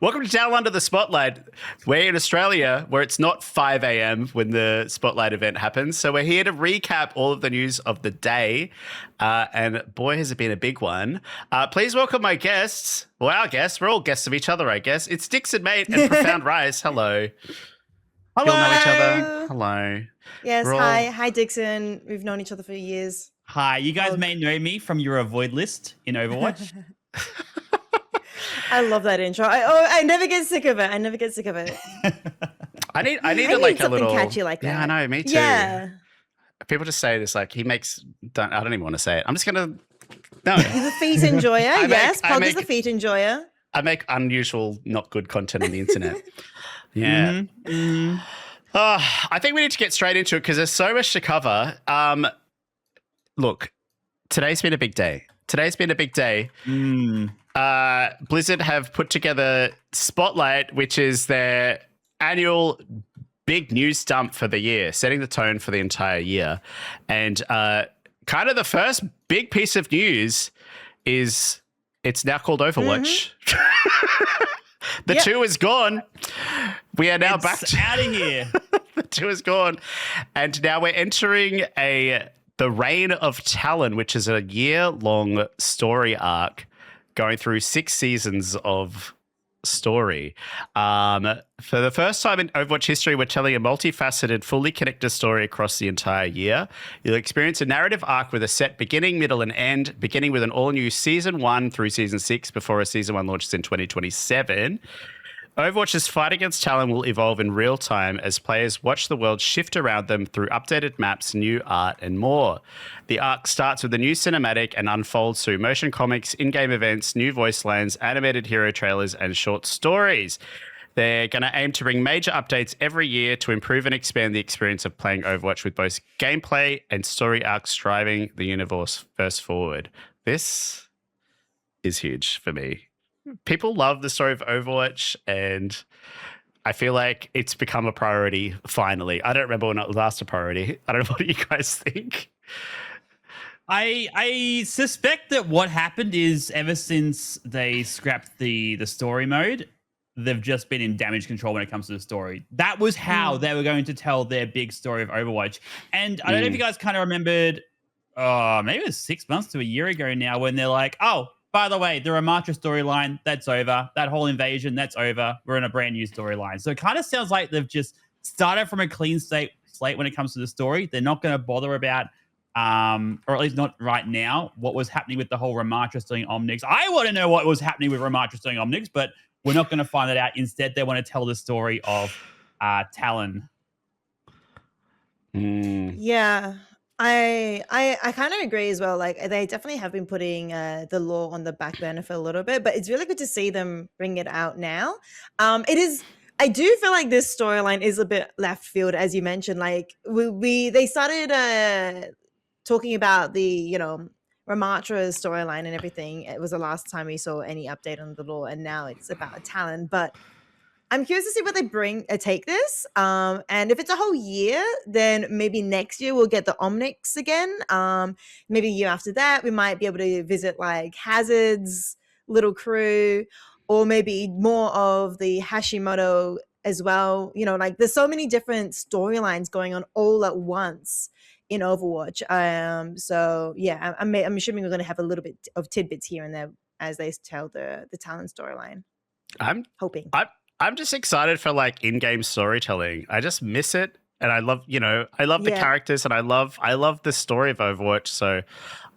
Welcome to Talon Under the Spotlight. We're in Australia where it's not 5 a.m. when the Spotlight event happens. So we're here to recap all of the news of the day. And boy, has it been a big one. Please welcome my guests. Well, our guests. We're all guests of each other, I guess. It's Dixon Mate and Profound Rice. Hello. Hello. We all know each other. Hello. Yes, hi Dixon. We've known each other for years. Hi, you guys may know me from your avoid list in Overwatch. I love that intro. I never get sick of it. I need like a something little catchy like that. Yeah, I know, me too. Yeah. People just say this like I don't even want to say it. I'm just gonna no. He's a feet enjoyer. Pog is a feet enjoyer. I make unusual, not good content on the internet. Yeah. I think we need to get straight into it because there's so much to cover. Look, today's been a big day. Blizzard have put together Spotlight, which is their annual big news dump for the year, setting the tone for the entire year. And kind of the first big piece of news is it's now called Overwatch. The 2 is gone. We are now back out of here. The 2 is gone. And now we're entering the reign of Talon, which is a year-long story arc going through 6 seasons of story. For the first time in Overwatch history, we're telling a multifaceted, fully connected story across the entire year. You'll experience a narrative arc with a set beginning, middle, and end, beginning with an all-new Season 1 through Season 6 before a Season 1 launches in 2027. Overwatch's fight against Talon will evolve in real time as players watch the world shift around them through updated maps, new art, and more. The arc starts with a new cinematic and unfolds through motion comics, in-game events, new voice lines, animated hero trailers, and short stories. They're going to aim to bring major updates every year to improve and expand the experience of playing Overwatch with both gameplay and story arcs driving the universe forward. This is huge for me. People love the story of Overwatch, and I feel like it's become a priority finally. I don't remember when it was last a priority. I don't know what you guys think. I suspect that what happened is ever since they scrapped the story mode, they've just been in damage control when it comes to the story. That was how they were going to tell their big story of Overwatch. And I don't know if you guys kind of remembered, maybe it was 6 months to a year ago now, when they're like, oh, by the way, the Ramattra storyline, that's over. That whole invasion, that's over. We're in a brand new storyline. So it kind of sounds like they've just started from a clean slate when it comes to the story. They're not going to bother about, or at least not right now, what was happening with the whole Ramattra stealing Omnics. I want to know what was happening with Ramattra stealing Omnics, but we're not going to find that out. Instead, they want to tell the story of Talon. Yeah. I kind of agree as well. Like, they definitely have been putting the lore on the back burner for a little bit, but it's really good to see them bring it out now. I do feel like this storyline is a bit left field, as you mentioned. Like they started talking about the Ramatra's storyline and everything. It was the last time we saw any update on the lore, and now it's about Talon. But I'm curious to see where they take this. And if it's a whole year, then maybe next year we'll get the Omnics again. Maybe a year after that, we might be able to visit like Hazard's little crew, or maybe more of the Hashimoto as well. Like there's so many different storylines going on all at once in Overwatch. So yeah, I'm assuming we're going to have a little bit of tidbits here and there as they tell the Talon storyline. I'm hoping. I'm just excited for like in-game storytelling. I just miss it, and I love the characters, and I love the story of Overwatch. So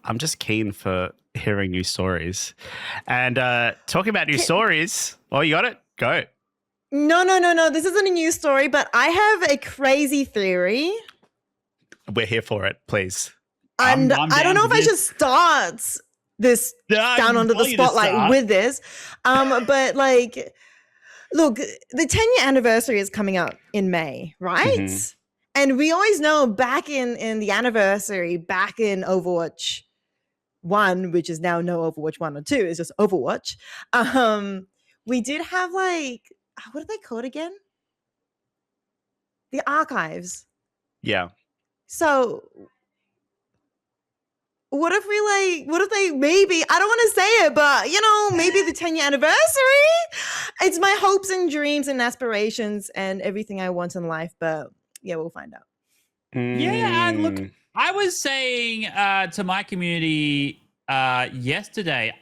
I'm just keen for hearing new stories. And talking about new stories, you got it? Go. No. This isn't a new story, but I have a crazy theory. We're here for it, please. And I don't know if I should start this down under the spotlight with this, but like. Look, the 10-year anniversary is coming up in May, right? Mm-hmm. And we always know back in the anniversary, back in Overwatch 1, which is now no Overwatch 1 or 2, it's just Overwatch. We did have like, what are they called again? The archives. Yeah. So what if they maybe, I don't want to say it, but maybe the 10-year anniversary. It's my hopes and dreams and aspirations and everything I want in life, but yeah, we'll find out. Yeah, and look, I was saying to my community yesterday,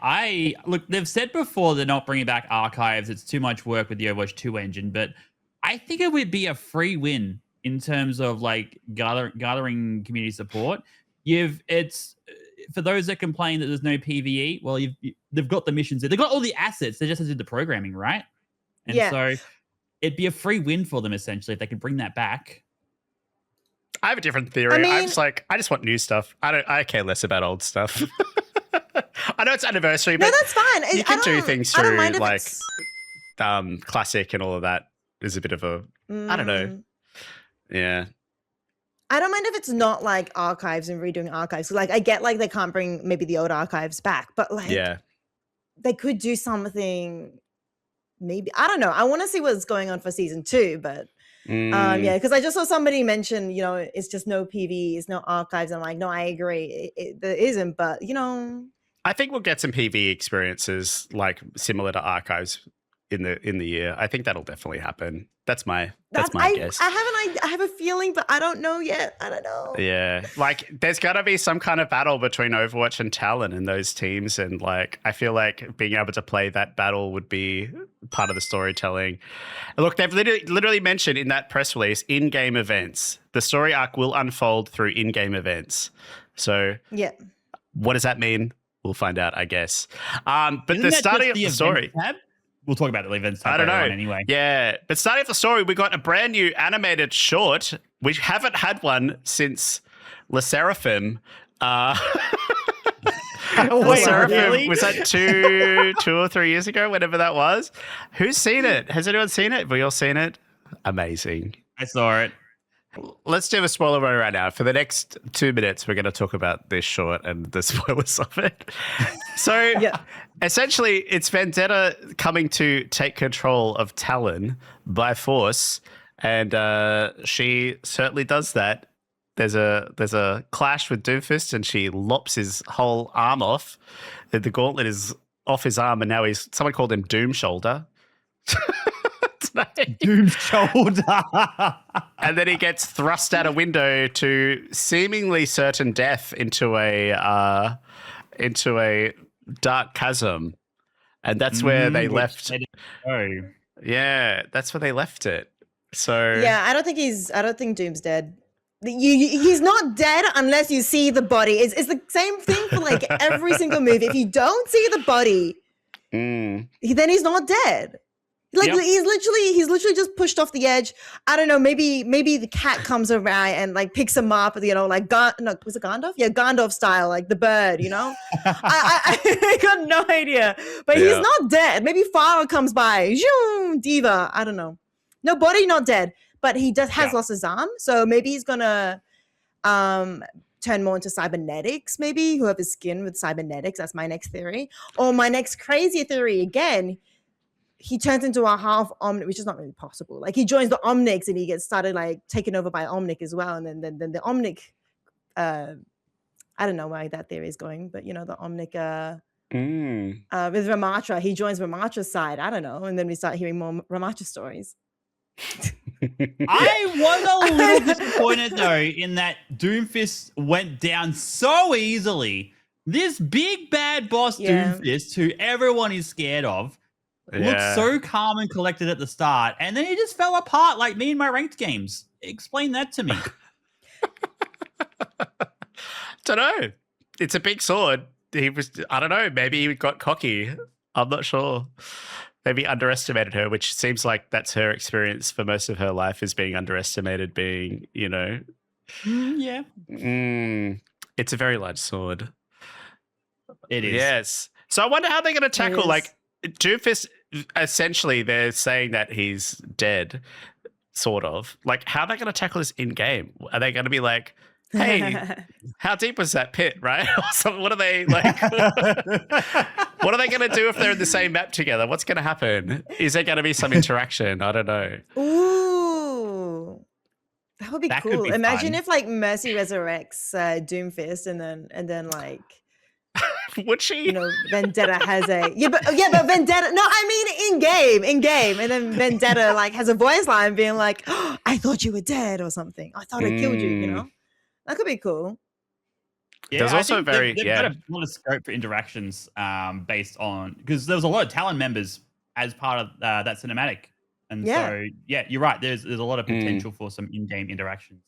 they've said before they're not bringing back archives. It's too much work with the Overwatch 2 engine, but I think it would be a free win in terms of like gathering community support. It's for those that complain that there's no PvE. Well, they've got the missions. They've got all the assets. They just have to do the programming, right? And so it'd be a free win for them essentially if they could bring that back. I have a different theory. I'm just like, I just want new stuff. I care less about old stuff. I know it's anniversary, but that's fine. You can do things through like classic and all of that. Is a bit of a I don't know. Yeah. I don't mind if it's not like archives and redoing archives. Like I get like they can't bring maybe the old archives back, but like they could do something. Maybe I don't know. I want to see what's going on for season 2, but because I just saw somebody mention, it's just no PV, it's no archives. I'm like, no, I agree, there isn't, but I think we'll get some PV experiences like similar to archives in the year. I think that'll definitely happen. That's my guess. I have a feeling, but I don't know yet. I don't know. Yeah, like there's got to be some kind of battle between Overwatch and Talon in those teams, and like I feel like being able to play that battle would be part of the storytelling. Look, they've literally mentioned in that press release in-game events. The story arc will unfold through in-game events. So what does that mean? We'll find out, I guess. But Isn't the starting of the the story. Tab? We'll talk about the events. I don't know. Anyway. Yeah. But starting off the story, we got a brand new animated short. We haven't had one since Le Seraphim. Wait, really? Was that two or 3 years ago, whenever that was? Who's seen it? Has anyone seen it? Have we all seen it? Amazing. I saw it. Let's do a spoiler warning right now. For the next 2 minutes, we're going to talk about this short and the spoilers of it. So essentially, it's Vendetta coming to take control of Talon by force, and she certainly does that. There's a clash with Doomfist, and she lops his whole arm off. The gauntlet is off his arm, and now someone called him Doom Shoulder. Doom Shoulder. And then he gets thrust out a window to seemingly certain death into a dark chasm, and that's where they left. Yeah, that's where they left it. So yeah, I don't think Doom's dead. He's not dead unless you see the body. It's the same thing for like every single movie. If you don't see the body, then he's not dead. Like he's literally just pushed off the edge. I don't know. Maybe the cat comes around and like picks him up. Was it Gandalf? Yeah, Gandalf style, like the bird. I got no idea. But he's not dead. Maybe Farah comes by. Diva. I don't know. No body, not dead. But he has lost his arm, so maybe he's gonna turn more into cybernetics. Maybe who have his skin with cybernetics. That's my next theory. Or my next crazy theory again. He turns into a half Omnic, which is not really possible. Like he joins the Omnics and he gets started like taken over by Omnic as well. And then the Omnic, I don't know why that theory is going, but the Omnic with Ramattra, he joins Ramattra's side. I don't know. And then we start hearing more Ramattra stories. I was a little disappointed though in that Doomfist went down so easily. This big bad boss Doomfist, who everyone is scared of, looked so calm and collected at the start, and then he just fell apart like me in my ranked games. Explain that to me. Don't know. It's a big sword. I don't know, maybe he got cocky. I'm not sure. Maybe underestimated her, which seems like that's her experience for most of her life, is being underestimated, being, Yeah. It's a very large sword. It is. Yes. So I wonder how they're going to tackle, like, Doomfist, essentially, they're saying that he's dead, sort of. Like, how are they going to tackle this in-game? Are they going to be like, hey, how deep was that pit, right? What are they, like, what are they going to do if they're in the same map together? What's going to happen? Is there going to be some interaction? I don't know. Ooh. That would be That could cool. be Imagine fun. if like Mercy resurrects Doomfist, and then like Would she? Vendetta has but Vendetta. No, I mean in game, and then Vendetta like has a voice line being like, oh, "I thought you were dead" or something. I thought I killed you. That could be cool. Yeah, There's also they've got a lot of scope for interactions based on because there was a lot of Talon members as part of that cinematic, and so you're right. There's a lot of potential for some in-game interactions.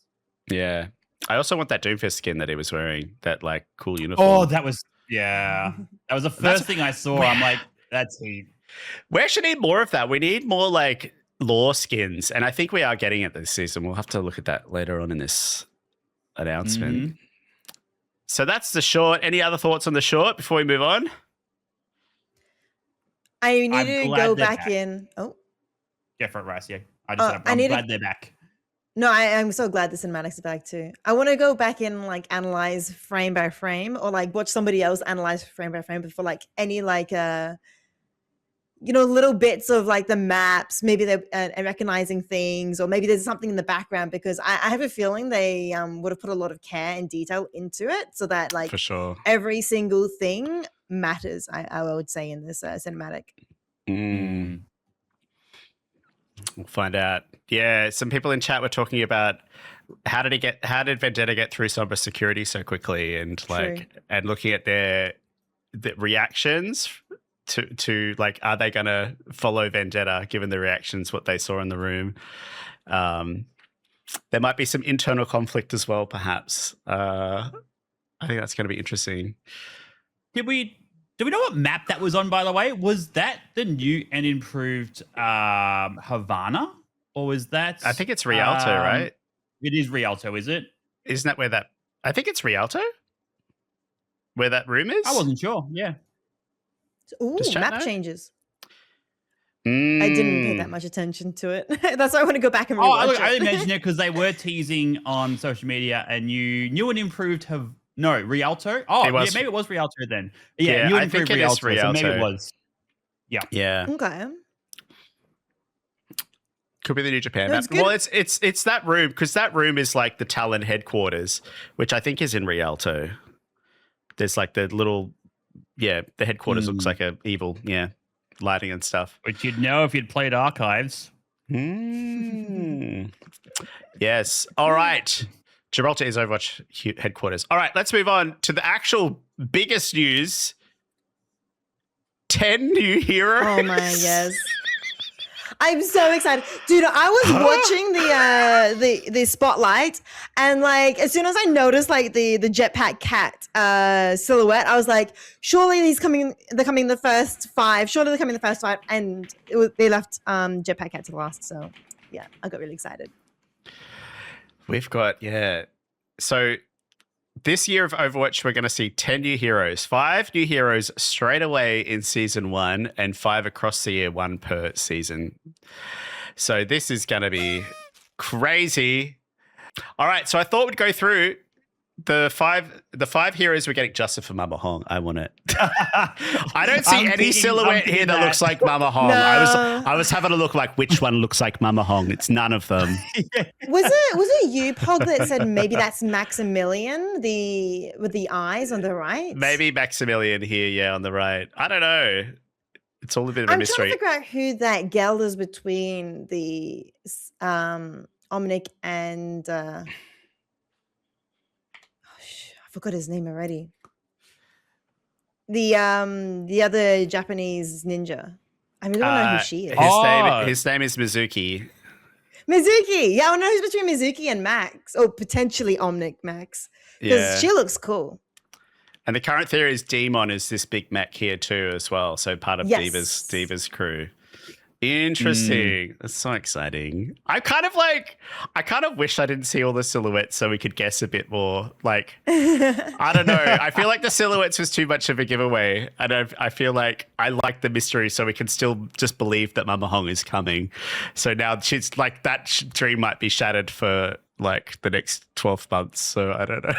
Yeah, I also want that Doomfist skin that he was wearing. That like cool uniform. Oh, that was the first thing I saw. I'm like, that's heat. We actually need more of that. We need more like lore skins, and I think we are getting it this season. We'll have to look at that later on in this announcement. Mm-hmm. So that's the short. Any other thoughts on the short before we move on? I need to go back in. Oh, yeah, for it, Rice. Yeah, I'm glad they're back. No, I'm so glad the cinematics are back too. I want to go back and like analyze frame by frame, or like watch somebody else analyze frame by frame before like any like little bits of like the maps, maybe they're recognizing things, or maybe there's something in the background, because I have a feeling they would have put a lot of care and detail into it so that like for sure every single thing matters, I would say, in this cinematic. We'll find out. Yeah, some people in chat were talking about how did Vendetta get through Sombra security so quickly, and like and looking at the reactions to like, are they going to follow Vendetta given the reactions, what they saw in the room? There might be some internal conflict as well, perhaps. I think that's going to be interesting. Do we know what map that was on, by the way? Was that the new and improved Havana? Or was that... I think it's Rialto, right? It is Rialto, is it? Isn't that where that... I think it's Rialto? Where that room is? I wasn't sure, yeah. Ooh, map changes. I didn't pay that much attention to it. That's why I want to go back and rewatch it. I mentioned it because they were teasing on social media a new and improved Rialto. Oh, yeah, maybe it was Rialto then. Yeah, new and improved Rialto. So maybe it was. Yeah. Yeah. Okay. Could be the New Japan map. Well, it's that room, because that room is like the Talon headquarters, which I think is in Rialto. There's like the little, the headquarters looks like a evil, lighting and stuff. Which you'd know if you'd played Archives. Yes. All right. Gibraltar is Overwatch headquarters. All right, let's move on to the actual biggest news. 10 new heroes. Oh my yes. I'm so excited, dude. I was watching the spotlight, and like as soon as I noticed like the Jetpack Cat silhouette, I was like, surely they're coming the first 5. Surely they're coming the first 5, and they left Jetpack Cat to last. So yeah, I got really excited. We've got So this year of Overwatch, we're going to see 10 new heroes, 5 new heroes straight away in season 1, and 5 across the year, 1 per season. So this is going to be crazy. All right, so I thought we'd go through the five heroes we're getting. Justin for Mama Hong. I want it. I don't see any silhouette here that looks like Mama Hong. No. I was having a look like which one looks like Mama Hong. It's none of them. Was it you, Pog, that said maybe that's Maximilian, with the eyes on the right? Maybe Maximilian here, on the right. I don't know. It's all a bit of a mystery. I'm trying to figure out who that gal is between the Omnic and I forgot his name already. The other Japanese ninja. I really don't know who she is. His name is Mizuki. Mizuki. Yeah, I know who's between Mizuki and Max, or potentially Omnic Max, because she looks cool. And the current theory is Demon is this big mech here too as well, so part of Diva's crew. Interesting. That's so exciting. I kind of wish I didn't see all the silhouettes so we could guess a bit more. Like, I don't know. I feel like the silhouettes was too much of a giveaway. And I feel like I like the mystery so we can still just believe that Mama Hong is coming. So now she's like, that dream might be shattered for like the next 12 months. So I don't know.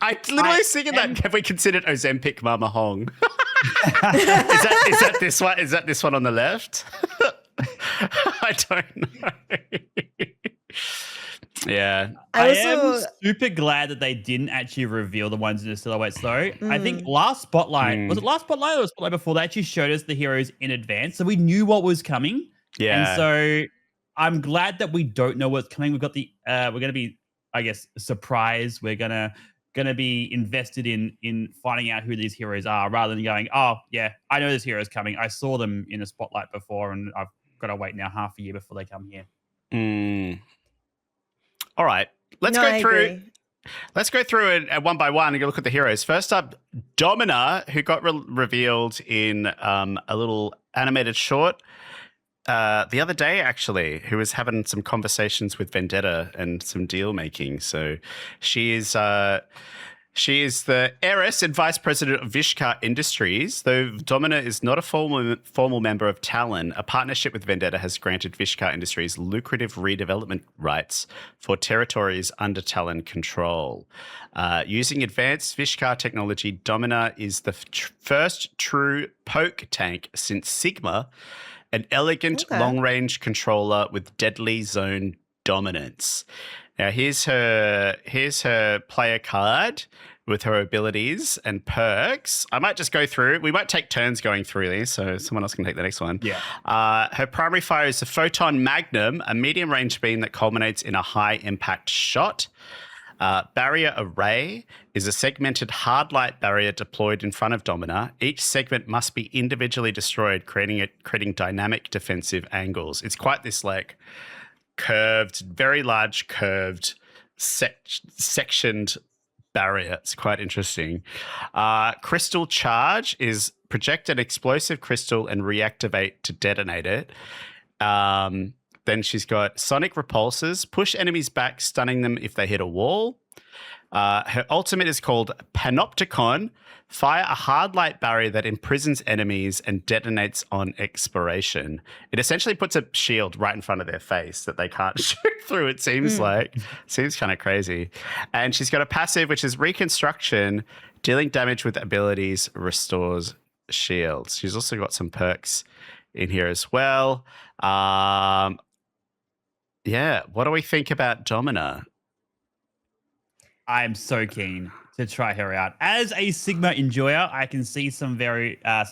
I literally was thinking that, have we considered Ozempic Mama Hong? is that this one? Is that this one on the left? I don't know. Yeah. I also am super glad that they didn't actually reveal the ones in the silhouettes, though. I think Mm. last Spotlight, was Mm. it last Spotlight or Spotlight before, they actually showed us the heroes in advance. So we knew what was coming. And Yeah. so I'm glad that we don't know what's coming. We've got we're going to be, I guess, surprised. We're going to be invested in finding out who these heroes are rather than going, oh, yeah, I know this hero's coming. I saw them in a Spotlight before and I've got to wait now half a year before they come here. Mm. All right. Let's no, go I through. agree. Let's go through it one by one and go look at the heroes. First up, Domina, who got revealed in a little animated short the other day, actually, who was having some conversations with Vendetta and some deal making. So she is the heiress and vice president of Vishkar Industries. Though Domina is not a formal member of Talon, a partnership with Vendetta has granted Vishkar Industries lucrative redevelopment rights for territories under Talon control. Using advanced Vishkar technology, Domina is the first true poke tank since Sigma, an elegant Okay. long-range controller with deadly zone dominance. Now, here's her player card with her abilities and perks. I might just go through. We might take turns going through these, so someone else can take the next one. Yeah. Her primary fire is the Photon Magnum, a medium-range beam that culminates in a high-impact shot. Barrier Array is a segmented hard light barrier deployed in front of Domina. Each segment must be individually destroyed, creating dynamic defensive angles. It's quite this like curved, very large curved sectioned barrier. It's quite interesting. Crystal Charge is project an explosive crystal and reactivate to detonate it. Then she's got Sonic Repulses, push enemies back, stunning them if they hit a wall. Her ultimate is called Panopticon, fire a hard light barrier that imprisons enemies and detonates on expiration. It essentially puts a shield right in front of their face that they can't shoot through, it seems like. Seems kind of crazy. And she's got a passive, which is Reconstruction, dealing damage with abilities, restores shields. She's also got some perks in here as well. Yeah, what do we think about Domina? I'm so keen to try her out. As a Sigma enjoyer, I can see some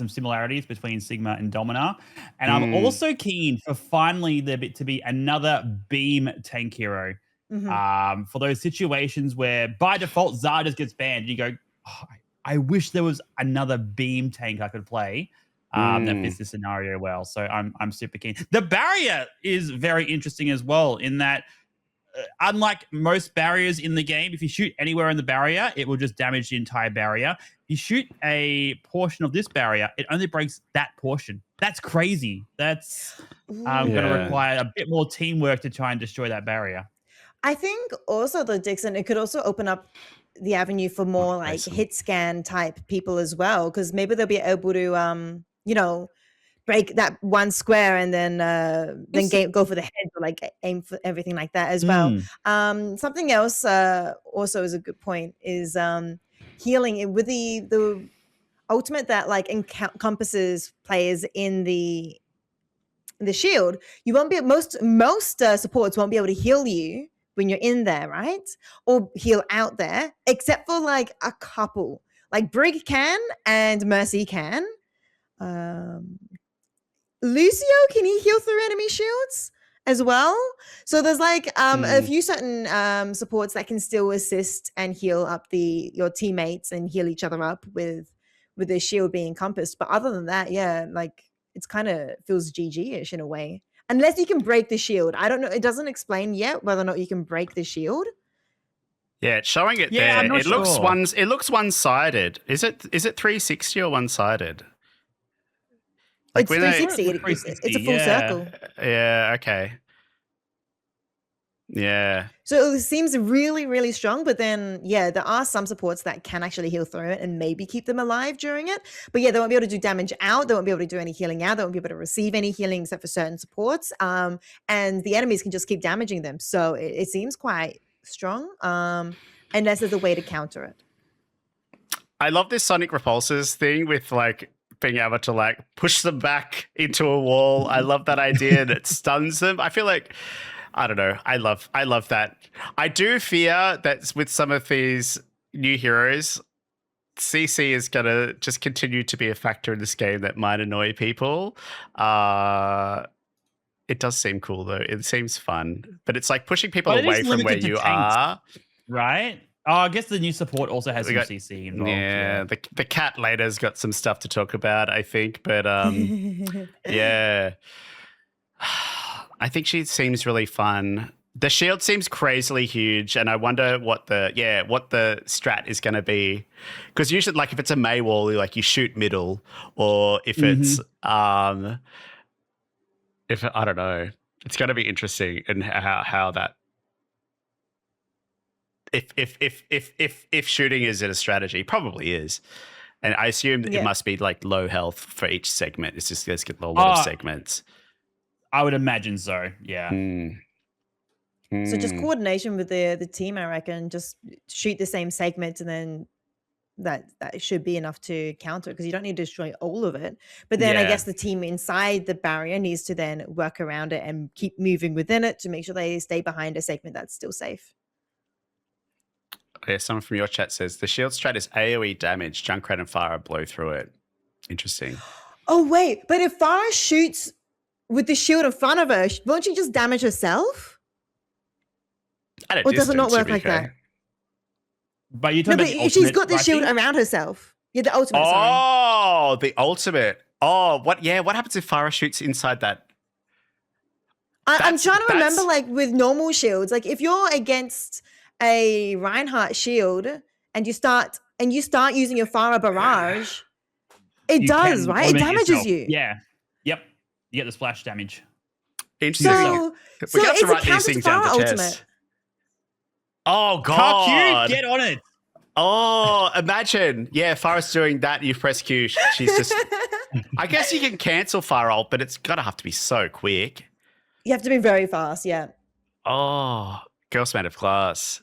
similarities between Sigma and Domina. And I'm also keen for finally there to be another beam tank hero. For those situations where by default Zard just gets banned, and you go, oh, I wish there was another beam tank I could play. That fits this scenario well. So I'm super keen. The barrier is very interesting as well in that unlike most barriers in the game, if you shoot anywhere in the barrier, it will just damage the entire barrier. If you shoot a portion of this barrier, it only breaks that portion. That's crazy. That's going to require a bit more teamwork to try and destroy that barrier. I think also, though, Dixon, it could also open up the avenue for more like hit scan type people as well, because maybe they'll be able to, break that one square and then go for the head or like aim for everything like that as well. Something else also is a good point is healing with the ultimate that like encompasses players in the shield. You won't be most supports won't be able to heal you when you're in there, right? Or heal out there, except for like a couple. Like Brig can and Mercy can. Lucio, can he heal through enemy shields as well? So there's like a few certain supports that can still assist and heal up your teammates and heal each other up with their shield being encompassed. But other than that, yeah, like it's kind of feels GG-ish in a way. Unless you can break the shield. I don't know. It doesn't explain yet whether or not you can break the shield. Yeah, it's showing it there. I'm not sure. It looks one-sided. Is it 360 or one-sided? Like it's 360. It's a full circle. Yeah, okay. Yeah. So it seems really, really strong, but then, yeah, there are some supports that can actually heal through it and maybe keep them alive during it. But yeah, they won't be able to do damage out. They won't be able to do any healing out. They won't be able to receive any healing except for certain supports. And the enemies can just keep damaging them. So it seems quite strong, unless there's a way to counter it. I love this Sonic Repulses thing with like being able to like push them back into a wall. I love that idea and it stuns them. I feel like I don't know. I love that. I do fear that with some of these new heroes, CC is gonna just continue to be a factor in this game that might annoy people. It does seem cool though. It seems fun, but it's like pushing people But it away is from where limited to you tanks. are. Right? Oh, I guess the new support also has We some got- CC involved. Yeah, the cat later's got some stuff to talk about, I think. But yeah, I think she seems really fun. The shield seems crazily huge, and I wonder what the strat is going to be. Because usually, like if it's a Mei wall, like you shoot middle, or if it's if I don't know, it's going to be interesting and how that. If shooting is in a strategy, probably is, and I assume it must be like low health for each segment. It's just there's a lot of segments. I would imagine so. Yeah. So just coordination with the team, I reckon. Just shoot the same segment, and then that should be enough to counter it, because you don't need to destroy all of it. But then I guess the team inside the barrier needs to then work around it and keep moving within it to make sure they stay behind a segment that's still safe. Yeah, someone from your chat says the shield strat is AoE damage. Junkrat and Farah blow through it. Interesting. Oh wait, but if Farah shoots with the shield in front of her, won't she just damage herself? At a Or does it not distance, work like that? But you're No, talking but about the she's got the ultimate, shield right? around herself. Yeah, the ultimate. Sorry. Oh, the ultimate. Oh, what? Yeah, what happens if Farah shoots inside that? I'm trying to remember, like with normal shields, like if you're against a Reinhardt shield and you start using your Farah barrage, it does, can right? It automate damages yourself. you. Yeah. Yep. You get the splash damage. Interesting. So we have to it's a write these counter to things down Farah to chest. ultimate. Oh God! Cute, get on it. Oh, imagine. Yeah, Farah's doing that. You press Q. She's just. I guess you can cancel Farah ult, but it's gotta have to be so quick. You have to be very fast, yeah. Oh, girls made of glass.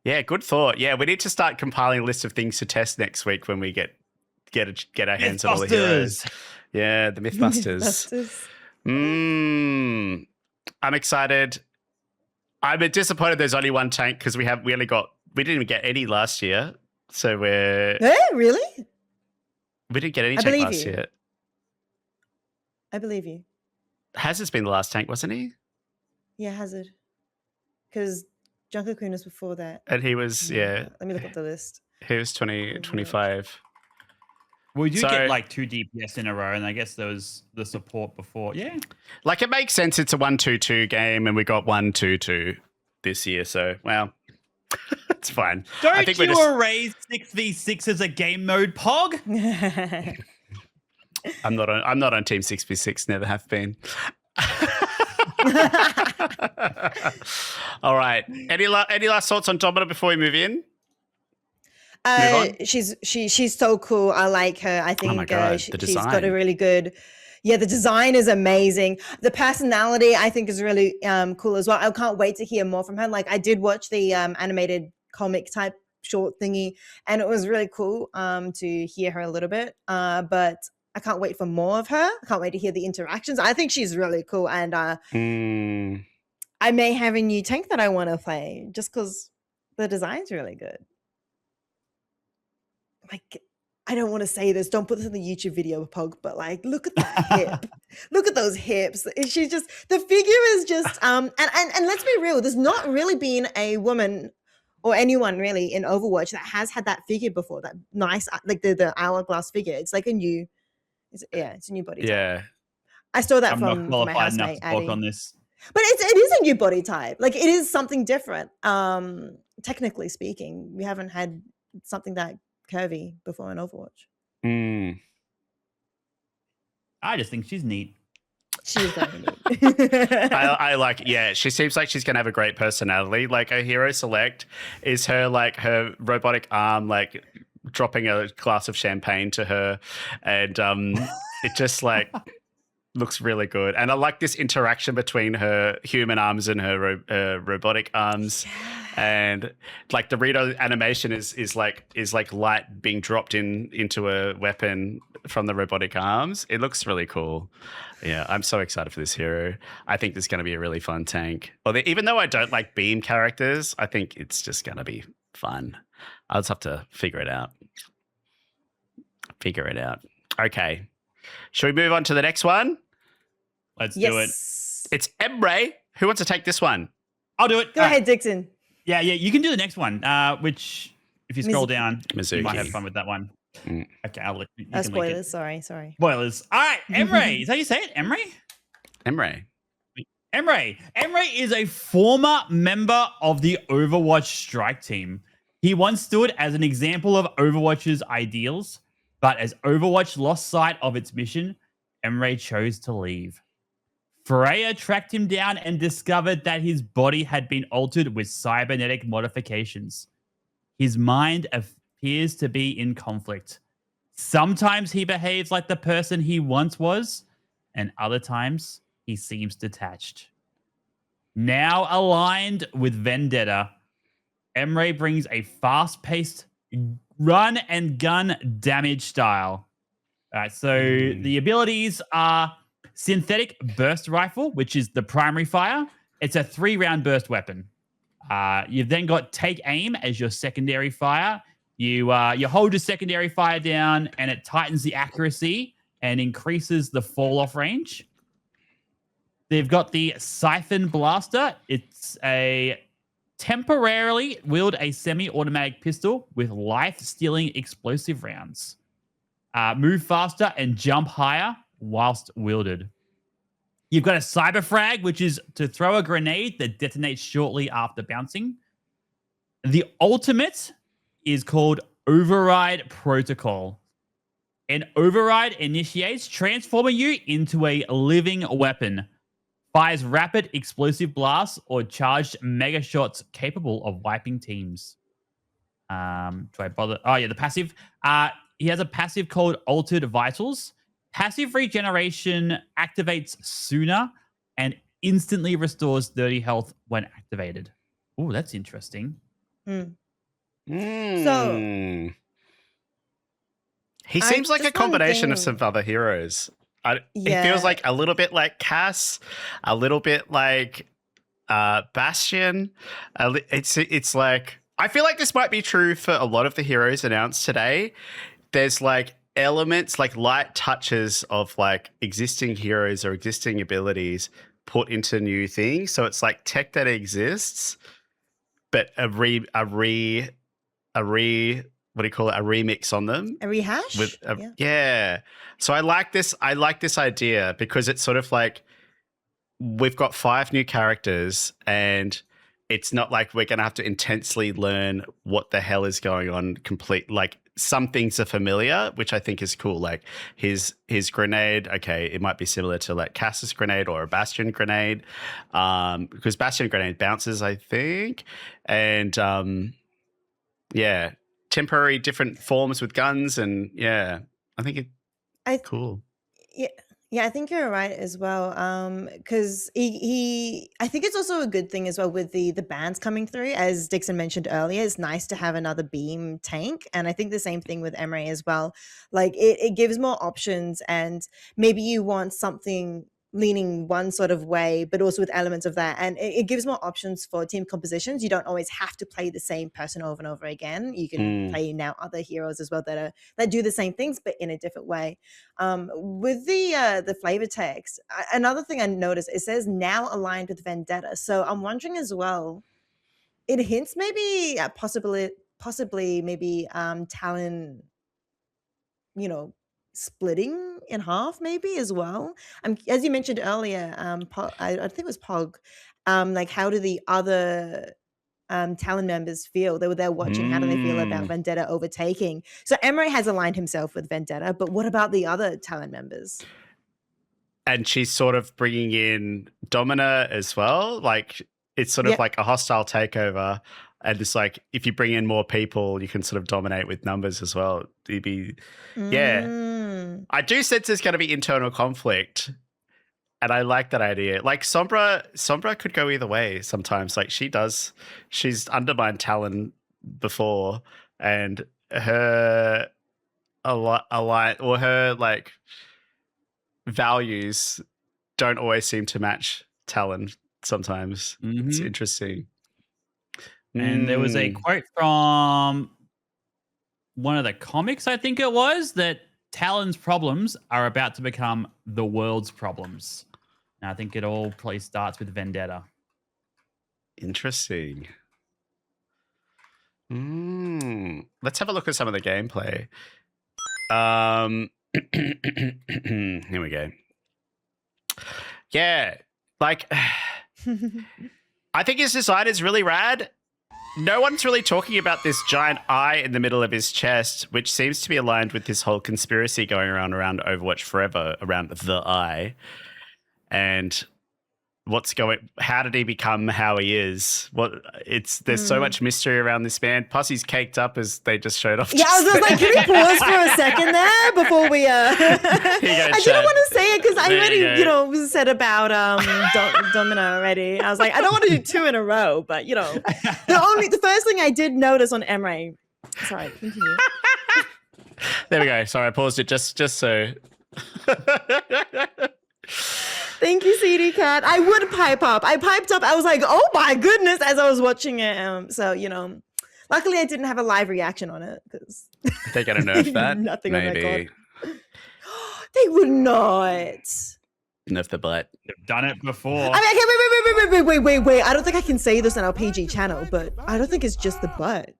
Yeah, good thought. Yeah, we need to start compiling a list of things to test next week when we get our hands on all the heroes. Yeah, the Mythbusters. I'm excited. I'm a bit disappointed there's only one tank because we didn't even get any last year. So Really? We didn't get any tank last year. I believe you. Hazard's been the last tank, wasn't he? Yeah, Hazard. Because Jungkook was before that. And he was, Let me look up the list. He was 25. We do get like 2 DPS in a row, and I guess there was the support before. Yeah. Like it makes sense. It's a 1-2-2 game, and we got 1-2-2 this year. So, well, it's fine. Don't you erase 6v6 as a game mode, Pog? I'm not on Team 6v6. Never have been. All right. Any last thoughts on Domina before we move in? She's so cool. I like her. I think oh my God, she's got a really good. Yeah, the design is amazing. The personality I think is really cool as well. I can't wait to hear more from her. Like I did watch the animated comic type short thingy, and it was really cool to hear her a little bit. But I can't wait for more of her. I can't wait to hear the interactions. I think she's really cool, and I may have a new tank that I want to play just because the design's really good. Like, I don't want to say this. Don't put this in the YouTube video, Pog. But like, look at that hip. Look at those hips. She's just the figure is just and let's be real. There's not really been a woman or anyone really in Overwatch that has had that figure before. That nice, like the hourglass figure. It's like a new. It's a new body type. Yeah. I saw that I'm from not my qualified enough housemate to talk Addie. on this. But it is a new body type. Like it is something different. Technically speaking, we haven't had something that curvy before in Overwatch. I just think she's neat. She's very neat. I like. Yeah, she seems like she's gonna have a great personality. Like her hero select is her her robotic arm like dropping a glass of champagne to her, and it just like looks really good. And I like this interaction between her human arms and her robotic arms. And like the Rito animation is like light being dropped into a weapon from the robotic arms. It looks really cool. Yeah, I'm so excited for this hero. I think this is going to be a really fun tank. Even though I don't like beam characters, I think it's just going to be fun. I'll just have to figure it out. Okay. Shall we move on to the next one? Let's do it. It's Emre. Who wants to take this one? I'll do it. Go ahead, Dixon. Yeah, you can do the next one, which if you scroll down, Mizuki. you might have fun with that one. Mm. Okay, I'll let you can link Spoilers. it. Sorry. Spoilers. All right, Emre. Is that how you say it? Emre? Emre is a former member of the Overwatch strike team. He once stood as an example of Overwatch's ideals, but as Overwatch lost sight of its mission, Emre chose to leave. Freya tracked him down and discovered that his body had been altered with cybernetic modifications. His mind appears to be in conflict. Sometimes he behaves like the person he once was, and other times he seems detached. Now aligned with Vendetta, Emre brings a fast-paced run and gun damage style. All right, so the abilities are Synthetic Burst Rifle, which is the primary fire. It's a 3-round burst weapon. You've then got Take Aim as your secondary fire. You hold your secondary fire down, and it tightens the accuracy and increases the fall-off range. They've got the Siphon Blaster. It's a temporarily wield a semi-automatic pistol with life-stealing explosive rounds. Move faster and jump higher whilst wielded. You've got a Cyber Frag, which is to throw a grenade that detonates shortly after bouncing. The ultimate is called Override Protocol. An override initiates, transforming you into a living weapon. Fires rapid explosive blasts or charged mega shots capable of wiping teams. Do I bother? Oh, yeah, the passive. He has a passive called Altered Vitals. Passive regeneration activates sooner and instantly restores 30 health when activated. Oh, that's interesting. So he seems like a combination of some other heroes. It feels like a little bit like Cass, a little bit like Bastion. It's like, I feel like this might be true for a lot of the heroes announced today. There's like elements, like light touches of like existing heroes or existing abilities put into new things. So it's like tech that exists, but a what do you call it? A remix on them. A rehash? Yeah. So I like this idea because it's sort of like we've got 5 new characters and it's not like we're going to have to intensely learn what the hell is going on like some things are familiar, which I think is cool. Like his grenade, okay, it might be similar to like Cass's grenade or a Bastion grenade, because Bastion grenade bounces, I think. And temporary different forms with guns, and I think it's cool. Yeah, I think you're right as well. Because I think it's also a good thing as well with the bans coming through. As Dixon mentioned earlier, it's nice to have another beam tank, and I think the same thing with Emre as well. Like it gives more options, and maybe you want something leaning one sort of way, but also with elements of that. And it gives more options for team compositions. You don't always have to play the same person over and over again. You can play now other heroes as well that do the same things, but in a different way. With the flavor text, another thing I noticed, it says now aligned with Vendetta. So I'm wondering as well, it hints maybe at possibly maybe Talon, splitting in half maybe as well. As you mentioned earlier, I think it was Pog, like how do the other Talon members feel? They were there watching. How do they feel about Vendetta overtaking? So Emre has aligned himself with Vendetta, but what about the other Talon members? And she's sort of bringing in Domina as well. Like it's sort of like a hostile takeover. And it's like, if you bring in more people, you can sort of dominate with numbers as well. I do sense there's going to be internal conflict. And I like that idea. Like Sombra could go either way sometimes. Like she's undermined Talon before, and her her like values don't always seem to match Talon sometimes. It's interesting. And there was a quote from one of the comics, I think it was, that Talon's problems are about to become the world's problems. And I think it all probably starts with Vendetta. Interesting. Let's have a look at some of the gameplay. Here we go. Yeah, like I think his design is really rad. No one's really talking about this giant eye in the middle of his chest, which seems to be aligned with this whole conspiracy going around Overwatch forever around the eye. And how did he become how he is? There's so much mystery around this man. Plus he's caked up as they just showed off. Yeah, I was just like, can we pause for a second there before we I didn't want to say it because I already, said about Domina already. I was like, I don't want to do two in a row, but the first thing I did notice on Emre. Sorry, continue. There we go. Sorry, I paused it just so. Thank you, CD Cat. I would pipe up. I piped up. I was like, oh my goodness, as I was watching it. So, luckily I didn't have a live reaction on it because they're going to nerf that. Nothing maybe. On record. They would not. Nerf the butt. They've done it before. I mean, okay, wait. I don't think I can say this on our PG channel, but I don't think it's just the butt.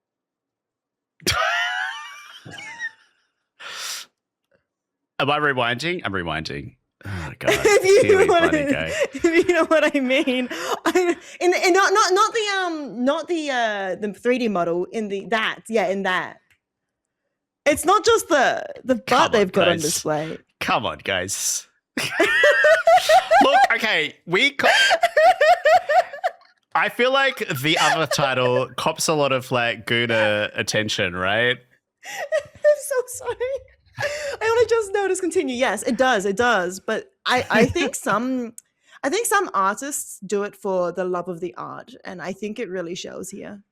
Am I rewinding? I'm rewinding. Oh God! If you know what I mean, not the 3D model in that. It's not just the butt they've got on display. Come on, guys. Look, okay, I feel like the other title cops a lot of like Guna attention, right? I'm so sorry. I only just noticed. Continue. Yes, it does. But I think some artists do it for the love of the art, and I think it really shows here.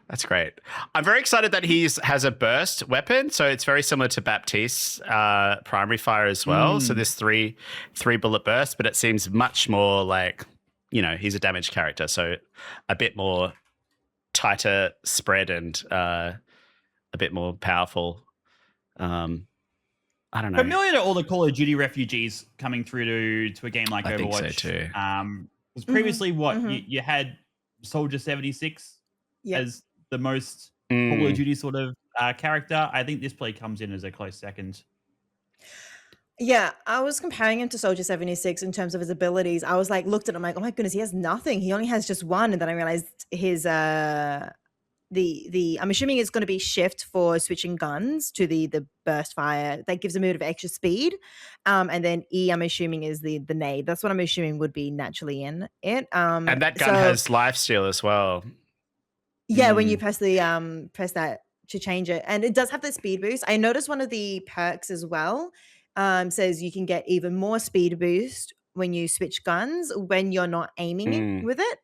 That's great. I'm very excited that he has a burst weapon, so it's very similar to Baptiste's primary fire as well. So this three bullet burst, but it seems much more like he's a damage character, so a bit more tighter spread and a bit more powerful. I don't know. Familiar to all the Call of Duty refugees coming through to a game like Overwatch. I think so too. Because previously, you had Soldier 76 as the most Call of Duty sort of character. I think this play comes in as a close second. Yeah, I was comparing him to Soldier 76 in terms of his abilities. I was like, looked at him like, oh my goodness, he has nothing. He only has just one, and then I realized his I'm assuming it's going to be shift for switching guns to the burst fire that gives a bit of extra speed, and then E I'm assuming is the nade. That's what I'm assuming would be naturally in it. And that gun has lifesteal as well. Yeah, when you press that to change it, and it does have the speed boost. I noticed one of the perks as well says you can get even more speed boost when you switch guns when you're not aiming with it.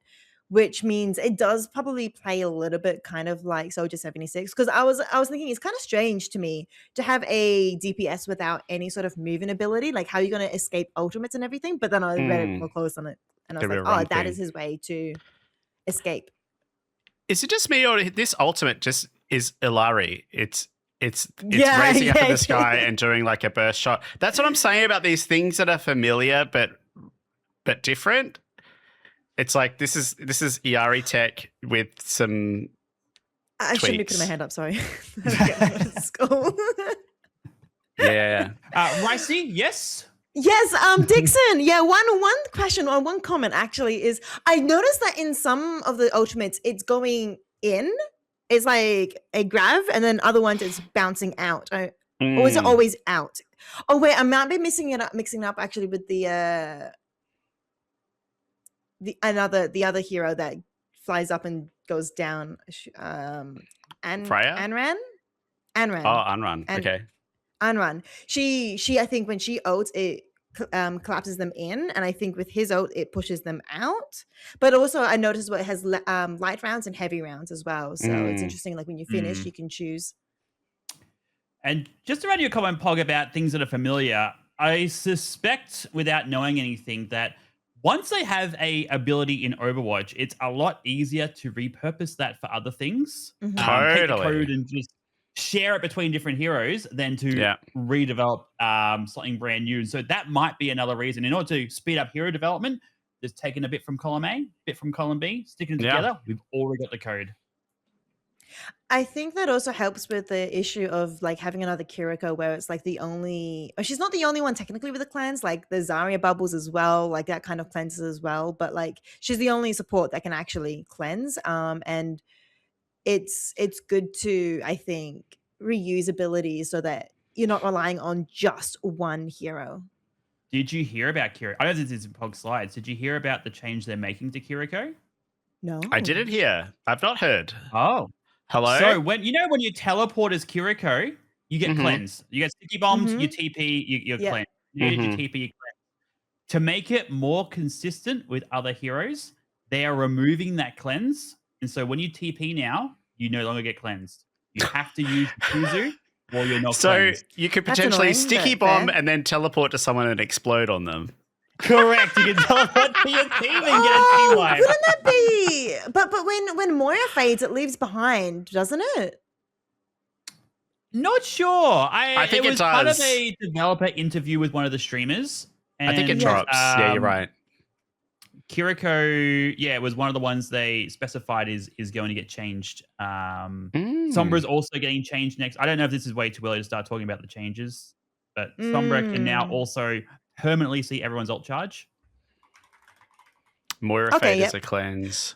Which means it does probably play a little bit kind of like Soldier 76. Because I was thinking it's kind of strange to me to have a DPS without any sort of moving ability. Like, how are you going to escape ultimates and everything? But then I read it more close on it. And I was like, oh, that is his way to escape. Is it just me, or this ultimate just is Ilari? It's raising up in the sky and doing like a burst shot. That's what I'm saying about these things that are familiar but different. It's like this is Iari tech with some I tweaks. shouldn't be putting my hand up, sorry. School. Yeah. Ricey, yes? Yes, Dixon. Yeah, one question or one comment actually is I noticed that in some of the ultimates it's going in. It's like a grab, and then other ones it's bouncing out. Or is it always out? Oh wait, I might be mixing it up actually with the other hero that flies up and goes down. Anran. Oh, Anran. Okay. Anran. She I think when she ults, it collapses them in, and I think with his ult it pushes them out. But also I noticed what it has light rounds and heavy rounds as well. So it's interesting. Like when you finish, you can choose. And just around your comment, Pog, about things that are familiar, I suspect, without knowing anything, that once they have a ability in Overwatch, it's a lot easier to repurpose that for other things. Take the code and just share it between different heroes than to redevelop something brand new. So that might be another reason. In order to speed up hero development, just taking a bit from column A, a bit from column B, sticking it together. We've already got the code. I think that also helps with the issue of like having another Kiriko where it's like she's not the only one technically with the cleanse, like the Zarya bubbles as well, like that kind of cleanses as well. But like she's the only support that can actually cleanse. And it's good to, I think, reuse abilities so that you're not relying on just one hero. Did you hear about Kiriko? I know this is in Pog slides. Did you hear about the change they're making to Kiriko? No. I didn't hear. I've not heard. Oh. Hello? So when you teleport as Kiriko, you get cleansed. You get sticky bombs, you TP, you're cleansed. You TP, you cleanse. To make it more consistent with other heroes, they are removing that cleanse. And so when you TP now, you no longer get cleansed. You have to use Kuzu or you're not cleansed. So you could potentially sticky bomb and then teleport to someone and explode on them. Correct. You can teleport to your team and get a team wipe. Wouldn't that be? But when Moira fades, it leaves behind, doesn't it? Not sure. I think it was part of does. a developer interview with one of the streamers. And, I think it drops. Yeah, you're right. Kiriko, it was one of the ones they specified is going to get changed. Sombra's also getting changed next. I don't know if this is way too early to start talking about the changes, but Sombra can now also permanently see everyone's ult charge. Moira Fade is a cleanse.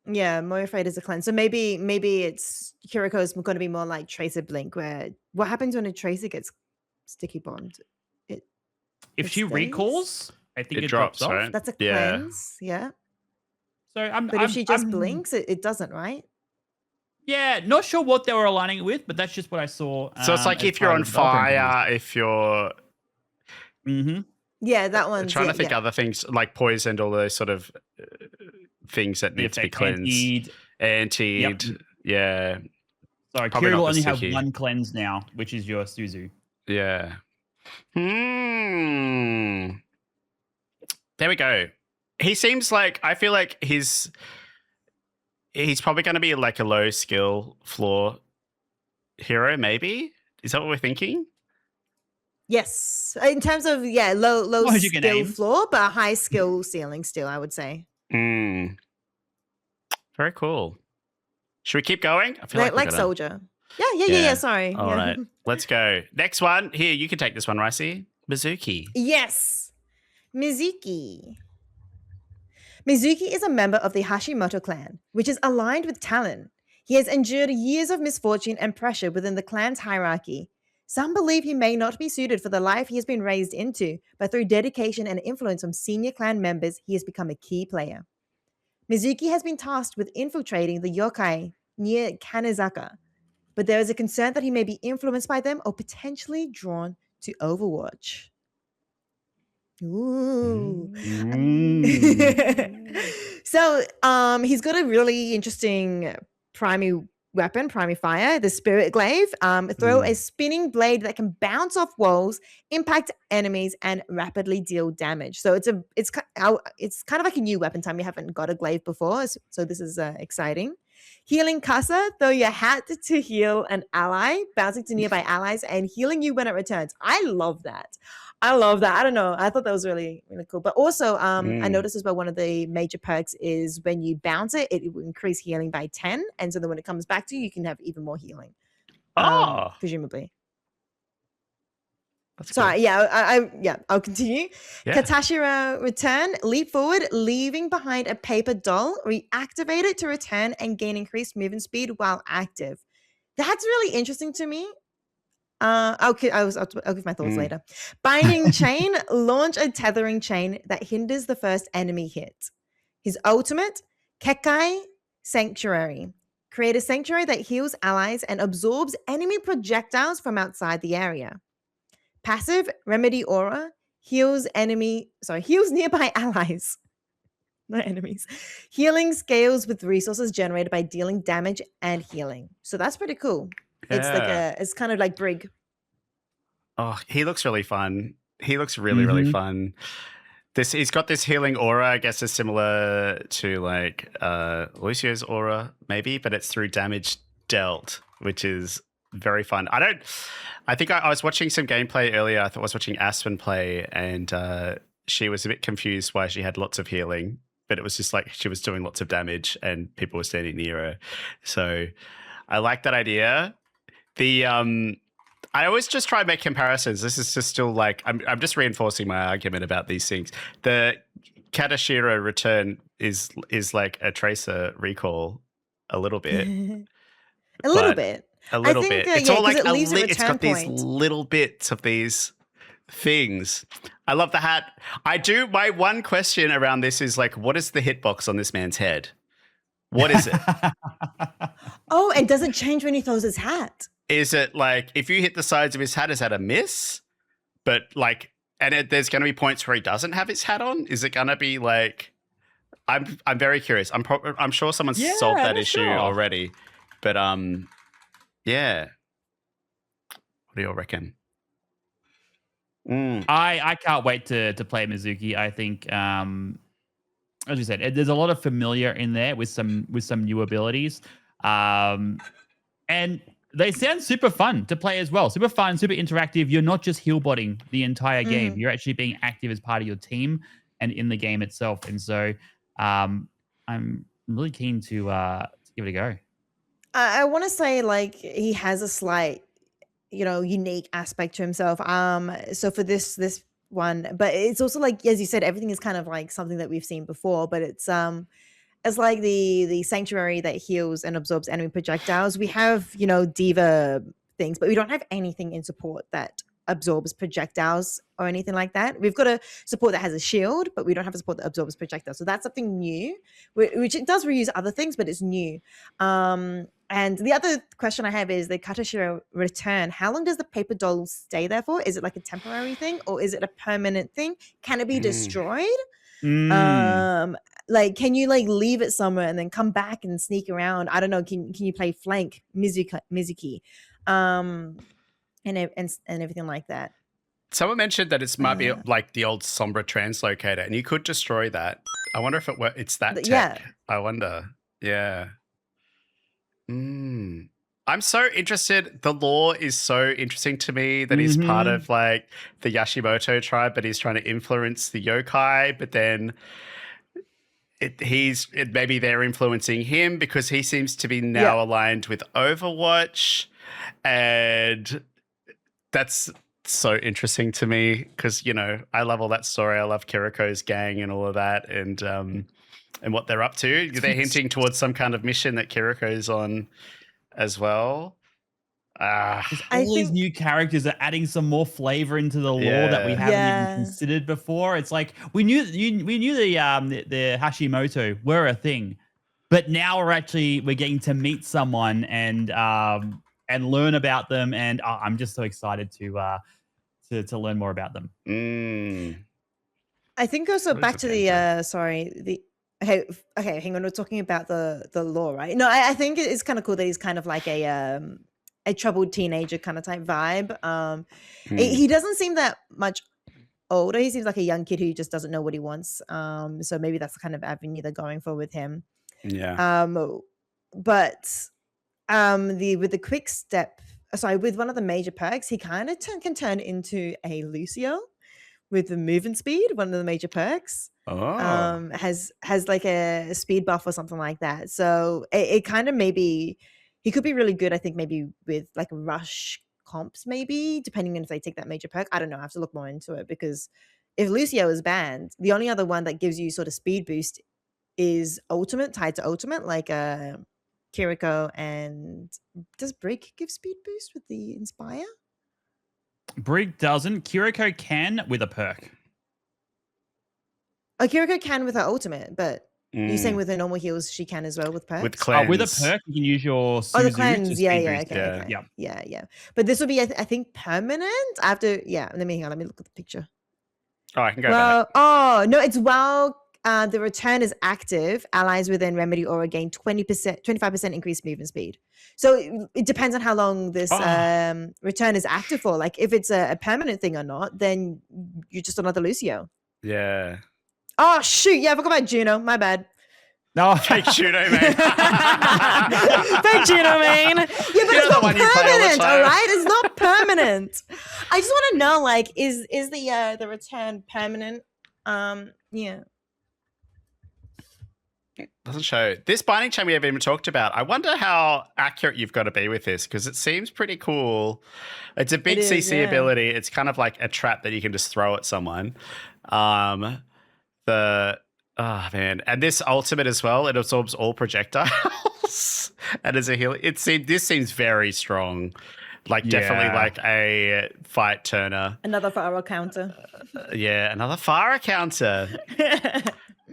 Yeah, Moira Fade is a cleanse. So maybe it's Kiriko's going to be more like Tracer Blink, where what happens when a Tracer gets sticky bombed? If she recalls, I think it drops off. Right? That's a cleanse, yeah. So if she just blinks, it doesn't, right? Yeah, not sure what they were aligning it with, but that's just what I saw. So it's like if you're on fire, if you're... Yeah, that one's... I'm trying to think other things, like poisoned, all those sort of things that need to be cleansed. Antied. Yeah. Sorry, Kiri will only have one cleanse now, which is your Suzu. Yeah. There we go. He seems like, I feel like he's probably going to be like a low skill floor hero, maybe? Is that what we're thinking? Yes. In terms of, low skill floor, but a high skill ceiling still, I would say. Very cool. Should we keep going? I feel like Soldier. Yeah, sorry. All right, let's go. Next one. Here, you can take this one, Ricey. Mizuki. Yes. Mizuki. Mizuki is a member of the Hashimoto clan, which is aligned with Talon. He has endured years of misfortune and pressure within the clan's hierarchy. Some believe he may not be suited for the life he has been raised into, but through dedication and influence from senior clan members, he has become a key player. Mizuki has been tasked with infiltrating the yokai near Kanezaka, but there is a concern that he may be influenced by them or potentially drawn to Overwatch. Ooh. So he's got a really interesting primary weapon, primary fire, the Spirit Glaive. Throw a spinning blade that can bounce off walls, impact enemies, and rapidly deal damage. So it's kind of like a new weapon time. We haven't got a glaive before, so this is exciting. Healing Kasa, throw your hat to heal an ally, bouncing to nearby allies, and healing you when it returns. I love that. I don't know. I thought that was really, really cool. But also, I noticed as well, one of the major perks is when you bounce it, it will increase healing by 10. And so then when it comes back to you, you can have even more healing. Presumably. That's Sorry, cool. I'll continue. Yeah. Katashira return, leap forward, leaving behind a paper doll, reactivate it to return and gain increased movement speed while active. That's really interesting to me. I'll give my thoughts later. Binding chain, launch a tethering chain that hinders the first enemy hit. His ultimate, Kekai Sanctuary. Create a sanctuary that heals allies and absorbs enemy projectiles from outside the area. Passive, Remedy Aura. heals nearby allies. Not enemies. Healing scales with resources generated by dealing damage and healing. So that's pretty cool. Yeah. It's kind of like Brig. Oh, he looks really fun. He looks really, really fun. He's got this healing aura, I guess is similar to like Lucio's aura, maybe, but it's through damage dealt, which is very fun. I think I was watching some gameplay earlier. I was watching Aspen play, and she was a bit confused why she had lots of healing, but it was just like she was doing lots of damage and people were standing near her. So I like that idea. I always just try and make comparisons. This is just still like I'm just reinforcing my argument about these things. The Katashira return is like a Tracer recall a little bit. A little bit. It's all like it's got these little bits of these things. I love the hat. My one question around this is like, what is the hitbox on this man's head? What is it? Oh, and does it change when he throws his hat? Is it like if you hit the sides of his hat, is that a miss? But like, there's going to be points where he doesn't have his hat on. Is it going to be like? I'm very curious. I'm sure someone's solved that issue already, but yeah. What do you all reckon? I can't wait to play Mizuki. I think, as you said, there's a lot of familiar in there with some new abilities, and they sound super fun to play as well. Super fun, super interactive. You're not just heal botting the entire game. You're actually being active as part of your team and in the game itself. And so, I'm really keen to give it a go. I want to say like he has a slight, unique aspect to himself. So for this one, but it's also like, as you said, everything is kind of like something that we've seen before, but it's like the sanctuary that heals and absorbs enemy projectiles. We have, diva things, but we don't have anything in support that absorbs projectiles or anything like that. We've got a support that has a shield, but we don't have a support that absorbs projectiles. So that's something new, which it does reuse other things, but it's new. And the other question I have is the Katashira return. How long does the paper doll stay there for? Is it like a temporary thing or is it a permanent thing? Can it be destroyed? Like, can you like leave it somewhere and then come back and sneak around? I don't know. Can you play flank Mizuki, and everything like that? Someone mentioned that it might be like the old Sombra translocator, and you could destroy that. I wonder if it's that tech. Yeah. I wonder. Yeah. I'm so interested. The lore is so interesting to me that he's part of like the Yashimoto tribe, but he's trying to influence the yokai. But then maybe they're influencing him because he seems to be now aligned with Overwatch, and that's so interesting to me because I love all that story. I love Kiriko's gang and all of that, and what they're up to. They're hinting towards some kind of mission that Kiriko's on as well. These new characters are adding some more flavor into the lore that we haven't even considered before. It's like we knew the Hashimoto were a thing, but now we're getting to meet someone and learn about them. And I'm just so excited to learn more about them. I think also back to the Okay, hang on. We're talking about the lore, right? No, I think it's kind of cool that he's kind of like a troubled teenager kind of type vibe. He doesn't seem that much older. He seems like a young kid who just doesn't know what he wants. So maybe that's the kind of avenue they're going for with him. Yeah. But with the quick step, with one of the major perks, he kind of can turn into a Lucio with the movement speed. One of the major perks. Has like a speed buff or something like that. So it kind of maybe he could be really good. I think maybe with like rush comps, maybe depending on if they take that major perk. I don't know. I have to look more into it because if Lucio is banned, the only other one that gives you sort of speed boost is ultimate, tied to ultimate, like Kiriko. And does Brig give speed boost with the Inspire? Brig doesn't. Kiriko can with a perk. Kiriko can with her ultimate, but you're saying with her normal heals, she can as well with perks? With cleanse. With a perk, you can use your Suzu the cleanse. Yeah. But this will be, I think, permanent after. Yeah, let me look at the picture. Oh, I can go back. Oh no, it's while the return is active, allies within remedy aura gain 20%, 25% increased movement speed. So it depends on how long this return is active for. Like if it's a permanent thing or not, then you're just another Lucio. Yeah. Oh shoot, yeah, I forgot about Juno. My bad. No, Fake Juno, man. Fake Juno, man. Yeah, but You know it's the not one you play all the permanent, time. all right? It's not permanent. I just want to know, like, is the return permanent? Yeah. Doesn't show. This binding chain we haven't even talked about. I wonder how accurate you've got to be with this because it seems pretty cool. It's a big It is, CC yeah. ability. It's kind of like a trap that you can just throw at someone. Man, and this ultimate as well. It absorbs all projectiles, and as a heal, this seems very strong. Like definitely like a fight turner. Another Pharaoh counter. Yeah, another fire counter.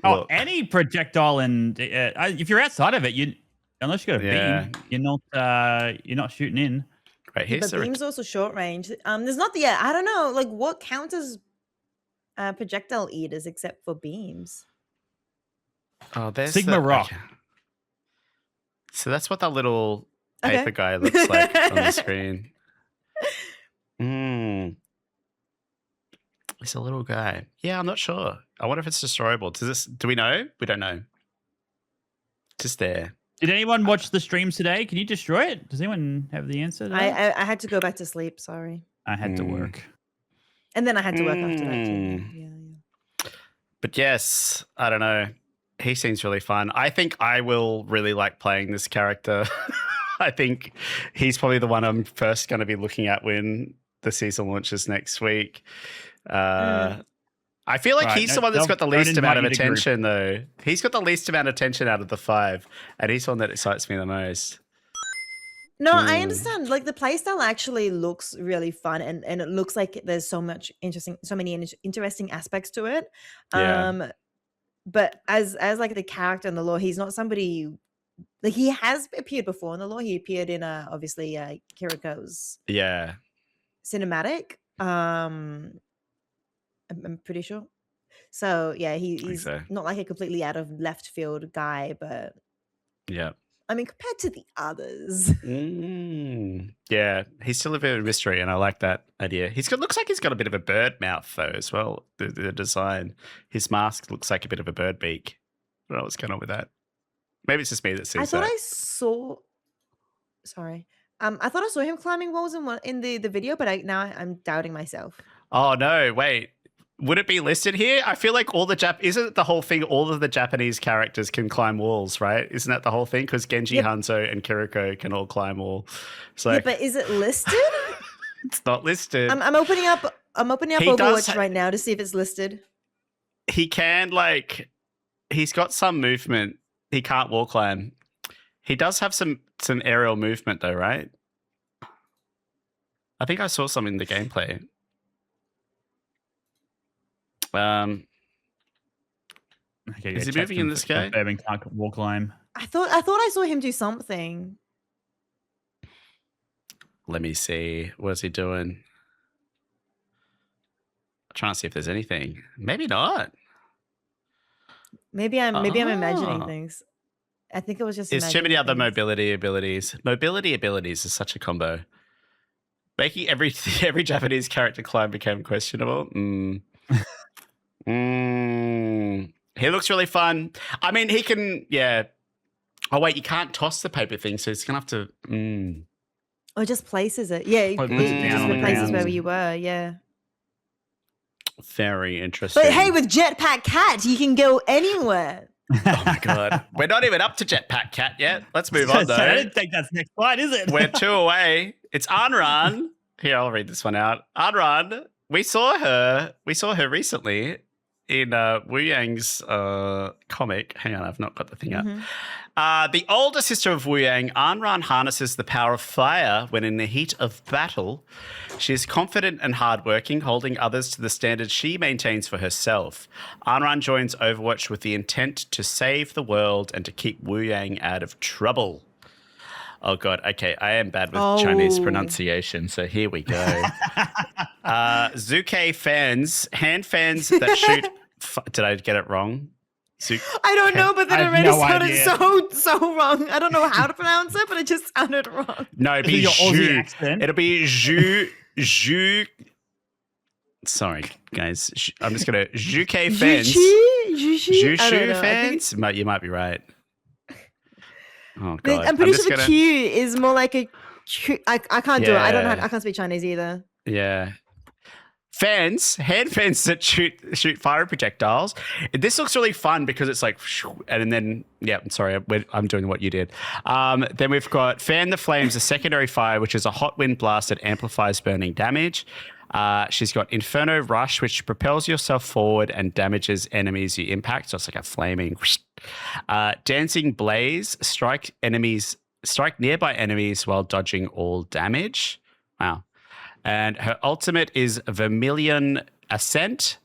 Oh, Look. any projectile, and if you're outside of it, unless you got a beam, you're not shooting in. Right, Yeah, but beam's also short range. There's not the I don't know, like what counters projectile eaters except for beams. Oh, there's Sigma Rock. Okay. So that's what that little paper guy looks like on the screen. It's a little guy. Yeah, I'm not sure. I wonder if it's destroyable. Do we know? We don't know. Just there. Did anyone watch the streams today? Can you destroy it? Does anyone have the answer to that? I had to go back to sleep, sorry. I had to work. And then I had to work after that too. Yeah. But yes, I don't know. He seems really fun. I think I will really like playing this character. I think he's probably the one I'm first going to be looking at when the season launches next week. I feel like he's the one that's got the least amount of attention, though. He's got the least amount of attention out of the 5, and he's the one that excites me the most. No, I understand. Like the playstyle actually looks really fun, and it looks like there's so many interesting aspects to it. Yeah. But as like the character in the lore, he's not somebody like he has appeared before in the lore. He appeared in obviously Kiriko's cinematic. I'm pretty sure. So yeah, he's not like a completely out of left field guy, but yeah. I mean, compared to the others. Yeah, he's still a bit of a mystery, and I like that idea. Looks like he's got a bit of a bird mouth, though, as well. The design. His mask looks like a bit of a bird beak. I don't know what's going on with that. Maybe it's just me that sees I thought that. I saw... Sorry. I thought I saw him climbing walls in the video, but now I'm doubting myself. Oh, no, wait. Would it be listed here? I feel like isn't it the whole thing, all of the Japanese characters can climb walls, right? Isn't that the whole thing? Because Genji, Hanzo, and Kiriko can all climb wall. So yeah, but is it listed? It's not listed. I'm opening up Overwatch right now to see if it's listed. He can, he's got some movement. He can't wall climb. He does have some aerial movement though, right? I think I saw some in the gameplay. Okay, is he moving in this game? Can't wall climb. I thought I saw him do something. Let me see. What's he doing? I'm trying to see if there's anything. Maybe not. Maybe I'm imagining things. I think it was just. There's too many other mobility abilities. Mobility abilities is such a combo. Making every Japanese character climb became questionable. He looks really fun. I mean, he can, Oh, wait, you can't toss the paper thing, so it's going to have to... Or just places it. Yeah, it just replaces where you were, yeah. Very interesting. But hey, with Jetpack Cat, you can go anywhere. Oh, my God. We're not even up to Jetpack Cat yet. Let's move on, though. I don't think that's next slide, is it? We're 2 away. It's Anran. Here, I'll read this one out. Anran, we saw her recently in Wu Yang's comic. Hang on, I've not got the thing up. The older sister of Wu Yang, Anran harnesses the power of fire when in the heat of battle. She is confident and hardworking, holding others to the standards she maintains for herself. Anran joins Overwatch with the intent to save the world and to keep Wu Yang out of trouble. Oh god. Okay, I am bad with Chinese Oh. pronunciation, so here we go. Zuke fans, hand fans that shoot. Did I get it wrong? I don't know, but that I have already no sounded idea. so wrong. I don't know how to pronounce it, but it just sounded wrong. No, it'd Is it be your Aussie Zhu. accent? It'll be Zhu. Sorry, guys. I'm just gonna Zuke fans. Jushi? I don't Jushu know. fans. You might be right. Oh I think god. I'm pretty just sure the Q is more like a Q. I can't do it. I can't speak Chinese either. Yeah. Hand fans that shoot fire projectiles. This looks really fun because it's like, and then I'm sorry, I'm doing what you did. Then we've got fan the flames, a secondary fire, which is a hot wind blast that amplifies burning damage. She's got Inferno Rush, which propels yourself forward and damages enemies you impact. So it's like a flaming. Dancing Blaze, strike nearby enemies while dodging all damage. Wow. And her ultimate is Vermilion Ascent.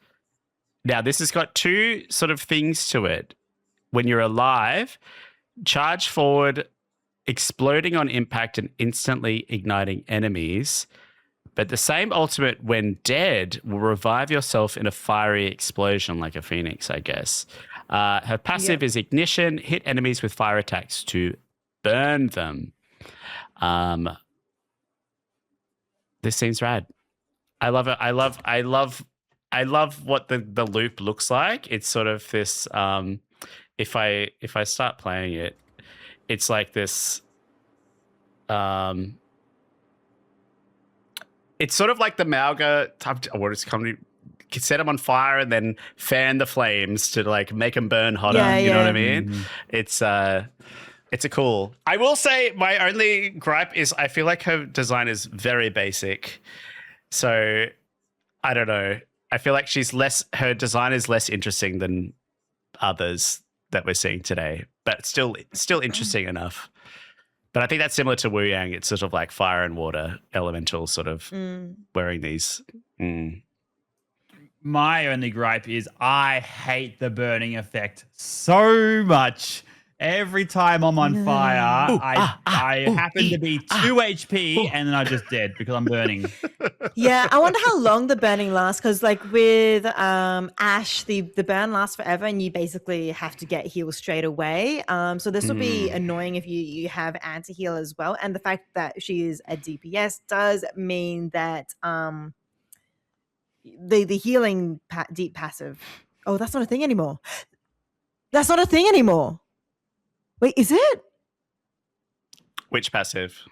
Now, this has got two sort of things to it. When you're alive, charge forward, exploding on impact and instantly igniting enemies. But the same ultimate, when dead, will revive yourself in a fiery explosion like a phoenix, I guess. Her passive is Ignition, hit enemies with fire attacks to burn them. This seems rad. I love it. I love what the loop looks like. It's sort of this. If I start playing it, it's like this. It's sort of like the Mauga type. What is coming? Set them on fire and then fan the flames to like make them burn hotter. Yeah, you know what I yeah. mean? It's a cool. I will say my only gripe is I feel like her design is very basic. So I don't know. I feel like her design is less interesting than others that we're seeing today, but still interesting enough. But I think that's similar to Wu Yang. It's sort of like fire and water elemental sort of wearing these. My only gripe is I hate the burning effect so much. Every time I'm on fire, I happen to be 2 HP and then I'm just dead because I'm burning. Yeah, I wonder how long the burning lasts, because like with Ash, the burn lasts forever and you basically have to get healed straight away. So this will be annoying if you have anti-heal as well. And the fact that she is a DPS does mean that the healing deep passive. Oh, that's not a thing anymore. That's not a thing anymore. Wait, is it? Which passive?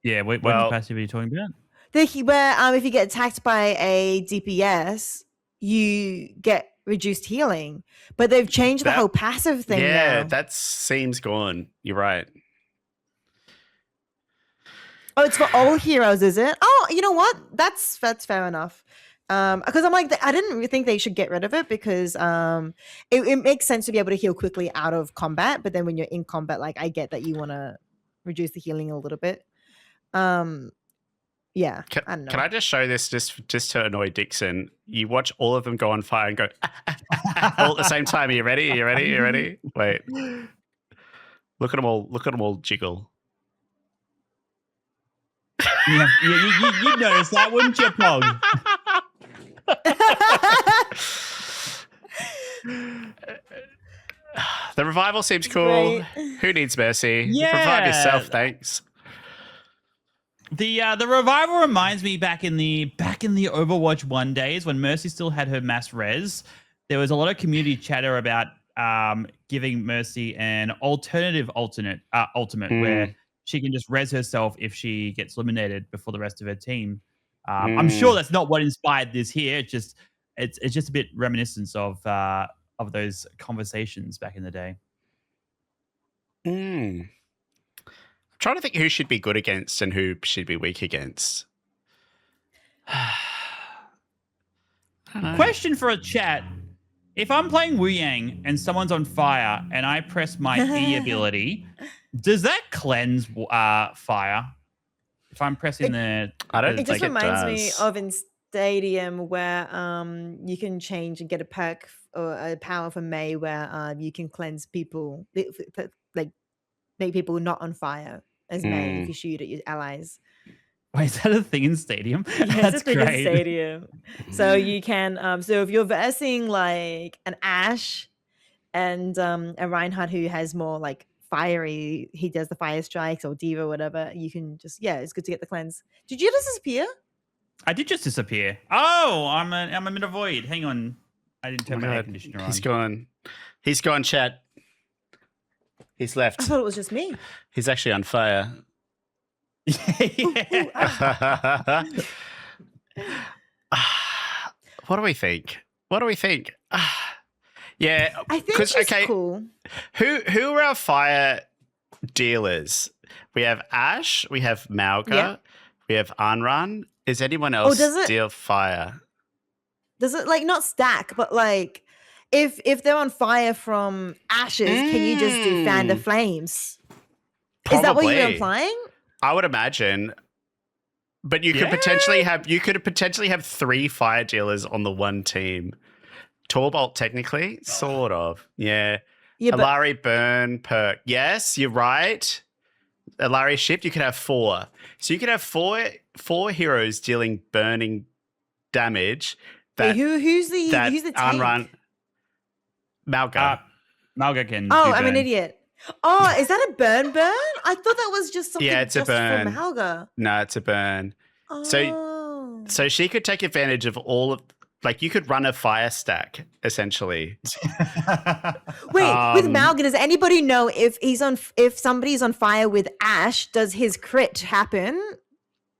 Yeah, what passive are you talking about? Where if you get attacked by a DPS, you get reduced healing. But they've changed the whole passive thing now. Yeah, that seems gone. You're right. Oh, it's for all heroes, is it? Oh, you know what? That's fair enough. Because I'm like, I didn't really think they should get rid of it because it makes sense to be able to heal quickly out of combat, but then when you're in combat, like I get that you want to reduce the healing a little bit. Yeah, I don't know. Can I just show this just to annoy Dixon? You watch all of them go on fire and go all at the same time. Are you ready? Are you ready? Are you ready? Wait. Look at them all. Look at them all jiggle. Yeah, you'd notice that, wouldn't you, Pog? The revival seems cool. Great. Who needs mercy? Yeah. Revive yourself, thanks. The revival reminds me back in the Overwatch 1 days when Mercy still had her mass res. There was a lot of community chatter about giving Mercy an ultimate where she can just res herself if she gets eliminated before the rest of her team. I'm sure that's not what inspired this here. It's just a bit reminiscent of those conversations back in the day. I'm trying to think who should be good against and who should be weak against. Question for a chat. If I'm playing Wu Yang and someone's on fire and I press my E ability, does that cleanse fire? If I'm pressing I don't It think just reminds me does. of in Stadium where you can change and get a perk or a power for Mei where you can cleanse people, like make people not on fire as Mei if you shoot at your allies. Wait, is that a thing in Stadium? Yes, That's it's like a great. stadium. So you can so if you're versing like an Ashe and a Reinhardt who has more like fiery, he does the fire strikes, or Diva, whatever, you can just it's good to get the cleanse. Did you just disappear? I did just disappear. Oh, I'm in a void. Hang on. I didn't turn my air God. conditioner on. He's gone. He's gone, chat. He's left. I thought it was just me. He's actually on fire. Yeah. What do we think? Yeah, I think she's cool. Who are our fire dealers? We have Ashe, we have Mauga, we have Anran. Is anyone else deal fire? Does it like not stack, but like if they're on fire from ashes, can you just do fan the flames? Probably. Is that what you're implying? I would imagine. But you could potentially have 3 fire dealers on the one team. Torbolt, technically, sort of. Yeah. Alari, burn, perk. Yes, you're right. Alari shift, you could have 4. So you could have four heroes dealing burning damage. Wait, who's the tank? Anran, Mauga. Mauga can. Oh, I'm an idiot. Oh, is that a burn? I thought that was just something it's a burn. for Mauga. No, it's a burn. Oh. So she could take advantage of all of, like, you could run a fire stack essentially. Wait, with Mauga, does anybody know if somebody's on fire with Ashe, does his crit happen?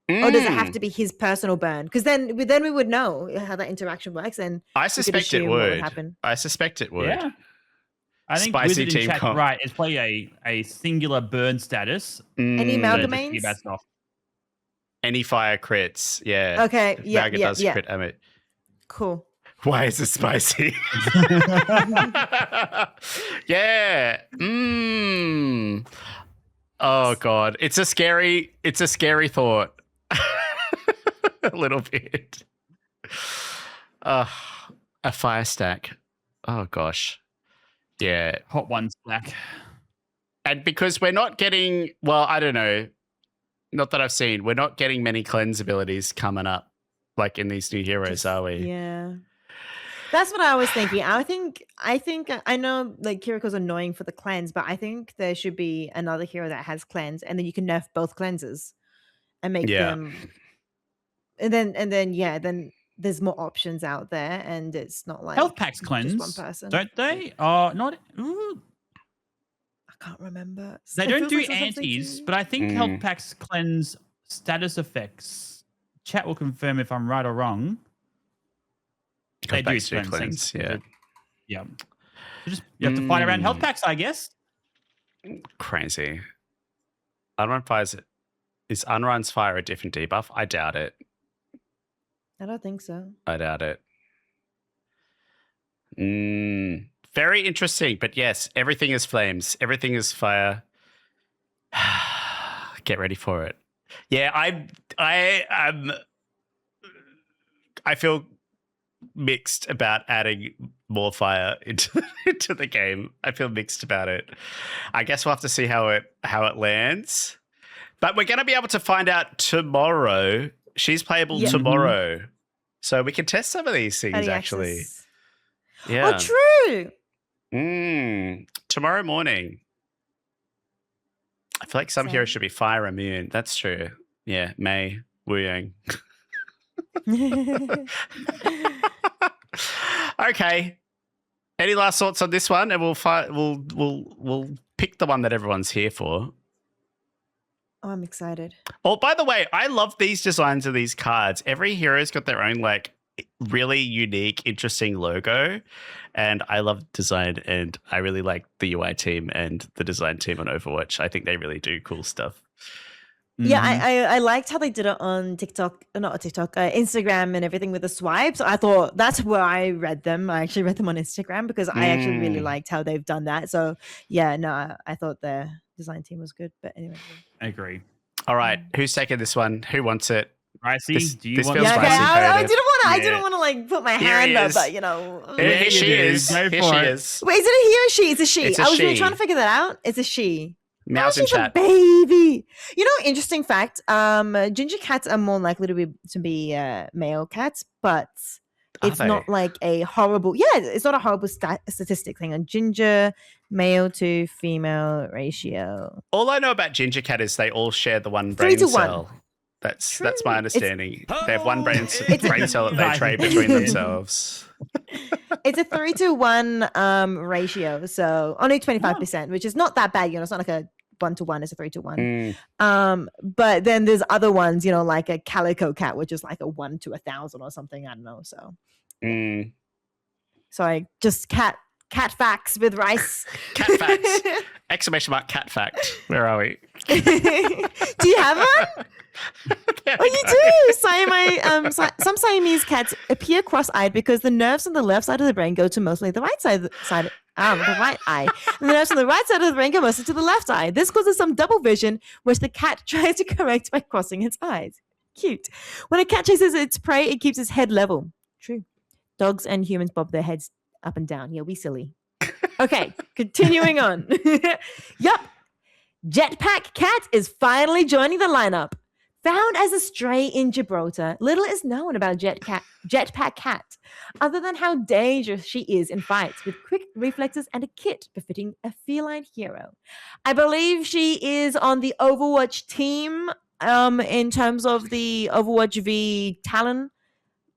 Or does it have to be his personal burn? Because then we would know how that interaction works, and I suspect it would happen. I suspect it would. Yeah. I think Spicy Wizard in chat, comp. right, it's probably a singular burn status. Any Mauga mains? Any fire crits, yeah. Okay, Mauga does crit Amit. Cool. Why is it spicy? Yeah. Oh God, it's a scary thought. A little bit. A fire stack. Oh gosh. Yeah. Hot one stack. And because we're not getting, well, I don't know, not that I've seen, we're not getting many cleanse abilities coming up like in these new heroes, are we? Yeah. That's what I was thinking. I think I know like Kiriko's annoying for the cleanse, but I think there should be another hero that has cleanse, and then you can nerf both cleanses and make them. And then there's more options out there, and it's not like Health packs cleanse, just one person, don't they? Not. Ooh. I can't remember. They don't do antis, but I think health packs cleanse status effects. Chat will confirm if I'm right or wrong. They do cleanse, yeah. Yeah. You have to fight around health packs, I guess. Crazy. Anran fires. Is Anran's fire a different debuff? I doubt it. I don't think so. I doubt it. Very interesting, but yes, everything is flames. Everything is fire. Get ready for it. Yeah, I feel mixed about adding more fire into the game. I feel mixed about it. I guess we'll have to see how it lands. But we're going to be able to find out tomorrow. She's playable tomorrow. So we can test some of these things actually. Yeah. Oh, true. Tomorrow morning. I feel like some heroes should be fire immune. That's true. Yeah, Mei, Wuyang. Okay. Any last thoughts on this one? And we'll pick the one that everyone's here for. Oh, I'm excited. Oh, by the way, I love these designs of these cards. Every hero's got their own like really unique, interesting logo. And I love design, and I really like the UI team and the design team on Overwatch. I think they really do cool stuff. Yeah, I liked how they did it on TikTok, not TikTok, Instagram and everything with the swipes. I thought that's where I read them. I actually read them on Instagram because I actually really liked how they've done that. So yeah, no, I thought their design team was good. But anyway, I agree. All right, who's taking this one? Who wants it? Ricey, do you want? feels yeah, okay. spicy, I didn't want to like put my hand up, but you know. Here you she do. is. Go Here for she it. is. Wait, is it a he or she? It's a she. It's a I was she. really trying to figure that out. It's a she. Meows in she's a chat. baby. You know, interesting fact. Ginger cats are more likely to be male cats, but it's not like a horrible. Yeah, it's not a horrible statistic thing. A ginger male to female ratio. All I know about ginger cat is they all share the one 3 brain to 1. cell. That's my understanding. They have one brain cell that they trade Right. between themselves. It's a 3 to 1 ratio, so only 25%, which is not that bad. You know, it's not like a 1 to 1; it's a 3 to 1. But then there's other ones, you know, like a calico cat, which is like a 1 to 1,000 or something. I don't know. So, sorry, just cat facts with Rice. Cat facts! Exclamation mark! Cat fact. Where are we? Do you have one? Oh, you do. Some Siamese cats appear cross-eyed because the nerves on the left side of the brain go to mostly the right side, the right eye, and the nerves on the right side of the brain go mostly to the left eye. This causes some double vision, which the cat tries to correct by crossing its eyes. Cute. When a cat chases its prey, it keeps its head level. True. Dogs and humans bob their heads up and down. Yeah, we silly. Okay, continuing on. Yup. Jetpack Cat is finally joining the lineup. Found as a stray in Gibraltar, little is known about Jetpack Cat, other than how dangerous she is in fights with quick reflexes and a kit befitting a feline hero. I believe she is on the Overwatch team in terms of the Overwatch v Talon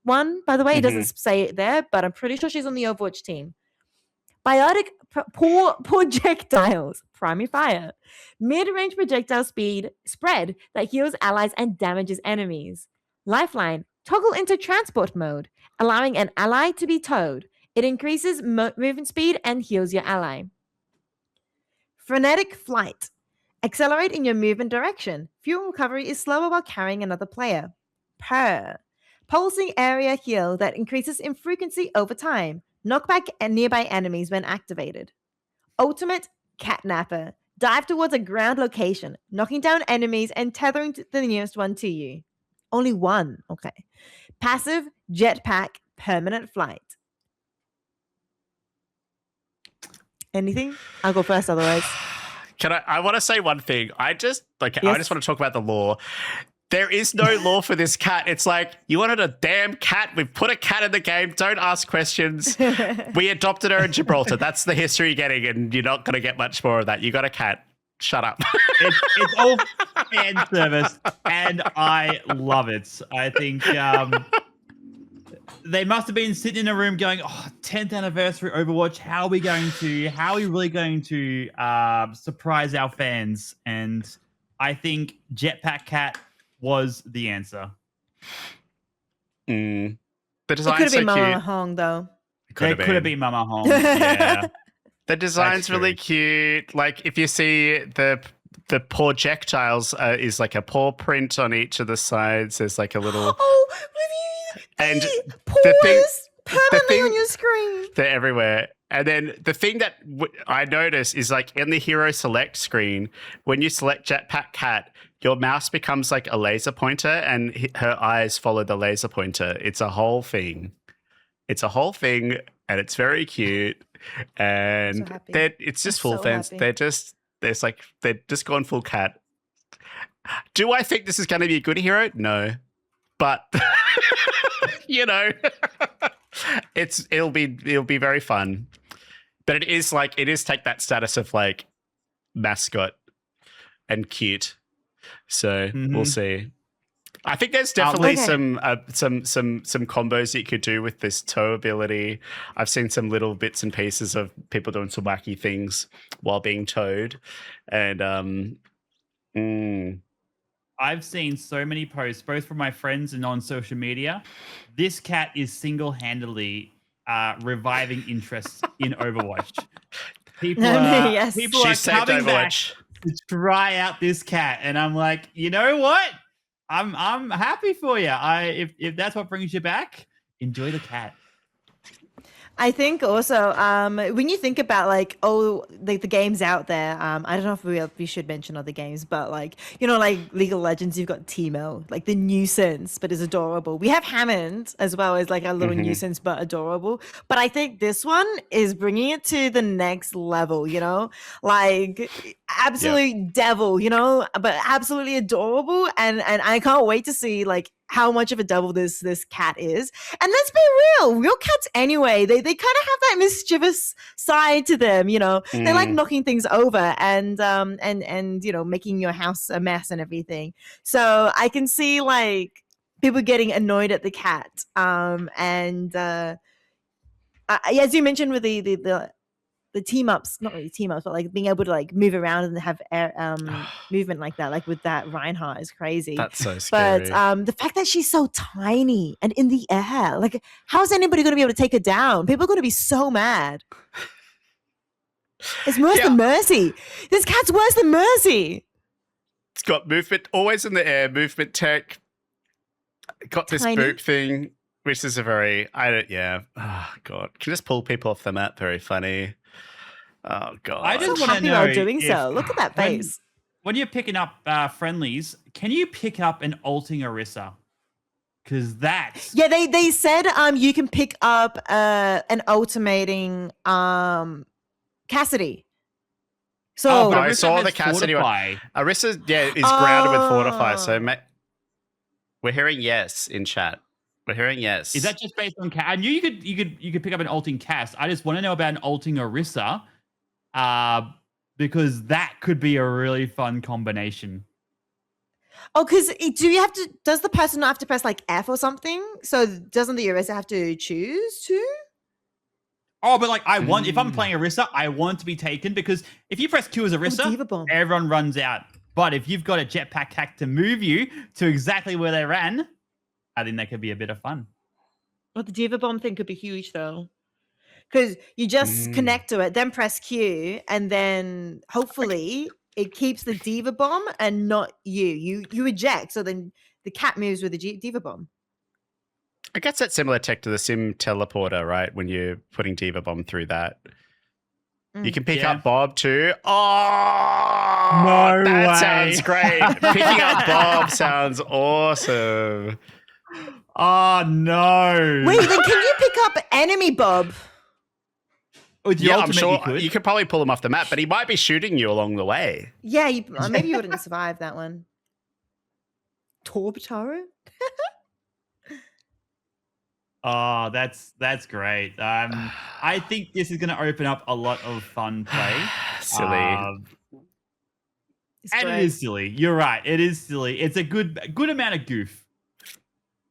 one. By the way, it doesn't say it there, but I'm pretty sure she's on the Overwatch team. Biotic projectiles, primary fire, mid-range projectile spread that heals allies and damages enemies. Lifeline, toggle into transport mode, allowing an ally to be towed. It increases movement speed and heals your ally. Frenetic flight, accelerate in your movement direction. Fuel recovery is slower while carrying another player. Pulsing area heal that increases in frequency over time. Knockback and nearby enemies when activated. Ultimate Catnapper. Dive towards a ground location, knocking down enemies and tethering the nearest one to you. Only one. Okay. Passive Jetpack Permanent Flight. Anything? I'll go first otherwise. I want to say one thing. I just want to talk about the lore. There is no law for this cat. It's like, you wanted a damn cat. We've put a cat in the game. Don't ask questions. We adopted her in Gibraltar. That's the history you're getting, and you're not going to get much more of that. You got a cat. Shut up. It's all fan service, and I love it. I think they must have been sitting in a room going, 10th anniversary Overwatch. How are we really going to surprise our fans? And I think Jetpack Cat was the answer. The design could have been so Mama cute. Hong, though. It could have been Mama Hong. Yeah. The design's really cute. Like, if you see the projectiles is like a paw print on each of the sides. There's like a little and paws permanently on your screen. They're everywhere. And then the thing that I notice is, like, in the hero select screen, when you select Jetpack Cat, your mouse becomes like a laser pointer and her eyes follow the laser pointer. It's a whole thing. And it's very cute. And it's just full fans. They're just gone full cat. Do I think this is going to be a good hero? No. But you know, it'll be very fun. But it is take that status of like mascot and cute. So we'll see. I think there's definitely some combos you could do with this tow ability. I've seen some little bits and pieces of people doing some wacky things while being towed, and I've seen so many posts, both from my friends and on social media. This cat is single-handedly reviving interest in Overwatch. People are coming back to try out this cat, and I'm like, you know what? I'm happy for you. If that's what brings you back, enjoy the cat. I think also when you think about like the games out there, I don't know if we should mention other games, but like like League of Legends, you've got Teemo, like the nuisance, but is adorable. We have Hammond as well as like a little nuisance but adorable. But I think this one is bringing it to the next level. Like absolute devil, but absolutely adorable, and I can't wait to see like how much of a devil this cat is. And let's be real cats anyway, they kind of have that mischievous side to them. They like knocking things over and making your house a mess and everything. So I can see like people getting annoyed at the cat, and as you mentioned with the team ups, not really team ups, but like being able to like move around and have movement like that, like with that Reinhardt is crazy. That's so scary. But the fact that she's so tiny and in the air, like how is anybody going to be able to take her down? People are going to be so mad. It's worse than Mercy. This cat's worse than Mercy. It's got movement, always in the air, movement tech. Got this boop thing, which is a very, oh God. Can just pull people off the map, very funny. Oh God! I just so want to happy know while doing so. Look at that face. When you're picking up friendlies, can you pick up an ulting Orisa? Because that's they said you can pick up an ultimating Cassidy. So I saw the Cassidy one. Orisa, is grounded with Fortify. So we're hearing yes in chat. We're hearing yes. Is that just based on Cass? I knew you could pick up an ulting Cass. I just want to know about an ulting Orisa. Because that could be a really fun combination. Oh, because does the person not have to press like F or something? So doesn't the Orisa have to choose to? Oh, but like if I'm playing Orisa, I want to be taken, because if you press Q as Orisa, everyone runs out. But if you've got a Jetpack Cat to move you to exactly where they ran, I think that could be a bit of fun. Well, the Diva Bomb thing could be huge though. Because you just connect to it, then press Q, and then hopefully it keeps the Diva Bomb and not you. You eject, so then the cat moves with the Diva Bomb. I guess that's similar tech to the Sim teleporter, right? When you're putting Diva Bomb through that. You can pick up Bob too. Oh, no that way. Sounds great. Picking up Bob sounds awesome. Oh, no. Wait, then can you pick up enemy Bob? I'm sure you could probably pull him off the map, but he might be shooting you along the way. Yeah, maybe you wouldn't survive that one. Torbataru? Oh, that's great. I think this is going to open up a lot of fun play. Silly. And it is silly. You're right. It is silly. It's a good amount of goof.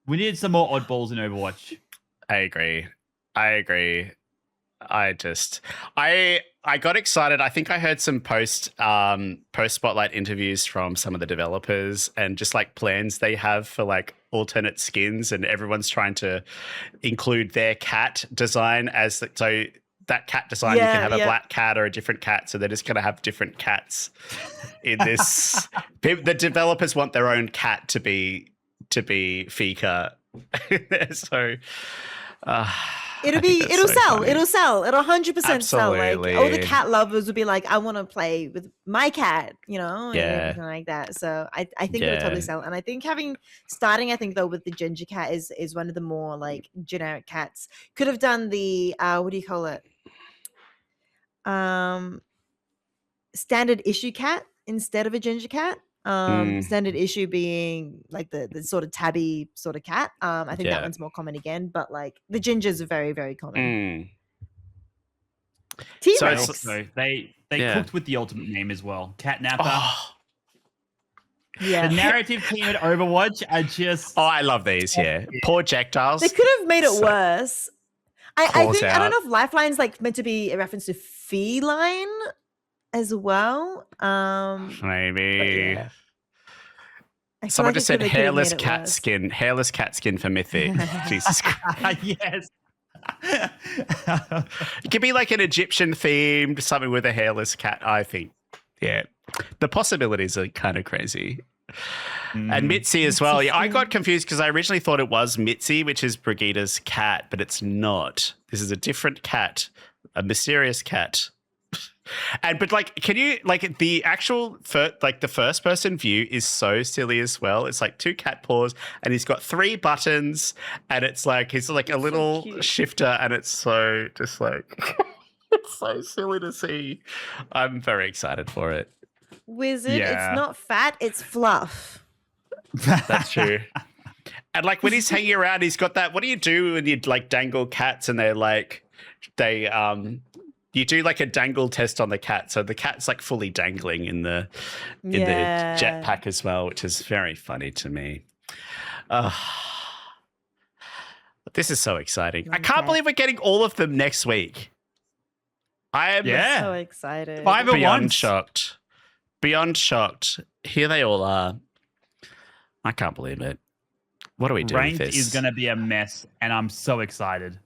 We need some more oddballs in Overwatch. I agree. I got excited. I think I heard some post Spotlight interviews from some of the developers and just like plans they have for like alternate skins, and everyone's trying to include their cat design so that cat design you can have a black cat or a different cat, so they're just going to have different cats in this. The developers want their own cat to be Fika. So it'll sell. Funny. It'll sell. It'll 100% sell. Like Absolutely. all the cat lovers will be like, I want to play with my cat, and Yeah. everything like that. So I think it'll totally sell. And I think starting though with the ginger cat is one of the more like generic cats. Could have done the what do you call it? Standard issue cat instead of a ginger cat. Standard issue being like the sort of tabby sort of cat. I think that one's more common again, but like the gingers are very, very common. T-Rex. So they cooked with the ultimate name as well. Catnapper. Oh. Yeah. The narrative team at Overwatch are just... Oh, I love these, Projectiles. They could have made it worse. I think, out. I don't know if Lifeline's like meant to be a reference to feline as well. Maybe. I Someone just said they could have hairless made it cat worse. skin. Hairless cat skin for Mythic. Jesus Christ. Yes. It could be like an Egyptian themed, something with a hairless cat, I think. Yeah. The possibilities are kind of crazy. And Mitzi as well. Yeah, I got Mitzi. confused because I originally thought it was Mitzi, which is Brigida's cat, but it's not. This is a different cat, a mysterious cat. But like, can you like the actual the first person view is so silly as well. It's like 2 cat paws, and he's got 3 buttons, and it's like he's like a little cute. shifter, and it's so just like it's so silly to see. I'm very excited for it. Wizard, Yeah. it's not fat, it's fluff. That's true. And like when he's hanging around, he's got that. What do you do when you like dangle cats and you do like a dangle test on the cat, so the cat's like fully dangling in the jetpack as well, which is very funny to me. This is so exciting. I can't believe we're getting all of them next week. I am So excited. 5 at beyond once. shocked. Beyond shocked. Here they all are. I can't believe it. What do we do Ranked with this? is going to be a mess, and I'm so excited.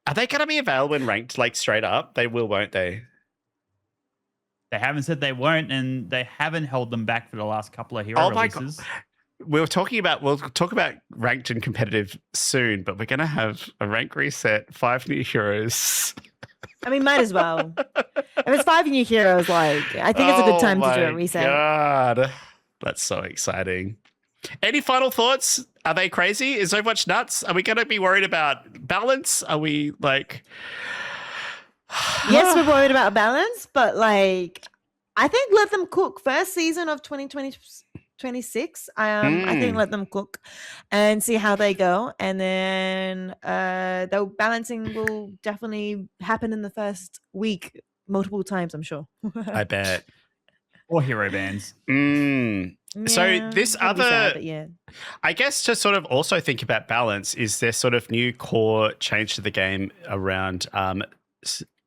Are they going to be available in ranked, like straight up? They will, won't they? They haven't said they won't, and they haven't held them back for the last couple of hero Oh my God. releases. We'll talk about ranked and competitive soon, but we're going to have a rank reset, 5 new heroes. I mean, might as well. If it's 5 new heroes, like I think it's a good time to do a reset. God. That's so exciting. Any final thoughts? Are they crazy? Is Overwatch nuts? Are we going to be worried about balance? Are we like... Yes, we're worried about balance, but like I think let them cook. First season of 2026. I think let them cook and see how they go, and then the balancing will definitely happen in the first week multiple times, I'm sure. I bet. Or hero bands. So Yeah, this it'll be other... sad, but yeah. I guess to sort of also think about balance is there sort of new core change to the game around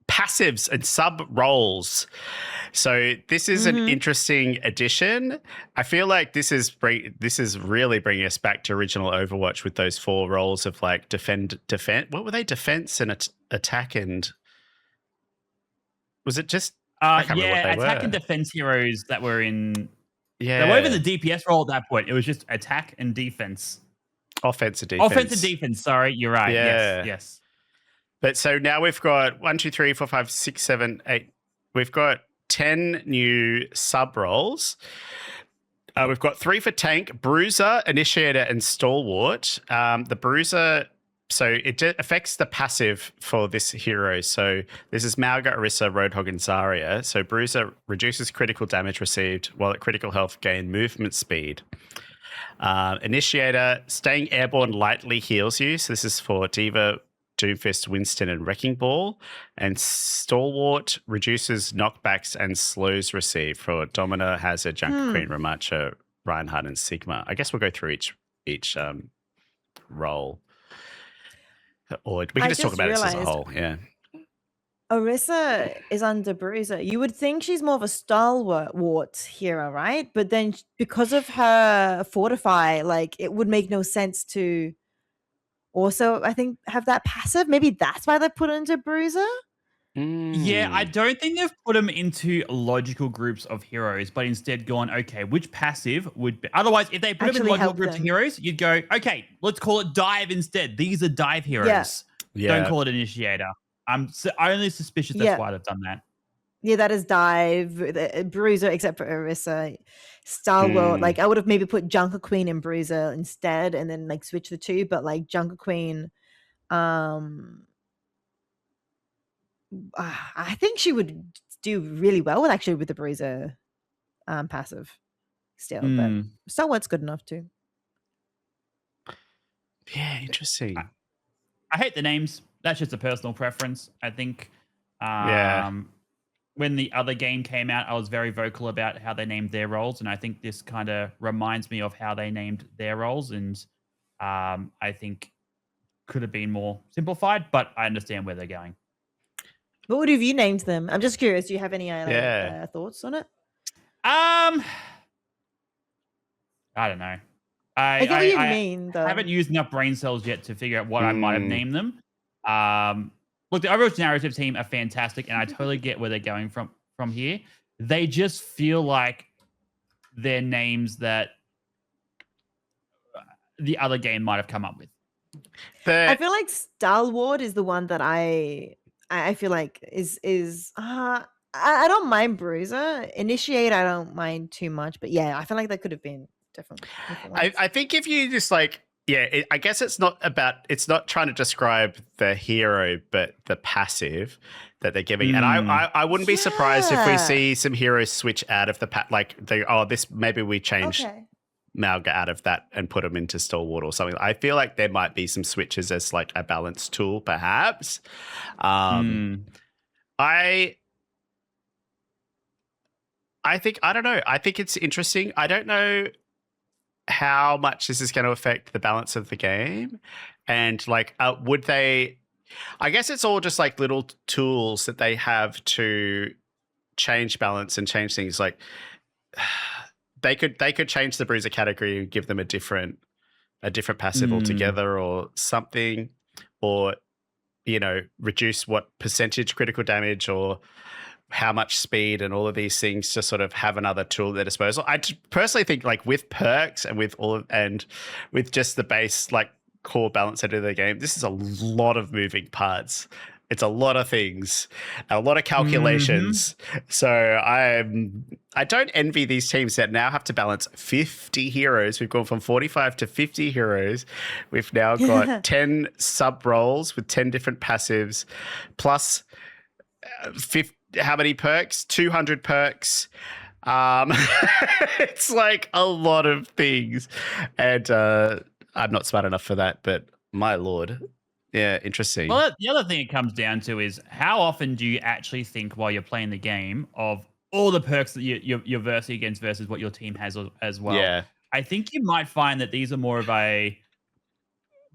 passives and sub roles. So this is an interesting addition. I feel like this is really bringing us back to original Overwatch with those 4 roles of like defend. What were they? Defense and attack, and was it just? I can't remember what they attack were. and defense heroes that were in. Yeah, They weren't even the DPS role at that point. It was just attack and defense. offense and defense. Offense and defense. Sorry, you're right. Yeah. Yes. But so now we've got 1, 2, 3, 4, 5, 6, 7, 8. We've got 10 new sub roles. We've got 3 for tank, bruiser, initiator, and stalwart. The bruiser, so it affects the passive for this hero. So this is Mauga, Orisa, Roadhog, and Zarya. So bruiser reduces critical damage received, while at critical health gain movement speed. Initiator, staying airborne lightly heals you. So this is for Diva, Doomfist, Winston, and Wrecking Ball. And Stalwart reduces knockbacks and slows received for Domina, Hazard, Junker Queen, Ramattra, Reinhardt, and Sigma. I guess we'll go through each role. Or we can just talk about it as a whole. Yeah. Orisa is under Bruiser. You would think she's more of a stalwart hero, right? But then because of her fortify, like it would make no sense to also, I think, have that passive. Maybe that's why they put it into Bruiser. Yeah, I don't think they've put them into logical groups of heroes, but instead gone, okay, which passive would be... Otherwise, if they put them in Actually logical help groups of them. heroes, you'd go, okay, let's call it dive instead. These are dive heroes. Yeah. Don't call it initiator. I'm only suspicious that's why they've done that. Yeah, that is dive, Bruiser, except for Orisa. Stalwart, like I would have maybe put Junker Queen and Bruiser instead, and then like switch the 2. But like Junker Queen, I think she would do really well with the Bruiser passive still, but Stalwart's good enough too. Yeah, interesting. I hate the names. That's just a personal preference. I think when the other game came out, I was very vocal about how they named their roles, and I think this kind of reminds me of how they named their roles, and I think could have been more simplified, but I understand where they're going. What would have you named them? I'm just curious. Do you have any thoughts on it? I don't know. I get what you mean, though. I haven't used enough brain cells yet to figure out what I might have named them. Look, the Overwatch narrative team are fantastic, and I totally get where they're going from here. They just feel like they're names that the other game might have come up with. I feel like Stalwart is the one that I feel like is I don't mind Bruiser. Initiate I don't mind too much, but yeah, I feel like that could have been different ones. I think if you just like, I guess it's not trying to describe the hero, but the passive that they're giving. And I wouldn't be surprised if we see some heroes switch out of the maybe we change Malga out of that and put them into Stalwart or something. I feel like there might be some switches as like a balance tool, perhaps. I think, I don't know. I think it's interesting. I don't know how much this is going to affect the balance of the game. And like, would they, I guess it's all just like little tools that they have to change balance and change things. Like they could change the bruiser category and give them a different passive altogether or something, or, you know, reduce what percentage critical damage or how much speed and all of these things to sort of have another tool at their disposal. I personally think like with perks and with with just the base like core balance out of the game, this is a lot of moving parts. It's a lot of things, a lot of calculations. So I don't envy these teams that now have to balance 50 heroes. We've gone from 45 to 50 heroes. We've now got 10 sub roles with 10 different passives, plus 50. How many perks? 200 perks. It's like a lot of things. And I'm not smart enough for that, but my lord. Yeah, interesting. Well, the other thing it comes down to is how often do you actually think while you're playing the game of all the perks that you're versing against versus what your team has as well? Yeah. I think you might find that these are more of a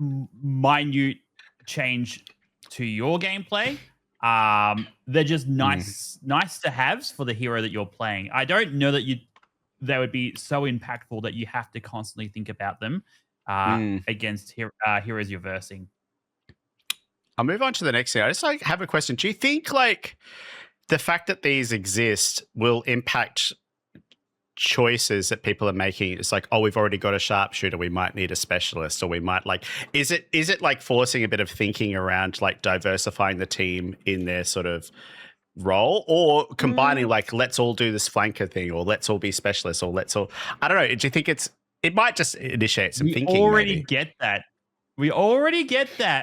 minute change to your gameplay. They're just nice to haves for the hero that you're playing. I don't know that they would be so impactful that you have to constantly think about them against heroes you're versing. I'll move on to the next thing. I just like have a question. Do you think like the fact that these exist will impact choices that people are making? It's like, oh, we've already got a sharpshooter, we might need a specialist, or we might like, is it like forcing a bit of thinking around like diversifying the team in their sort of role, or combining like, let's all do this flanker thing, or let's all be specialists, or let's all, I don't know. Do you think it might just initiate some thinking? We already get that.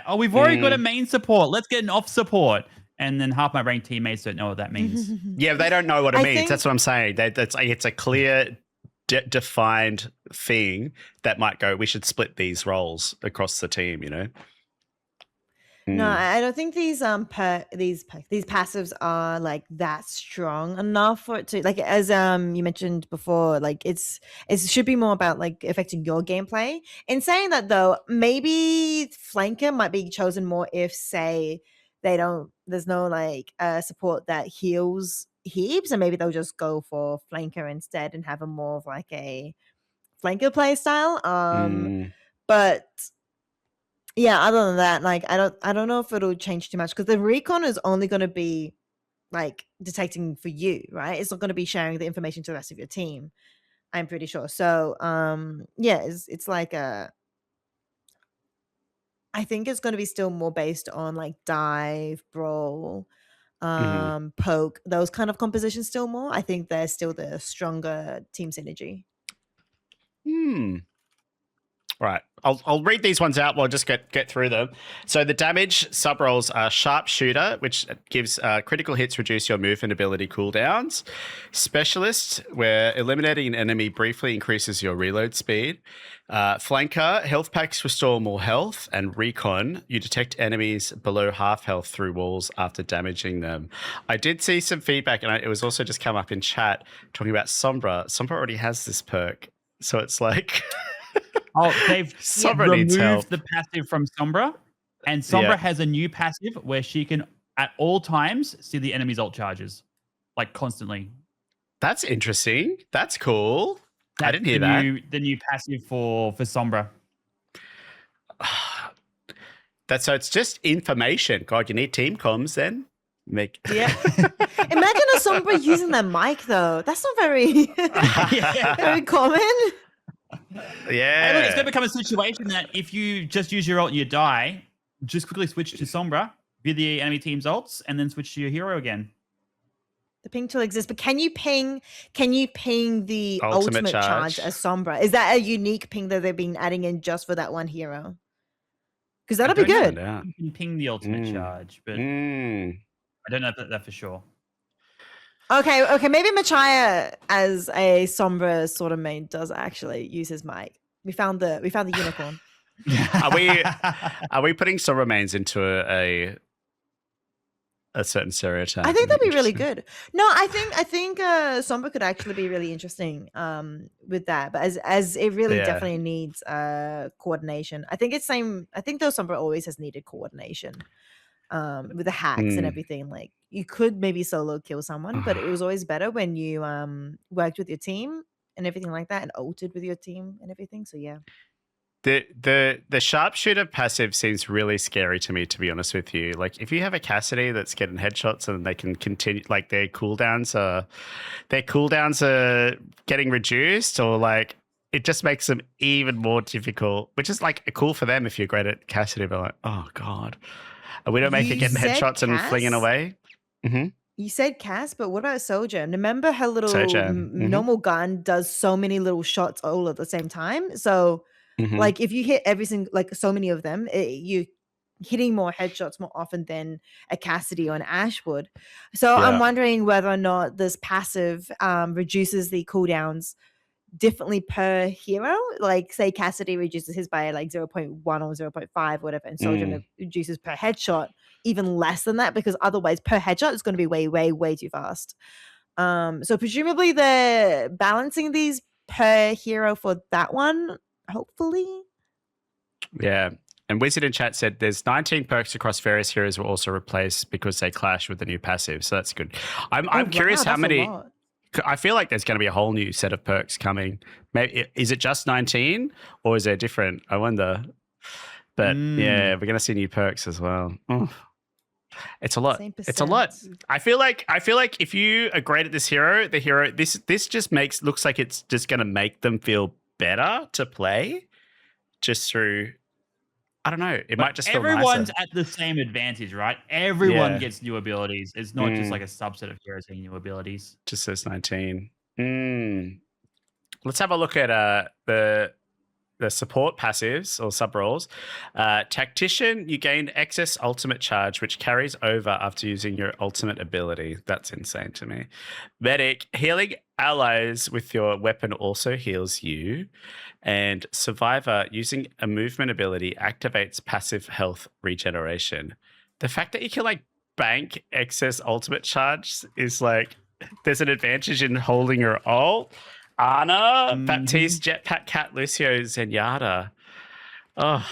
Oh, we've already got a main support. Let's get an off support. And then half my ranked teammates don't know what that means. Yeah, they don't know what it means. That's what I'm saying. It's a clear, defined thing that might go, we should split these roles across the team, you know? No, I don't think these passives are like that strong enough for it to, like, as you mentioned before, like it should be more about like affecting your gameplay. In saying that though, maybe flanker might be chosen more if, say, there's no like support that heals heaps, and maybe they'll just go for flanker instead and have a more of like a flanker play style. But yeah, other than that, like I don't know if it'll change too much, because the recon is only going to be like detecting for you, right? It's not going to be sharing the information to the rest of your team, I'm pretty sure. So yeah, it's like I think it's going to be still more based on like dive, brawl, poke, those kind of compositions still more. I think they're still the stronger team synergy. Right. I'll read these ones out. We'll just get through them. So the damage sub-roles are Sharpshooter, which gives critical hits reduce your movement ability cooldowns. Specialist, where eliminating an enemy briefly increases your reload speed. Flanker, health packs restore more health. And Recon, you detect enemies below half health through walls after damaging them. I did see some feedback, and it was also just come up in chat talking about Sombra. Sombra already has this perk. So it's like... Oh, they've removed the passive from Sombra, and Sombra has a new passive where she can, at all times, see the enemy's ult charges, like constantly. That's interesting. That's cool. I didn't hear that. The new passive for Sombra. So it's just information. God, you need team comms then. Yeah. Imagine a Sombra using their mic though. That's not very very common. Yeah. Hey, look, it's going to become a situation that if you just use your ult and you die, just quickly switch to Sombra, view the enemy team's ults, and then switch to your hero again. The ping tool exists, but can you ping the Ultimate ultimate charge charge. as Sombra? Is that a unique ping that they've been adding in just for that one hero? Because that'll be good. You can ping the ultimate charge, but I don't know that for sure. Okay, maybe Machaya as a Sombra sort of main does actually use his mic. We found the unicorn. Are we putting Sombra mains into a certain stereotype? I think that'd be really good. No, I think Sombra could actually be really interesting with that. But as it really definitely needs coordination. I think though Sombra always has needed coordination. With the hacks and everything. Like you could maybe solo kill someone, but it was always better when you worked with your team and everything like that and ulted with your team and everything. So yeah. The sharpshooter passive seems really scary to me, to be honest with you. Like if you have a Cassidy that's getting headshots and they can continue, like their cooldowns are getting reduced, or like it just makes them even more difficult, which is like cool for them if you're great at Cassidy, but like, oh god, and we don't make it getting headshots and flinging away. Mm-hmm. You said Cass, but what about Sojourn? Remember her little normal gun does so many little shots all at the same time. So like if you hit every single, like so many of them, you hitting more headshots more often than a Cassidy or an Ash would. So I'm wondering whether or not this passive reduces the cooldowns differently per hero. Like say Cassidy reduces his by like 0.1 or 0.5 whatever, and Sojourn reduces per headshot even less than that, because otherwise per headshot is going to be way too fast. So presumably they're balancing these per hero for that one, hopefully. Yeah. And Wizard in chat said there's 19 perks across various heroes were also replaced because they clash with the new passive. So that's good. I'm curious how many. I feel like there's going to be a whole new set of perks coming. Maybe is it just 19 or is there different? I wonder. But yeah, we're going to see new perks as well. Oh. It's a lot. It's a lot. I feel like if you are great at this hero, this just looks like it's just going to make them feel better to play just through. I don't know. It might just feel everyone's nicer. At the same advantage, right? Everyone gets new abilities. It's not just like a subset of heroes getting new abilities. Just says 19. Let's have a look at the support passives or sub roles. Tactician, you gain excess ultimate charge, which carries over after using your ultimate ability. That's insane to me. Medic, healing allies with your weapon also heals you. And Survivor, using a movement ability, activates passive health regeneration. The fact that you can like bank excess ultimate charge is like, there's an advantage in holding your ult. Ana, Baptiste, Jetpack Cat, Lucio, Zenyatta. That's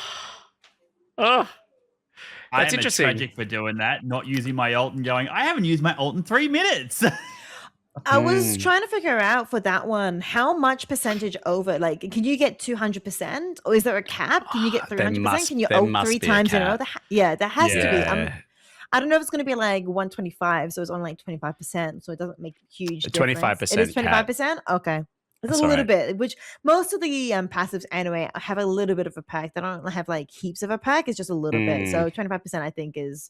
interesting. I'm tragic for doing that, not using my ult and going, I haven't used my ult in 3 minutes. I was trying to figure out for that one, how much percentage over? Like, can you get 200%? Or is there a cap? Can you get 300%? Can you ult 3 times in a row? There has to be. I don't know if it's going to be like 125, so it's only like 25%, so it doesn't make a huge difference. 25%. It is 25%? Okay. It's a little bit, which most of the passives anyway have a little bit of a perk. They don't have like heaps of a perk. It's just a little bit. So 25% I think is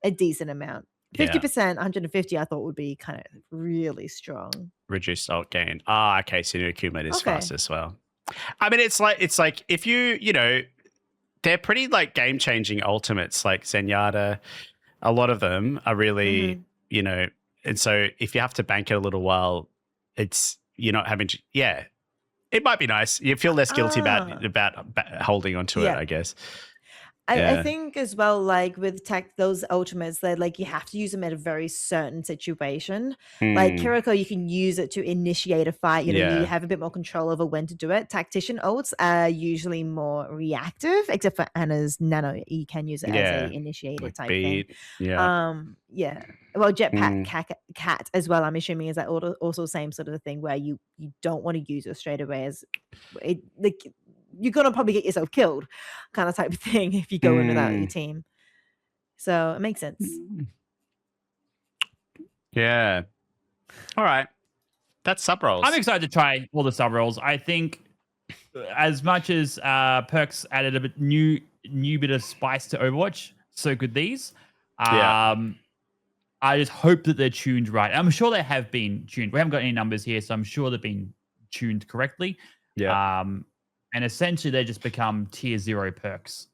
a decent amount. 50%, 150 I thought would be kind of really strong. Reduced ult gain. Okay. So your accumulate is fast as well. I mean, it's like if you know, they're pretty like game-changing ultimates, like Zenyatta. A lot of them are really, you know, and so if you have to bank it a little while, you're not having to, it might be nice. You feel less guilty about holding onto it, I guess. I think as well, like with those ultimates, that like you have to use them at a very certain situation. Like Kiriko, you can use it to initiate a fight. You know, you have a bit more control over when to do it. Tactician ults are usually more reactive, except for Anna's Nano. You can use it as a initiator like type thing. Well, Jetpack Cat as well, I'm assuming, is that also same sort of a thing where you don't want to use it straight away as it, like. You're gonna probably get yourself killed, kind of type of thing, if you go in without your team. So it makes sense. Yeah. All right. That's sub rolls. I'm excited to try all the sub rolls. I think as much as perks added a new bit of spice to Overwatch, so could these. Yeah. I just hope that they're tuned right. I'm sure they have been tuned. We haven't got any numbers here, so I'm sure they've been tuned correctly. Yeah. And essentially, they just become tier 0 perks.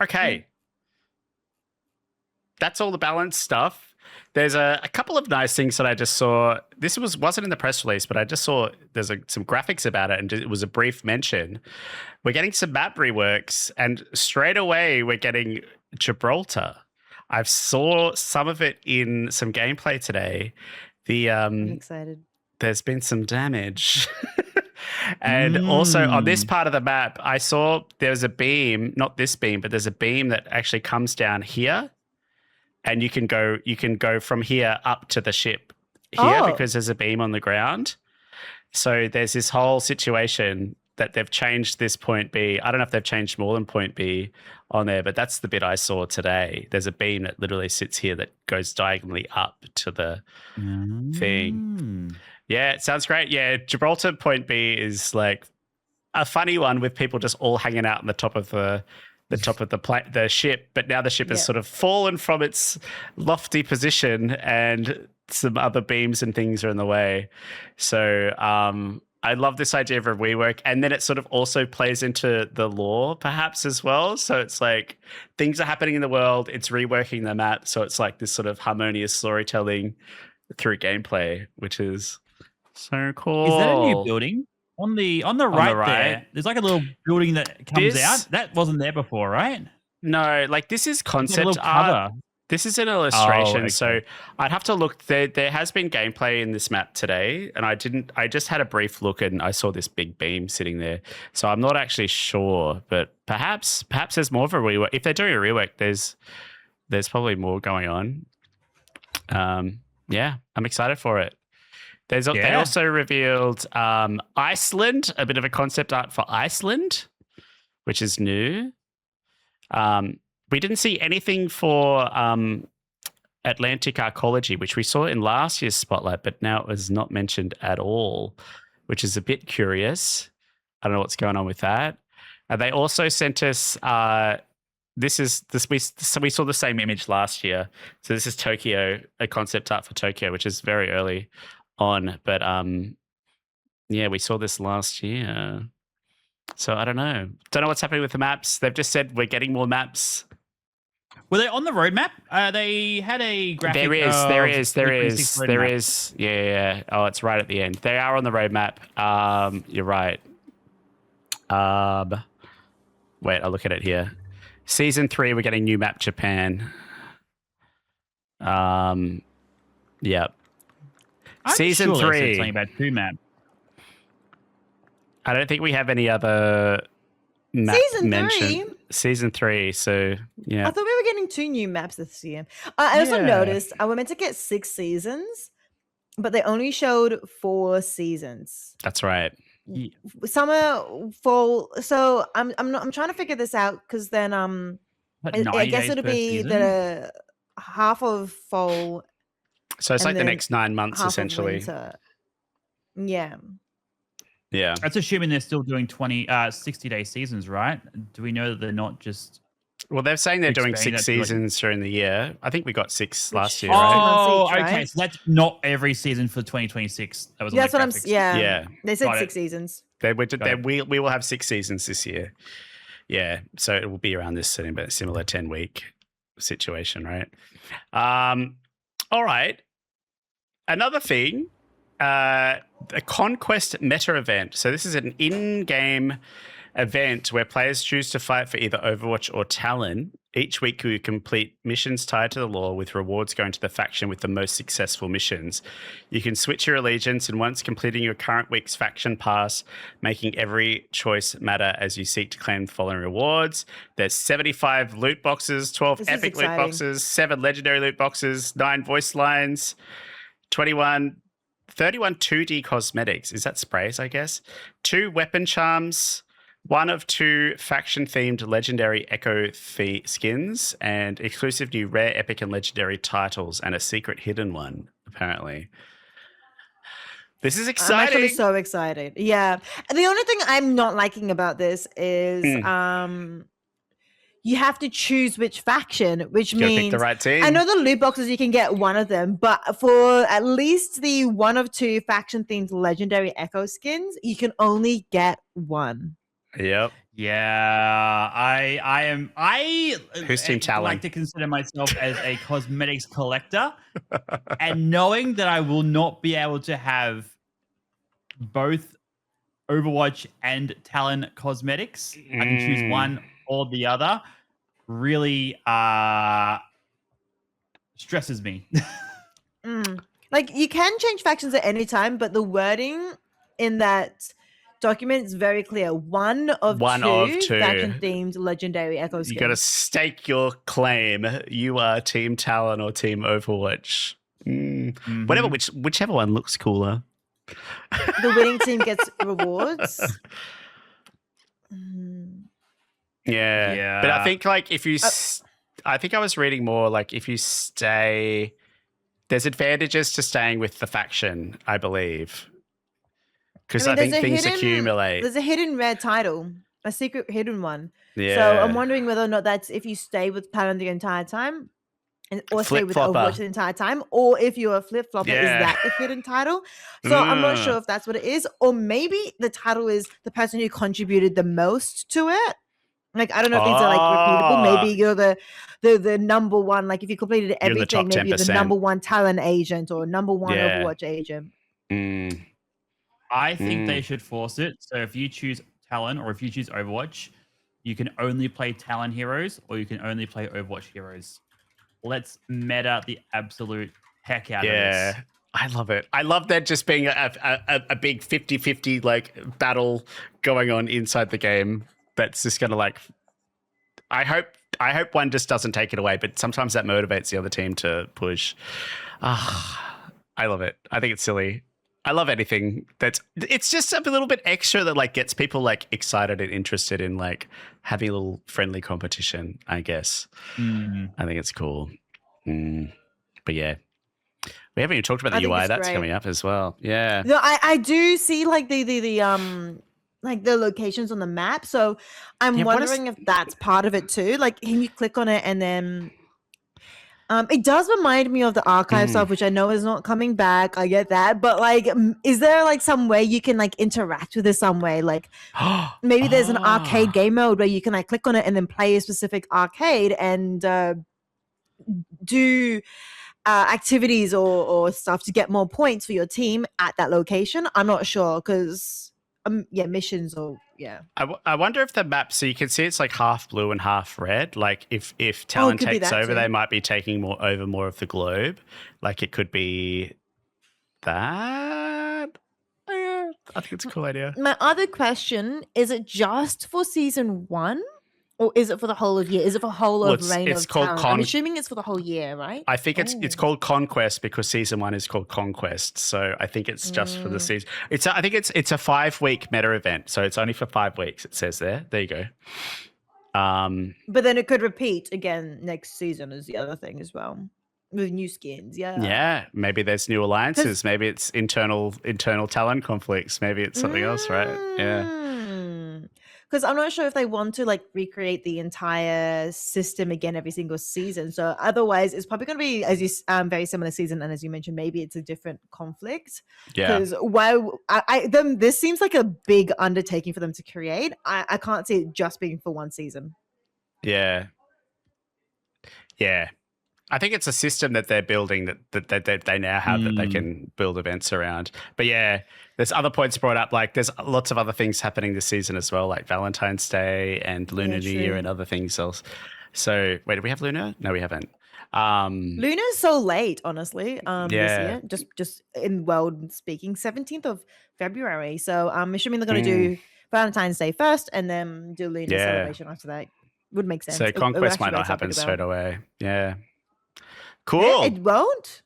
Okay. That's all the balance stuff. There's a couple of nice things that I just saw. This wasn't in the press release, but I just saw there's some graphics about it, and it was a brief mention. We're getting some map reworks, and straight away we're getting Gibraltar. I saw some of it in some gameplay today. I'm excited. There's been some damage. And also on this part of the map, I saw there's a beam, not this beam, but there's a beam that actually comes down here. And you can go from here up to the ship here because there's a beam on the ground. So there's this whole situation that they've changed this point B. I don't know if they've changed more than point B on there, but that's the bit I saw today. There's a beam that literally sits here that goes diagonally up to the thing. Yeah, it sounds great. Yeah, Gibraltar point B is like a funny one with people just all hanging out on the top of the ship, but now the ship has sort of fallen from its lofty position and some other beams and things are in the way. So I love this idea of a rework, and then it sort of also plays into the lore perhaps as well. So it's like things are happening in the world, it's reworking the map, so it's like this sort of harmonious storytelling through gameplay, which is so cool. Is that a new building? On the right there, there's like a little building that comes out. That wasn't there before, right? No, like this is concept art. This is an illustration, so I'd have to look. There has been gameplay in this map today, and I just had a brief look and I saw this big beam sitting there. So I'm not actually sure, but perhaps there's more of a rework. If they're doing a rework, there's probably more going on. Yeah, I'm excited for it. They also revealed Iceland, a bit of a concept art for Iceland, which is new. We didn't see anything for Atlantic Arcology, which we saw in last year's Spotlight, but now it was not mentioned at all, which is a bit curious. I don't know what's going on with that. They also sent us we saw the same image last year. So this is Tokyo, a concept art for Tokyo, which is very early on, but we saw this last year, so I don't know what's happening with the maps. They've just said we're getting more maps. Were they on the roadmap? They had a graphic. There is. Yeah. Oh, it's right at the end. They are on the roadmap. You're right. Wait, I'll look at it here. Season 3, we're getting new map Japan. Yep. Season 3. Something about 2 map. I don't think we have any other map mentioned. Season 3. So yeah. I thought we were getting 2 new maps this year. I also noticed we're meant to get 6 seasons, but they only showed 4 seasons. That's right. Summer, fall. So I'm trying to figure this out because then I guess it'll be the half of fall. So it's like the next 9 months, essentially. Yeah. That's assuming they're still doing 60-day seasons, right? Do we know that they're not just... Well, they're saying they're doing 6 seasons during the year. I think we got 6 last year, right? Each, okay. So that's not every season for 2026. That was that's what I'm... Yeah. They said 6 seasons. We will have 6 seasons this year. Yeah. So it will be around this similar 10-week situation, right? All right. Another thing, a Conquest meta event. So this is an in-game event where players choose to fight for either Overwatch or Talon. Each week you complete missions tied to the lore, with rewards going to the faction with the most successful missions. You can switch your allegiance, and once completing your current week's faction pass, making every choice matter as you seek to claim the following rewards. There's 75 loot boxes, 12 epic loot boxes, 7 legendary loot boxes, 9 voice lines, 31 2D cosmetics. Is that sprays, I guess? 2 weapon charms, 1 of 2 faction-themed legendary Echo skins, and exclusive new rare, epic, and legendary titles, and a secret hidden one, apparently. This is I'm actually exciting. so excited. Yeah. And the only thing I'm not liking about this is you have to choose which faction, which You gotta pick the means right team. I know the loot boxes you can get one of them, but for at least the one of two faction themed legendary echo skins, you can only get one. Yep. Yeah, I Who's Team Talon? like to consider myself as a cosmetics collector, and knowing that I will not be able to have both Overwatch and Talon cosmetics, I can choose one or the other, really stresses me. Like you can change factions at any time, but the wording in that document is very clear. One of two faction themed legendary echo skins. You got to stake your claim. You are Team Talon or Team Overwatch. Whatever, whichever one looks cooler. The winning team gets rewards. Yeah. But I think like if you, I think I was reading more like if you stay, there's advantages to staying with the faction, I believe. Because I think things accumulate. There's a hidden rare title, a secret hidden one. Yeah. So I'm wondering whether or not that's if you stay with Talon the entire time or stay with Overwatch the entire time, or if you're a flip-flopper, is that the hidden title? So I'm not sure if that's what it is, or maybe the title is the person who contributed the most to it. Like, I don't know if these are like repeatable. Maybe you're the number one, like if you completed everything, maybe you're the number one Talon agent or number one Overwatch agent. I think they should force it. So if you choose Talon or if you choose Overwatch, you can only play Talon heroes or you can only play Overwatch heroes. Let's meta the absolute heck out of this. I love it. I love that just being a big 50-50 like battle going on inside the game. That's just gonna like. I hope one just doesn't take it away, but sometimes that motivates the other team to push. I love it. I think it's silly. I love anything it's just a little bit extra that like gets people like excited and interested in like having a little friendly competition, I guess. I think it's cool. But yeah, we haven't even talked about the UI. That's coming up as well. Yeah. No, I do see like the like the locations on the map. So I'm wondering if that's part of it too. Like, can you click on it and then it does remind me of the archive stuff, which I know is not coming back. I get that. But like, is there like some way you can like interact with it some way? Like maybe there's an arcade game mode where you can like click on it and then play a specific arcade and do activities or stuff to get more points for your team at that location. I'm not sure because missions or I wonder if the map, so you can see it's like half blue and half red. Like if Talon takes over, they might be taking over more of the globe. Like it could be that. I think it's a cool idea. My other question, is it just for season 1? Or is it for the whole of year? Is it for whole of Reign of Talon? I'm assuming it's for the whole year, right? I think it's called Conquest because season 1 is called Conquest. So I think it's just for the season. I think it's a 5-week meta event. So it's only for 5 weeks. It says there. There you go. But then it could repeat again next season is the other thing as well. With new skins, Yeah, maybe there's new alliances. Maybe it's internal Talon conflicts. Maybe it's something else, right? Yeah. Because I'm not sure if they want to like recreate the entire system again every single season. So otherwise, it's probably going to be as you very similar season, and as you mentioned, maybe it's a different conflict. Yeah. Because this seems like a big undertaking for them to create. I can't see it just being for one season. Yeah. Yeah. I think it's a system that they're building that they now have that they can build events around. But yeah, there's other points brought up. Like there's lots of other things happening this season as well, like Valentine's Day and Lunar New Year and other things else. So wait, do we have Lunar? No, we haven't. Lunar's so late, honestly. This year, just in world speaking, 17th of February. So I'm assuming they're going to do Valentine's Day first and then do Lunar celebration after that. Would make sense. So Conquest might not happen straight away. Yeah. Cool. Yeah, it won't.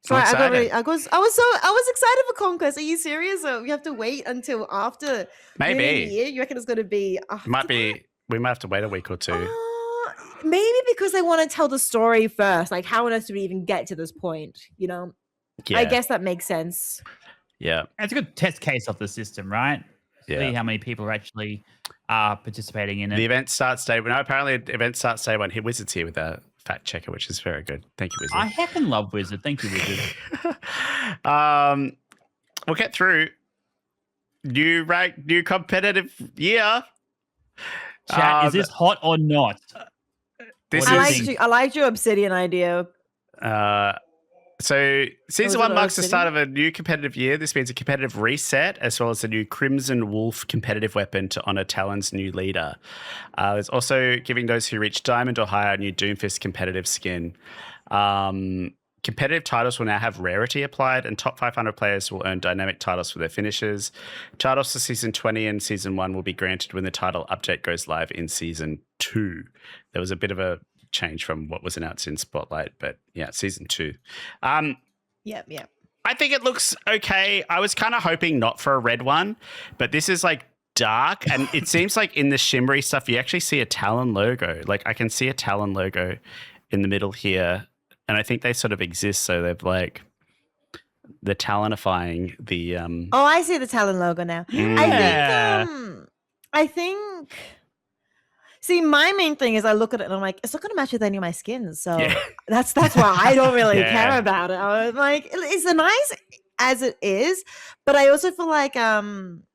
Sorry, I was excited for Conquest. Are you serious? Or we have to wait until after maybe the year? You reckon it's going to be? We might have to wait a week or two. Maybe because they want to tell the story first. Like, how on earth do we even get to this point? You know? I guess that makes sense. Yeah. It's a good test case of the system, right? Yeah. See how many people are actually participating in it. The event starts day. No, apparently the event starts day one. Wizard's here with a fact checker, which is very good. Thank you, Wizard. I heckin' love Wizard. Thank you, Wizard. We'll get through new competitive year. Chat, is this hot or not? I liked your Obsidian idea. So season 1 marks the start of a new competitive year. This means a competitive reset, as well as a new Crimson Wolf competitive weapon to honor Talon's new leader. There's also giving those who reach Diamond or higher a new Doomfist competitive skin. Competitive titles will now have rarity applied, and top 500 players will earn dynamic titles for their finishes. Titles for Season 20 and Season 1 will be granted when the title update goes live in Season 2. There was a bit of a change from what was announced in Spotlight, but yeah, Season 2. Yeah. I think it looks okay. I was kind of hoping not for a red one, but this is like dark, and it seems like in the shimmery stuff, you actually see a Talon logo. Like I can see a Talon logo in the middle here. And I think they sort of exist, so they're like the Talonifying the. Oh, I see the Talon logo now. Yeah. I think. See, my main thing is I look at it and I'm like, it's not going to match with any of my skins, so that's why I don't really care about it. I was like, it's nice as it is, but I also feel like I don't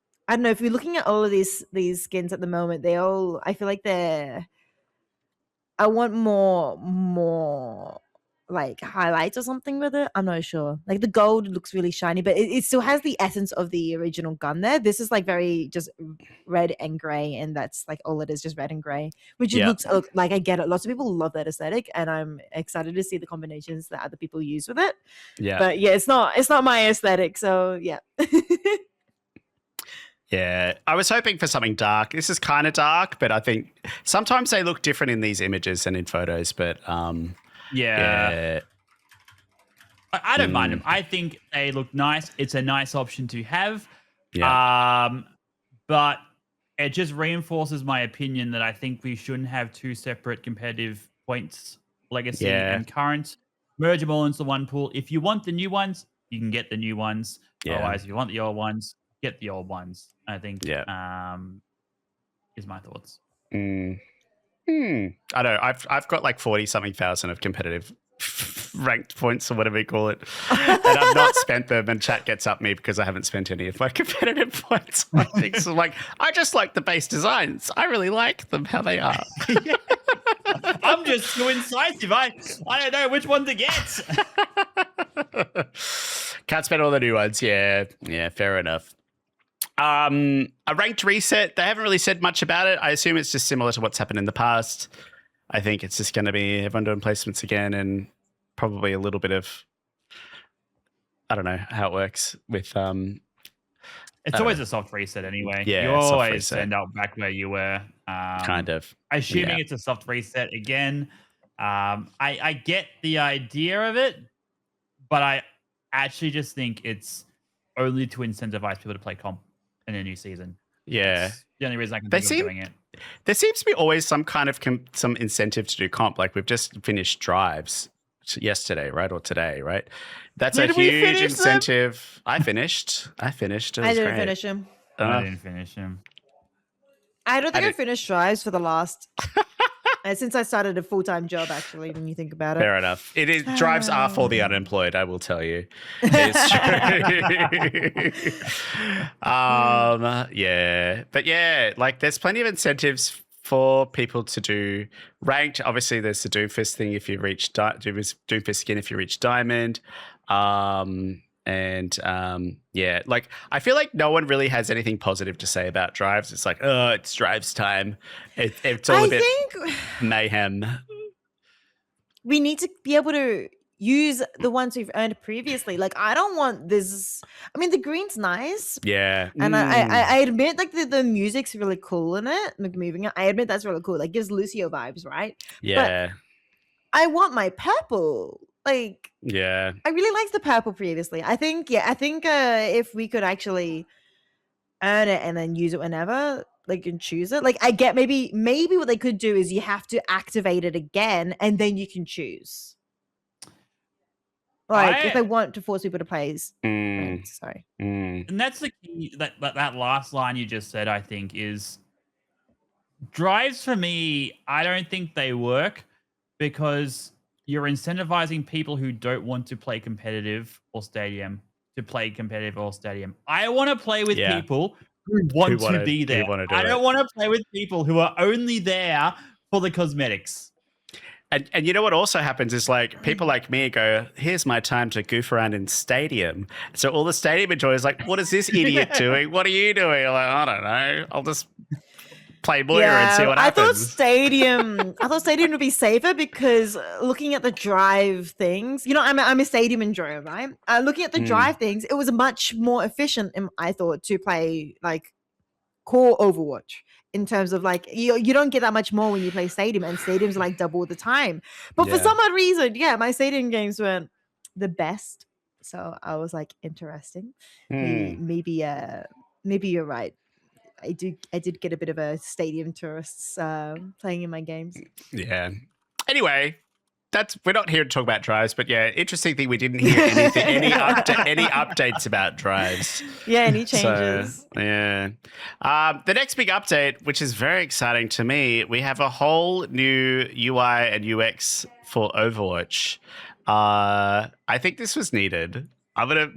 know, if you're looking at all of these skins at the moment, I feel like I want more like highlights or something with it. I'm not sure. Like the gold looks really shiny, but it still has the essence of the original gun there. This is like very just red and gray, and that's like all it is, just red and gray, which it looks like. I get it. Lots of people love that aesthetic, and I'm excited to see the combinations that other people use with it. Yeah. But yeah, it's not my aesthetic. So yeah. Yeah, I was hoping for something dark. This is kind of dark, but I think sometimes they look different in these images and in photos. But yeah. I don't mind them. I think they look nice. It's a nice option to have. Yeah. But it just reinforces my opinion that I think we shouldn't have two separate competitive points, legacy and current. Merge them all into one pool. If you want the new ones, you can get the new ones. Otherwise, if you want the old ones, get the old ones. I think is my thoughts. I know. I've got like 40-something thousand of competitive ranked points or whatever you call it, and I've not spent them. And chat gets up me because I haven't spent any of my competitive points. I think so. Like, I just like the base designs. I really like them how they are. I'm just too incisive. I don't know which one to get. Can't spend all the new ones. Yeah, fair enough. A ranked reset, they haven't really said much about it. I assume it's just similar to what's happened in the past. I think it's just going to be everyone doing placements again, and probably a little bit of, I don't know how it works with it's always a soft reset anyway. Yeah, you always end up back where you were. Kind of. Assuming it's a soft reset again. I get the idea of it, but I actually just think it's only to incentivize people to play comp in a new season. Yeah. That's the only reason I can think of doing it. There seems to be always some kind of some incentive to do comp. Like we've just finished drives yesterday, right? Or today, right? That's a huge incentive. I finished. I didn't finish him. I didn't finish him. I don't think I finished drives for the last since I started a full-time job, actually, when you think about it. Fair enough. It is drives are for the unemployed, I will tell you. It's true. Yeah. But yeah, like there's plenty of incentives for people to do ranked. Obviously, there's the Doomfist thing if you reach Doomfist skin if you reach Diamond. Yeah, like I feel like no one really has anything positive to say about drives. It's like, oh, it's drives time. It's all a bit mayhem. We need to be able to use the ones we've earned previously. Like, I don't want this. I mean, the green's nice. Yeah. And I admit, like, the music's really cool in it. Like, moving it. I admit that's really cool. Like, gives Lucio vibes, right? Yeah. But I want my purple. Like, yeah, I really liked the purple previously. I think if we could actually earn it and then use it whenever, like, and choose it. Like, I get maybe what they could do is you have to activate it again and then you can choose. Like if they want to force people to play ranked, sorry. And that's the key. That last line you just said, I think, is drives for me. I don't think they work because you're incentivizing people who don't want to play competitive or stadium to play competitive or stadium. I want to play with people who want to be there. I don't want to play with people who are only there for the cosmetics. And you know what also happens is like people like me go, here's my time to goof around in stadium. So all the stadium enjoyers like, what is this idiot doing? What are you doing? I'm like, I don't know. I'll just play Moira and see what happens. I thought stadium would be safer because looking at the drive things, I'm a stadium enjoyer, right? Looking at the drive things, it was much more efficient, I thought, to play like core Overwatch. In terms of like you don't get that much more when you play stadium, and stadiums are like double the time. But for some odd reason, my stadium games weren't the best. So I was like, interesting. Maybe you're right. I did get a bit of a stadium tourists playing in my games. Yeah. Anyway, we're not here to talk about drives, but interesting thing, we didn't hear anything, any updates about drives. Yeah, any changes. So, the next big update, which is very exciting to me, we have a whole new UI and UX for Overwatch. I think this was needed.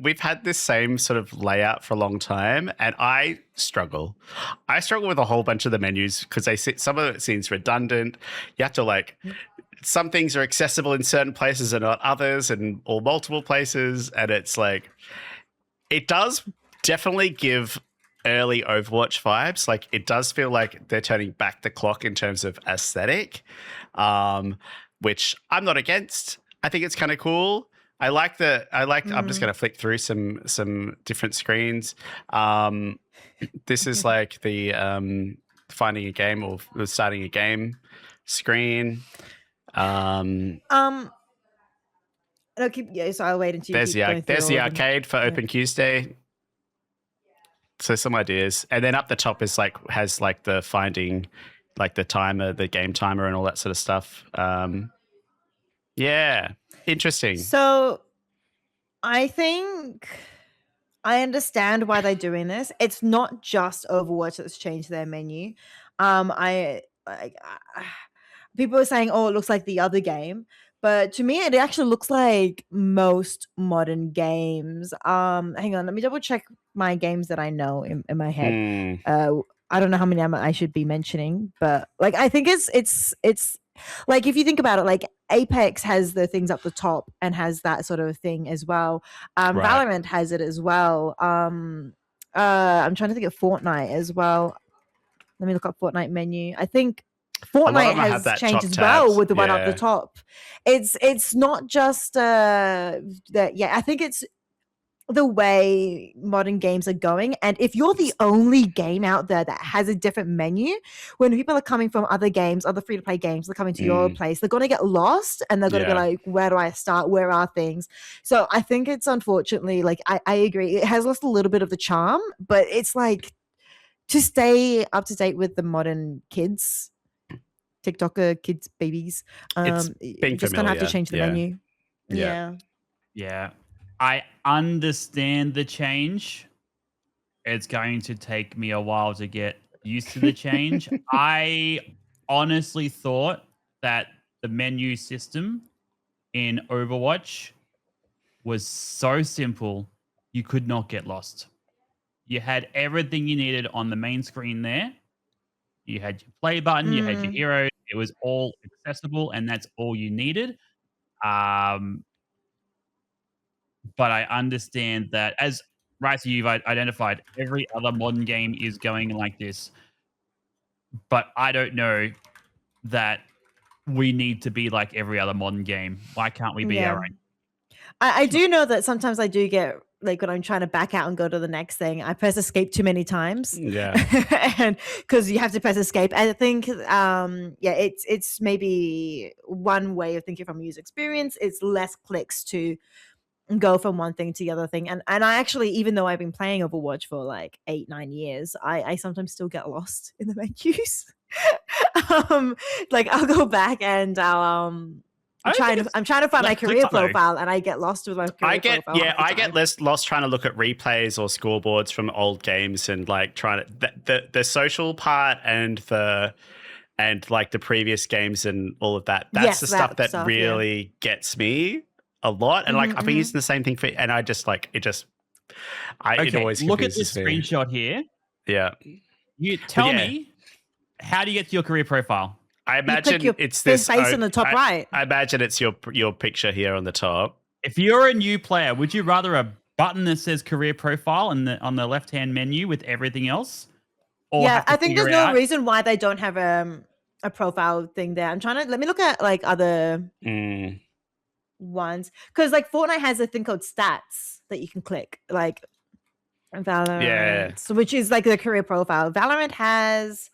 We've had this same sort of layout for a long time, and I struggle. With a whole bunch of the menus because some of it seems redundant. You have to some things are accessible in certain places and not others, or multiple places, and it's like it does definitely give early Overwatch vibes. Like it does feel like they're turning back the clock in terms of aesthetic, which I'm not against. I think it's kind of cool. I'm just going to flick through some different screens. This is like the finding a game or starting a game screen. So I'll wait until there's the arcade for Open Tuesday. So some ideas, and then up the top is has the finding, the timer, the game timer, and all that sort of stuff. Interesting. So I think I understand why they're doing this. It's not just Overwatch that's changed their menu. People are saying, "Oh, it looks like the other game," but to me, it actually looks like most modern games. Hang on, let me double check my games that I know in my head. I don't know how many I should be mentioning, but I think it's like if you think about it, Apex has the things up the top and has that sort of thing as well. Valorant has it as well. I'm trying to think of Fortnite as well. Let me look up Fortnite menu. I think Fortnite has changed as well with the one up the top. It's not just that. I think it's the way modern games are going, and if you're the only game out there that has a different menu, when people are coming from other games, other free-to-play games, they're coming to your place, they're going to get lost, and they're going to be like, where do I start? Where are things? So I think it's unfortunately, I agree, it has lost a little bit of the charm, but it's to stay up to date with the modern kids, TikToker kids, babies, you're just going to have to change the menu. Yeah. I understand the change. It's going to take me a while to get used to the change. I honestly thought that the menu system in Overwatch was so simple, you could not get lost. You had everything you needed on the main screen there. You had your play button, you had your hero. It was all accessible, and that's all you needed. But I understand that, as Raisa, you've identified, every other modern game is going like this. But I don't know that we need to be like every other modern game. Why can't we be our own? I do know that sometimes I do get, when I'm trying to back out and go to the next thing, I press escape too many times. Yeah. And because you have to press escape. I think, it's maybe one way of thinking from a user experience. It's less clicks to go from one thing to the other thing, and I actually, even though I've been playing Overwatch for 8-9 years, I sometimes still get lost in the menus. I'll go back and I'll I'm trying to find my left click career though. profile, and I get lost with my career profile. half the I get time. less lost trying to look at replays or scoreboards from old games and like trying to the social part and like the previous games and all of that. That's Yes, the stuff that yeah. really gets me a lot. And like I've been using the same thing for, and I just like it just it always look at this confuses me. screenshot here. Yeah. You tell me, how do you get to your career profile? I imagine your it's face this on the top right. I imagine it's your picture here on the top. If you're a new player, would you rather a button that says career profile on the left-hand menu with everything else? Or Yeah, have to I think there's figure no out- reason why they don't have a profile thing there. I'm trying to let me look at like other ones, because like Fortnite has a thing called stats that you can click, like Valorant, which is like the career profile. Valorant has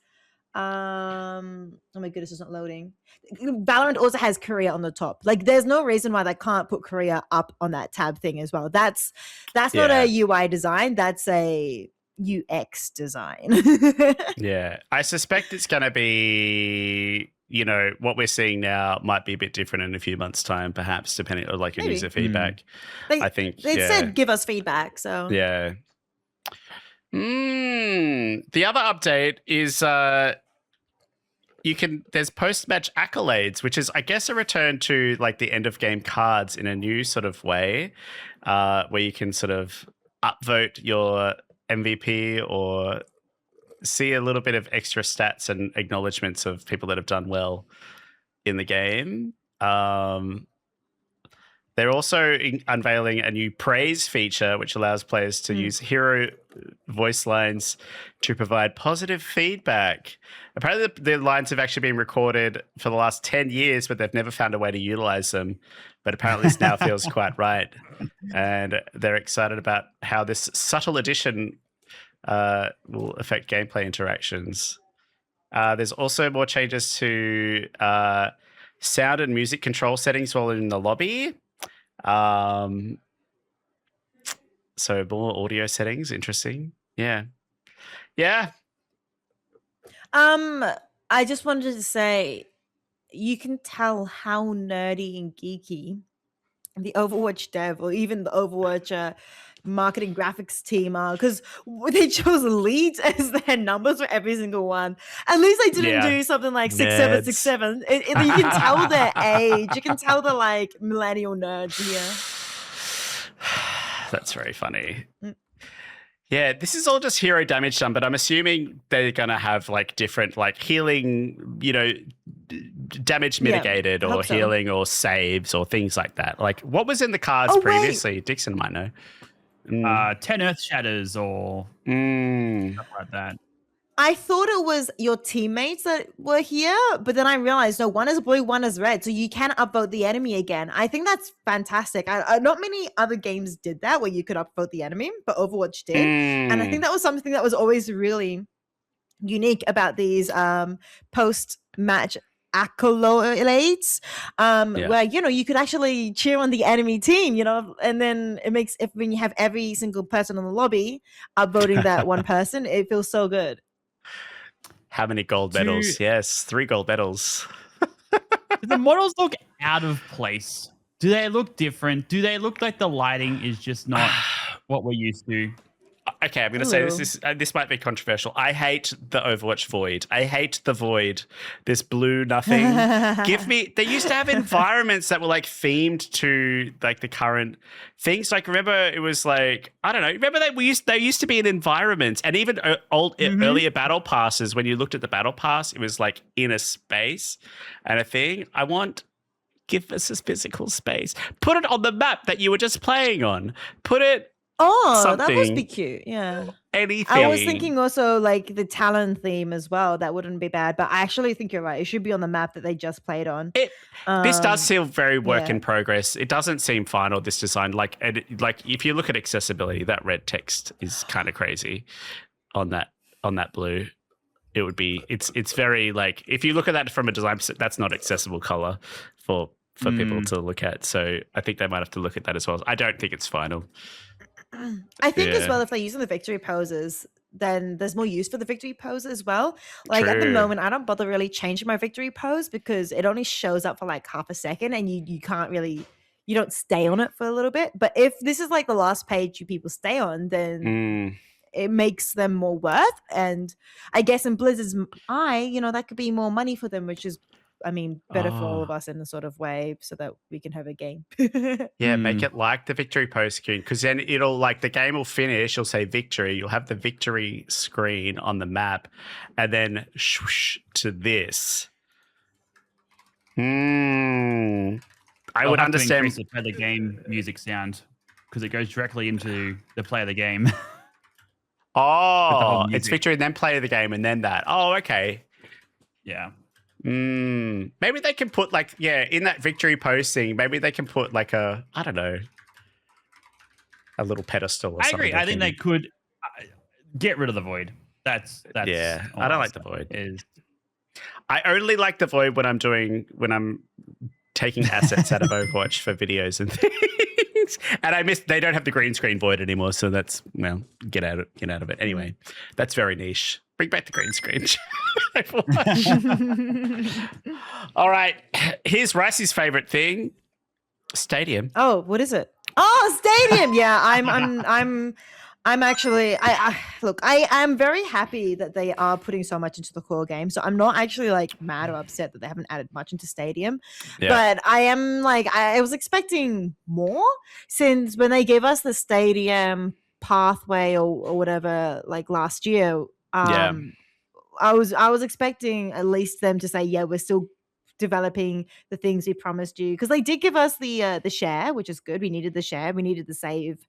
oh my goodness, it's not loading. Valorant also has career on the top. Like there's no reason why they can't put career up on that tab thing as well. That's not a UI design, that's a UX design. Yeah, I suspect it's going to be, you know, what we're seeing now might be a bit different in a few months' time, perhaps, depending on like user feedback. I think they said give us feedback, so yeah. The other update is there's post-match accolades, which is I guess a return to like the end of game cards in a new sort of way, where you can sort of upvote your MVP or see a little bit of extra stats and acknowledgements of people that have done well in the game. They're also unveiling a new praise feature, which allows players to use hero voice lines to provide positive feedback. Apparently, the lines have actually been recorded for the last 10 years, but they've never found a way to utilize them. But apparently, this now feels quite right. And they're excited about how this subtle addition will affect gameplay interactions. There's also more changes to sound and music control settings while in the lobby. So more audio settings, interesting. Yeah. I just wanted to say, you can tell how nerdy and geeky the Overwatch dev or even the Overwatch marketing graphics team are, because they chose leads as their numbers for every single one. At least they didn't do something like 6767. You can tell their age. You can tell the like millennial nerds here. That's very funny. Yeah, this is all just hero damage done, but I'm assuming they're going to have like different like healing, you know, damage mitigated or healing or saves or things like that. Like what was in the cards previously? Dixon might know. 10 Earth Shatters or stuff like that. I thought it was your teammates that were here, but then I realized no, one is blue, one is red, so you can upvote the enemy again. I think that's fantastic. Not many other games did that where you could upvote the enemy, but Overwatch did, and I think that was something that was always really unique about these post-match accolades, where you know you could actually cheer on the enemy team, you know, and then it makes when you have every single person in the lobby upvoting that one person, it feels so good. How many gold medals? Yes, 3 gold medals. Do the models look out of place? Do they look different? Do they look like the lighting is just not what we're used to? Okay, I'm going to say this might be controversial. I hate the Overwatch Void. I hate the Void. This blue nothing. They used to have environments that were like themed to like the current things. Like remember it was like, I don't know. Remember they used to be in environments, and even earlier battle passes, when you looked at the battle pass, it was like in a space and a thing. Give us a physical space. Put it on the map that you were just playing on. Put it that must be cute. Yeah. Anything. I was thinking also like the Talon theme as well. That wouldn't be bad. But I actually think you're right. It should be on the map that they just played on. This does feel very work in progress. It doesn't seem final, this design. Like if you look at accessibility, that red text is kind of crazy on that blue. It would be it's very like if you look at that from a design, that's not accessible color for people to look at. So I think they might have to look at that as well. I don't think it's final. I think as well, if they're using the victory poses, then there's more use for the victory pose as well. Like at the True. moment, I don't bother really changing my victory pose because it only shows up for like half a second, and you can't really, you don't stay on it for a little bit. But if this is like the last page you people stay on, then it makes them more worth. And I guess in Blizzard's eye, you know, that could be more money for them, which is, I mean, better for all of us in a sort of way, so that we can have a game. Yeah, make it like the victory post screen, because then it'll, like, the game will finish, you'll say victory, you'll have the victory screen on the map, and then swoosh to this. I would understand. To play the game music sound, because it goes directly into the play of the game. Oh, it's victory and then play of the game and then that. Oh, okay. Yeah. Maybe they can put, like, in that victory posting, maybe they can put like I don't know, a little pedestal or something. I agree. I think they could get rid of the void. That's yeah. I don't like the void. I only like the void when I'm taking assets out of Overwatch for videos and things. And they don't have the green screen void anymore, so that's, well, get out of it. Anyway, that's very niche. Bring back the green screen. All right. Here's Ricey's favorite thing. Stadium. Oh, what is it? Oh, Stadium. Yeah, I'm actually, look, I am very happy that they are putting so much into the core game. So I'm not actually like mad or upset that they haven't added much into Stadium. Yeah. But I am like, I was expecting more, since when they gave us the Stadium pathway or whatever, like last year, I was expecting at least them to say, yeah, we're still developing the things we promised you, because they did give us the share, which is good. We needed the share, we needed the save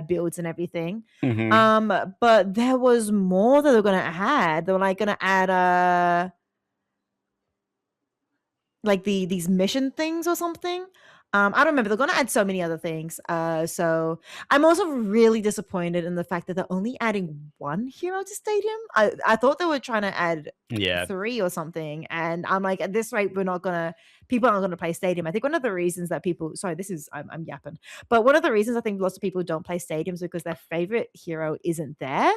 builds and everything. But there was more that they were going to add. They were like going to add like these mission things or something. I don't remember. They're going to add so many other things. So I'm also really disappointed in the fact that they're only adding one hero to Stadium. I thought they were trying to add 3 or something. And I'm like, at this rate, people aren't going to play Stadium. I think one of the reasons that people, I'm yapping. But one of the reasons I think lots of people don't play Stadium is because their favorite hero isn't there.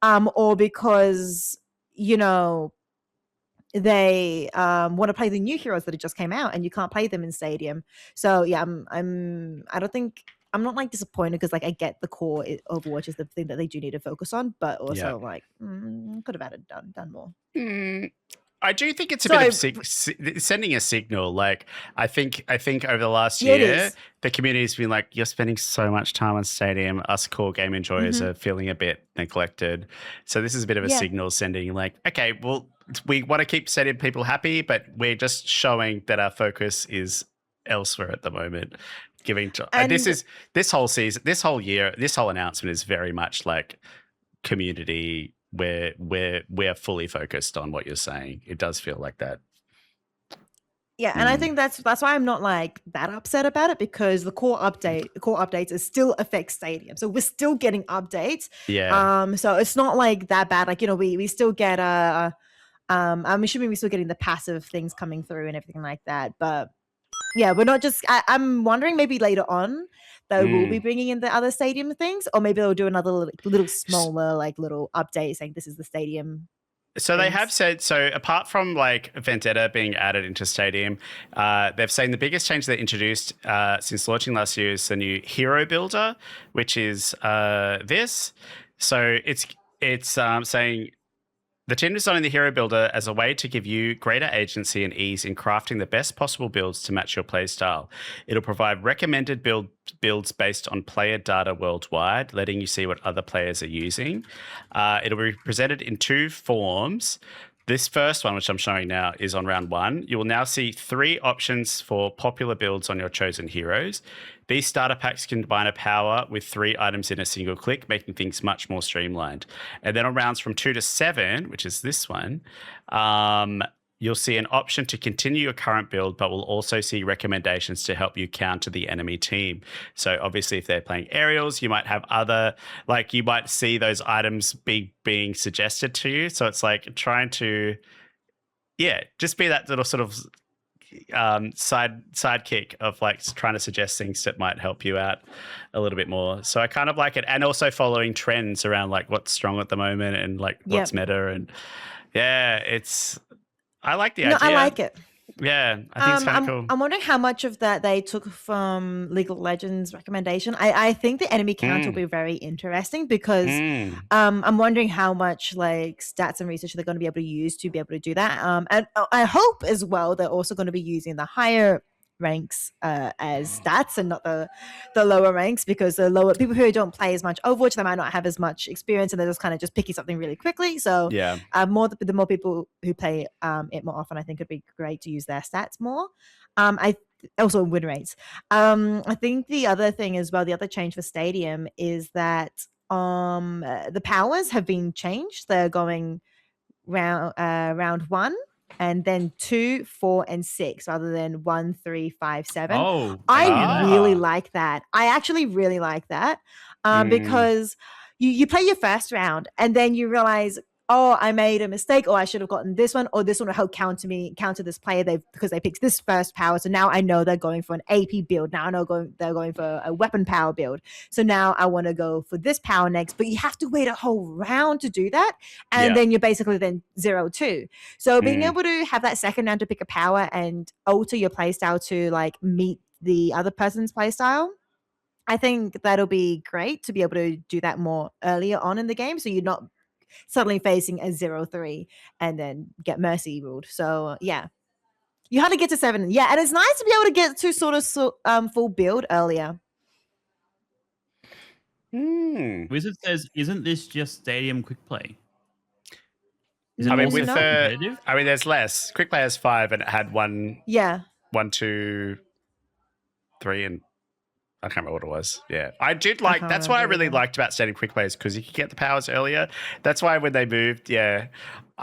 Or because, you know, they want to play the new heroes that just came out, and you can't play them in Stadium. So yeah, I'm not like disappointed, because like I get the core Overwatch is the thing that they do need to focus on, but also like could have done more. I do think it's a bit of sending a signal. Like, I think over the last year, the community's been like, you're spending so much time on Stadium. Us core game enjoyers are feeling a bit neglected. So this is a bit of a signal sending, like, okay, well, we want to keep Stadium people happy, but we're just showing that our focus is elsewhere at the moment. This whole year, this whole announcement is very much like community. We're fully focused on what you're saying. It does feel like that. Yeah, and I think that's why I'm not like that upset about it, because the core updates is still affect Stadium, so we're still getting updates. Yeah. So it's not like that bad. Like, you know, we still get I'm assuming we're still getting the passive things coming through and everything like that. But yeah, we're not just. I'm wondering maybe later on they will be bringing in the other Stadium things, or maybe they'll do another little smaller like little update saying this is the Stadium. So they have said, so apart from like Vendetta being added into Stadium, they've saying the biggest change they introduced since launching last year is the new Hero Builder, which is this. So it's saying the team designed the Hero Builder as a way to give you greater agency and ease in crafting the best possible builds to match your play style. It'll provide recommended builds based on player data worldwide, letting you see what other players are using. It'll be presented in 2 forms. This first one, which I'm showing now, is on round 1. You will now see 3 options for popular builds on your chosen heroes. These starter packs combine a power with 3 items in a single click, making things much more streamlined. And then on rounds from 2 to 7, which is this one, you'll see an option to continue your current build, but we'll also see recommendations to help you counter the enemy team. So obviously, if they're playing aerials, you might have you might see those items being suggested to you. So it's like trying to, just be that little sort of sidekick of like trying to suggest things that might help you out a little bit more. So I kind of like it, and also following trends around like what's strong at the moment and like what's meta, and I like the idea. I like it. Yeah, I think it's kind of cool. I'm wondering how much of that they took from League of Legends recommendation. I think the enemy count will be very interesting because I'm wondering how much like stats and research they're going to be able to use to be able to do that. And I hope as well they're also going to be using the higher ranks as stats and not the lower ranks, because the lower people who don't play as much Overwatch, they might not have as much experience and they're just kind of just picking something really quickly. So yeah, the more people who play it more often, I think it'd be great to use their stats more. Also win rates. I think the other thing as well, the other change for Stadium is that the powers have been changed. They're going round 1 and then 2, 4, and 6 rather than 1, 3, 5, 7. Oh, I really like that. I actually really like that because you play your first round and then you realize, oh, I made a mistake, or I should have gotten this one, or this one will help counter this player because they picked this first power. So now I know they're going for an AP build. Now I know they're going for a weapon power build. So now I want to go for this power next. But you have to wait a whole round to do that. And then you're basically then 0-2. So being able to have that second round to pick a power and alter your playstyle to like meet the other person's playstyle, I think that'll be great to be able to do that more earlier on in the game. So you're not suddenly facing a 0-3 and then get mercy ruled. So yeah, you had to get to 7. Yeah, and it's nice to be able to get to sort of full build earlier. Wizard says, "Isn't this just Stadium quick play?" I mean, there's less. Quick play has 5, and it had 1, 2, 3, and I can't remember what it was. Yeah, I did like. That's what I really liked about Stadium Quick Play, is because you could get the powers earlier. That's why when they moved, I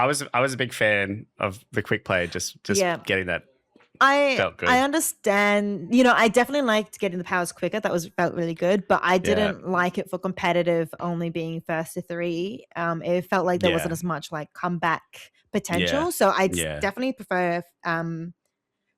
was a big fan of the Quick Play. Just getting that. Felt good. I understand. I definitely liked getting the powers quicker. That felt really good. But I didn't like it for competitive only being first to 3. It felt like there wasn't as much like comeback potential. So I definitely prefer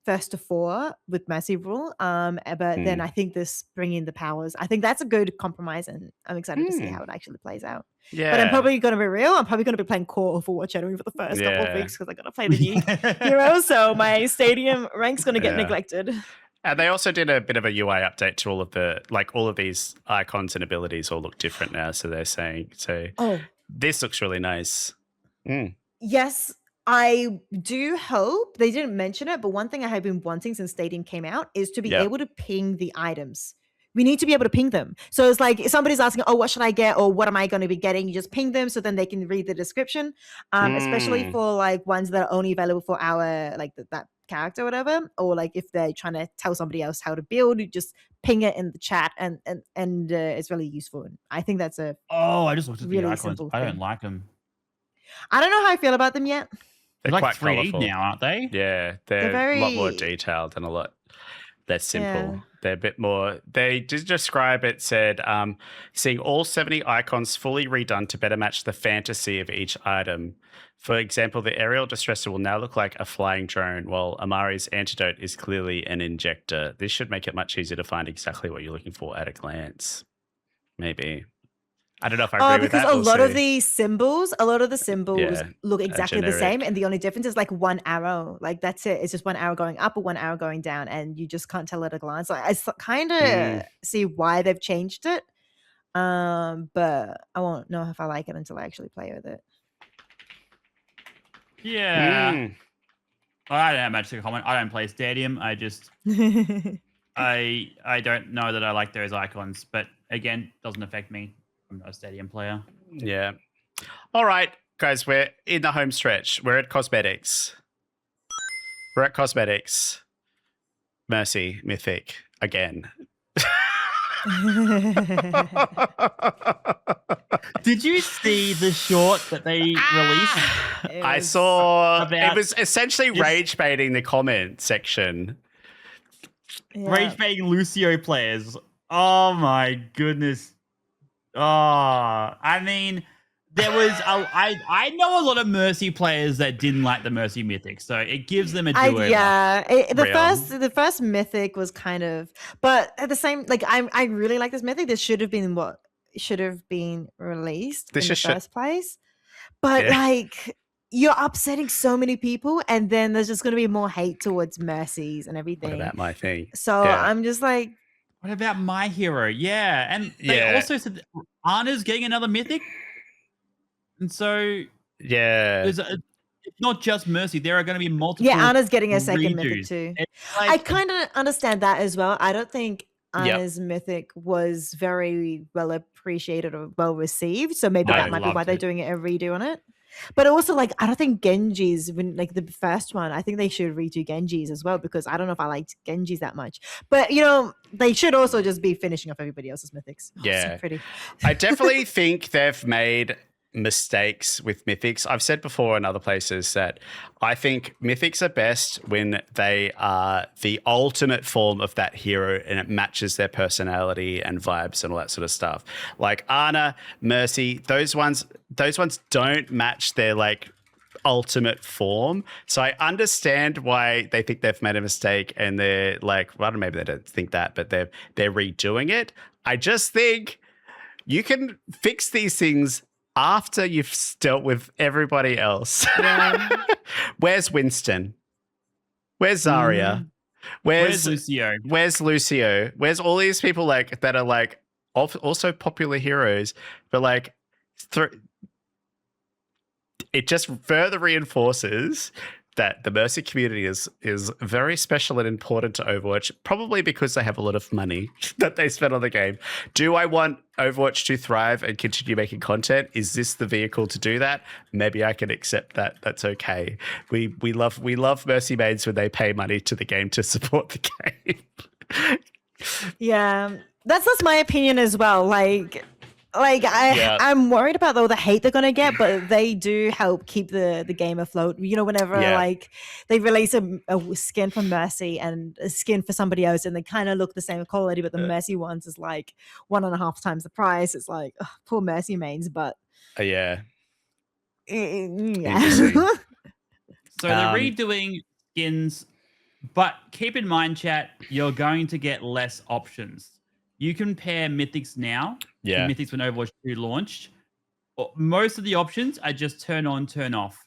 first to 4 with Mercy Rule. But then I think this bringing the powers, I think that's a good compromise, and I'm excited to see how it actually plays out. Yeah. But I'm probably going to be real. I'm probably going to be playing core Overwatch anyway for the first couple of weeks because I got to play the new hero. So my Stadium rank's going to get neglected. And they also did a bit of a UI update to all of these icons and abilities all look different now. So they're saying, this looks really nice. Yes. I do hope, they didn't mention it, but one thing I have been wanting since Stadium came out is to be able to ping the items. We need to be able to ping them. So it's like if somebody's asking, oh, what should I get? Or what am I going to be getting? You just ping them so then they can read the description, especially for like ones that are only available for our, like that character or whatever. Or like if they're trying to tell somebody else how to build, you just ping it in the chat and it's really useful. And I think that's I just looked at really the icons. simple I thing. don't like them. I don't know how I feel about them yet. They're like quite 3D colourful now, aren't they? Yeah, they're a lot more detailed and a lot less simple. Yeah. They're a bit more. They did describe it. Said seeing all 70 icons fully redone to better match the fantasy of each item. For example, the aerial distresser will now look like a flying drone, while Amari's antidote is clearly an injector. This should make it much easier to find exactly what you're looking for at a glance. Maybe. I don't know if I agree with that. Because a lot of the symbols look exactly the generic. same, and the only difference is like one arrow. Like that's it. It's just one arrow going up or one arrow going down, and you just can't tell at a glance. Like, I kind of see why they've changed it, but I won't know if I like it until I actually play with it. Yeah. I don't have much to comment. I don't play Stadium. I just I don't know that I like those icons, but again, doesn't affect me. I'm not a Stadium player. Yeah. All right, guys, we're in the home stretch. We're at cosmetics. Mercy, Mythic, again. Did you see the short that they released? I saw. It was essentially rage baiting the comment section. Yeah. Rage baiting Lucio players. Oh my goodness. Oh, I mean, there was I know a lot of Mercy players that didn't like the Mercy Mythic, so it gives them a do-over. The first Mythic was kind of, but at the same, like I really like this Mythic. This should have been what should have been released in the first place. But like you're upsetting so many people, and then there's just going to be more hate towards Mercies and everything. What about my thing? So I'm just like, what about my hero? Yeah, and they also said Anna's getting another Mythic. And so, it's not just Mercy. There are going to be multiple. Yeah, Anna's getting a second Mythic too. Like, I kind of understand that as well. I don't think Anna's Mythic was very well appreciated or well received. So maybe that might be why they're doing a redo on it. But also, like, I don't think Genji's, like the first one, I think they should redo Genji's as well, because I don't know if I liked Genji's that much. But, you know, they should also just be finishing off everybody else's Mythics. Yeah. So pretty. I definitely think they've made mistakes with Mythics. I've said before in other places that I think Mythics are best when they are the ultimate form of that hero and it matches their personality and vibes and all that sort of stuff. Like Ana, Mercy, those ones don't match their like ultimate form. So I understand why they think they've made a mistake and they're like, well, maybe they don't think that, but they're redoing it. I just think you can fix these things after you've dealt with everybody else. Yeah. Where's Winston? Where's Zarya? Where's Lucio? Where's Lucio? Where's all these people like that are like also popular heroes, but like it just further reinforces that the Mercy community is very special and important to Overwatch, probably because they have a lot of money that they spend on the game. Do I want Overwatch to thrive and continue making content? Is this the vehicle to do that? Maybe I can accept that. That's okay. We love Mercy Maids when they pay money to the game to support the game. Yeah, that's my opinion as well. I'm worried about all the hate they're gonna get, but they do help keep the game afloat. You know, whenever like they release a skin for Mercy and a skin for somebody else, and they kind of look the same quality, but the Mercy ones is like 1.5 times the price. It's like poor Mercy mains, but yeah. So they're redoing skins, but keep in mind, chat, you're going to get less options. You can pair Mythics now to Mythics when Overwatch 2 launched. Most of the options are just turn on, turn off.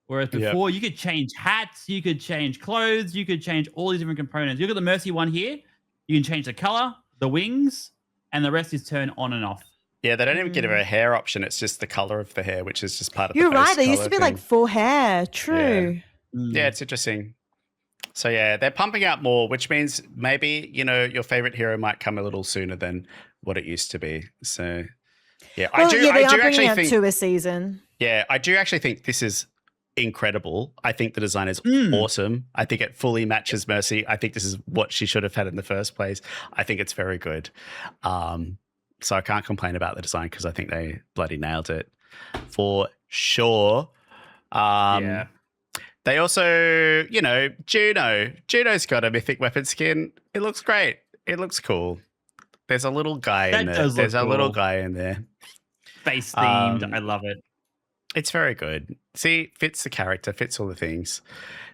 Whereas before, you could change hats, you could change clothes, you could change all these different components. Look at the Mercy one here. You can change the color, the wings, and the rest is turn on and off. Yeah, they don't even give her a hair option. It's just the color of the hair, which is just part of You're the right. There used to thing. be like full hair. True. Yeah, it's interesting. So yeah, they're pumping out more, which means maybe, you know, your favorite hero might come a little sooner than what it used to be. So yeah, well, I do actually think 2 a season. Yeah, I do actually think this is incredible. I think the design is awesome. I think it fully matches Mercy. I think this is what she should have had in the first place. I think it's very good. So I can't complain about the design because I think they bloody nailed it for sure. They also, you know, Juno's got a mythic weapon skin. It looks great. It looks cool. There's a little guy in there. There's a little guy in there. Face themed. I love it. It's very good. See, fits the character, fits all the things.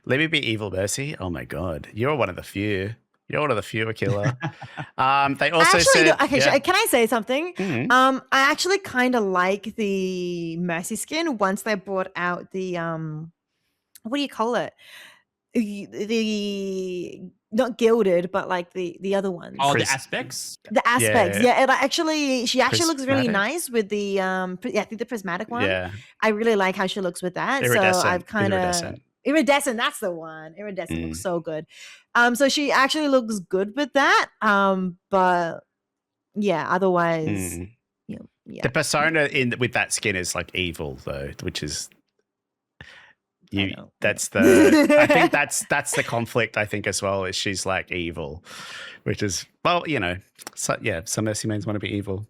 Let me be evil, Mercy. Oh my God. You're one of the few. You're one of the few, Akila. They also said... can I say something? Mm-hmm. I actually kind of like the Mercy skin once they brought out the... what do you call it? The not gilded, but like the other ones. Oh, the aspects. The aspects, yeah. She actually looks really Prismatic? nice with the I think the prismatic one. Yeah. I really like how she looks with that. Iridescent. So I've kind of iridescent. That's the one. Iridescent looks so good. So she actually looks good with that. But yeah, otherwise, you know, yeah. The persona with that skin is like evil though, which is. That's the I think that's the conflict I think as well, is she's like evil, which is, well, you know, some Mercy mains want to be evil.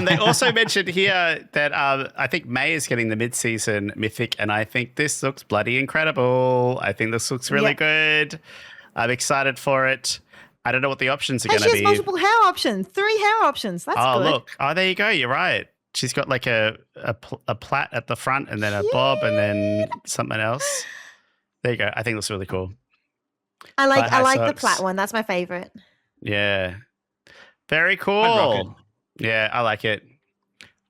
They also mentioned here that I think May is getting the mid-season mythic, and I think this looks bloody incredible. I think this looks really good. I'm excited for it. I don't know what the options are going to be. She has multiple hair options, 3 hair options. That's good. Look. Oh, there you go. You're right. She's got like a plait at the front and then a bob and then something else. There you go. I think it looks really cool. I like high the socks. plat one. That's my favorite. Yeah. Very I'd rock cool. Yeah, I like it.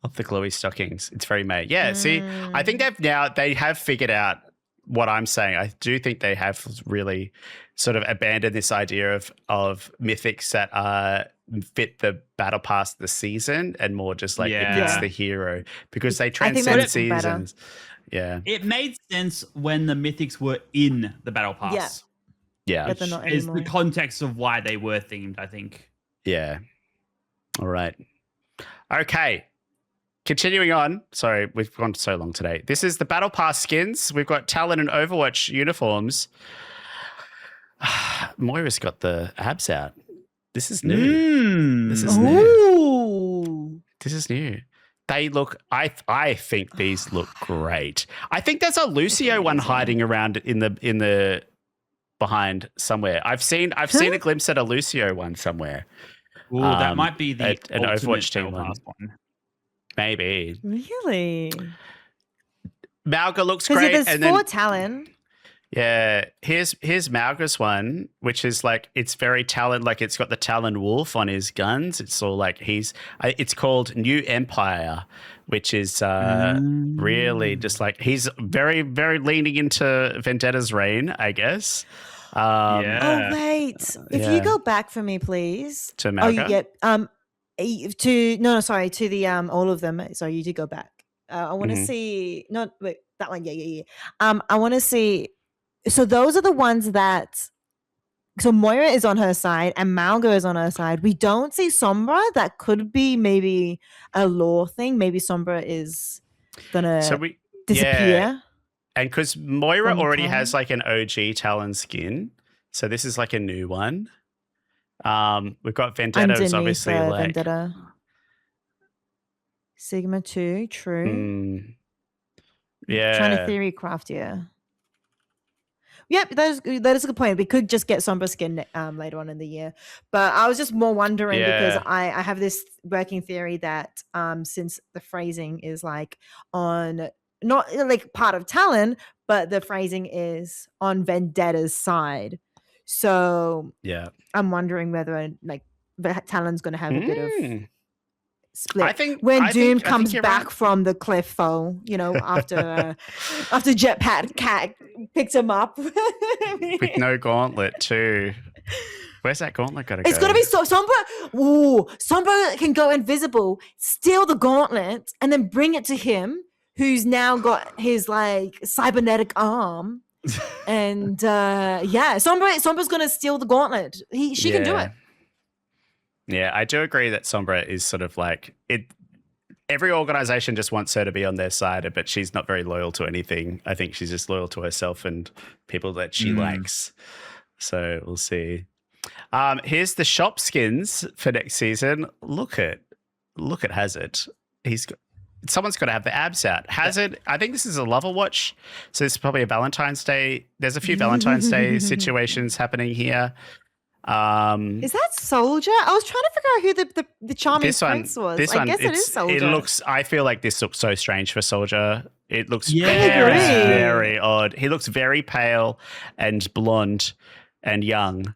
Love the glowy stockings. It's very May. Yeah, see, I think they have figured out what I'm saying. I do think they have really sort of abandoned this idea of mythics that fit the battle pass the season and more just like it fits the hero because they transcend seasons. Yeah. It made sense when the mythics were in the battle pass. Yeah. But they're not Is anymore. the context of why they were themed, I think. Yeah. All right. Okay. Continuing on. Sorry, we've gone so long today. This is the battle pass skins. We've got Talon and Overwatch uniforms. Moira's got the abs out. This is new. This is new. Ooh. This is new. They look. I think these look great. I think there's a Lucio one hiding around in the behind somewhere. I've seen a glimpse at a Lucio one somewhere. Ooh, that might be the an Overwatch team one. Maybe. Really? Malga looks Because great. there's 4 Talon. Yeah, here's Malga's one, which is like it's very Talon, like it's got the Talon wolf on his guns. It's all like it's called New Empire, which is really just like he's very very leaning into Vendetta's reign, I guess. Oh wait, if you go back for me, please. To Malga? To the all of them. Sorry, you did go back. I want to see that one. Yeah. I want to see. So those are the ones that. So Moira is on her side and Malga is on her side. We don't see Sombra. That could be maybe a lore thing. Maybe Sombra is gonna disappear. Yeah. And because Moira already has like an OG Talon skin, so this is like a new one. We've got Vendetta is obviously like Vendetta. Sigma 2, true. Yeah. Trying to theory craft, yeah. Yep, that is a good point. We could just get Sombra skin later on in the year. But I was just more wondering because I have this working theory that since the phrasing is like on not like part of Talon, but the phrasing is on Vendetta's side. So I'm wondering whether like Talon's going to have a bit of split. When Doom comes back from the cliff, though, after Jetpack Cat picked him up with no gauntlet too. Where's that gauntlet got to go? It's got to be Sombra. Ooh, Sombra can go invisible, steal the gauntlet, and then bring it to him, who's now got his like cybernetic arm. And Sombra's gonna steal the gauntlet. She can do it. Yeah, I do agree that Sombra is sort of like it. Every organization just wants her to be on their side, but she's not very loyal to anything. I think she's just loyal to herself and people that she likes. So we'll see. Here's the shop skins for next season. Look at Hazard. Someone's got to have the abs out. Hazard, I think this is a lover watch. So this is probably a Valentine's Day. There's a few Valentine's Day situations happening here. Is that Soldier? I was trying to figure out who the charming prince was. I guess it is Soldier. I feel like this looks so strange for Soldier. It looks very, very odd. He looks very pale and blonde and young.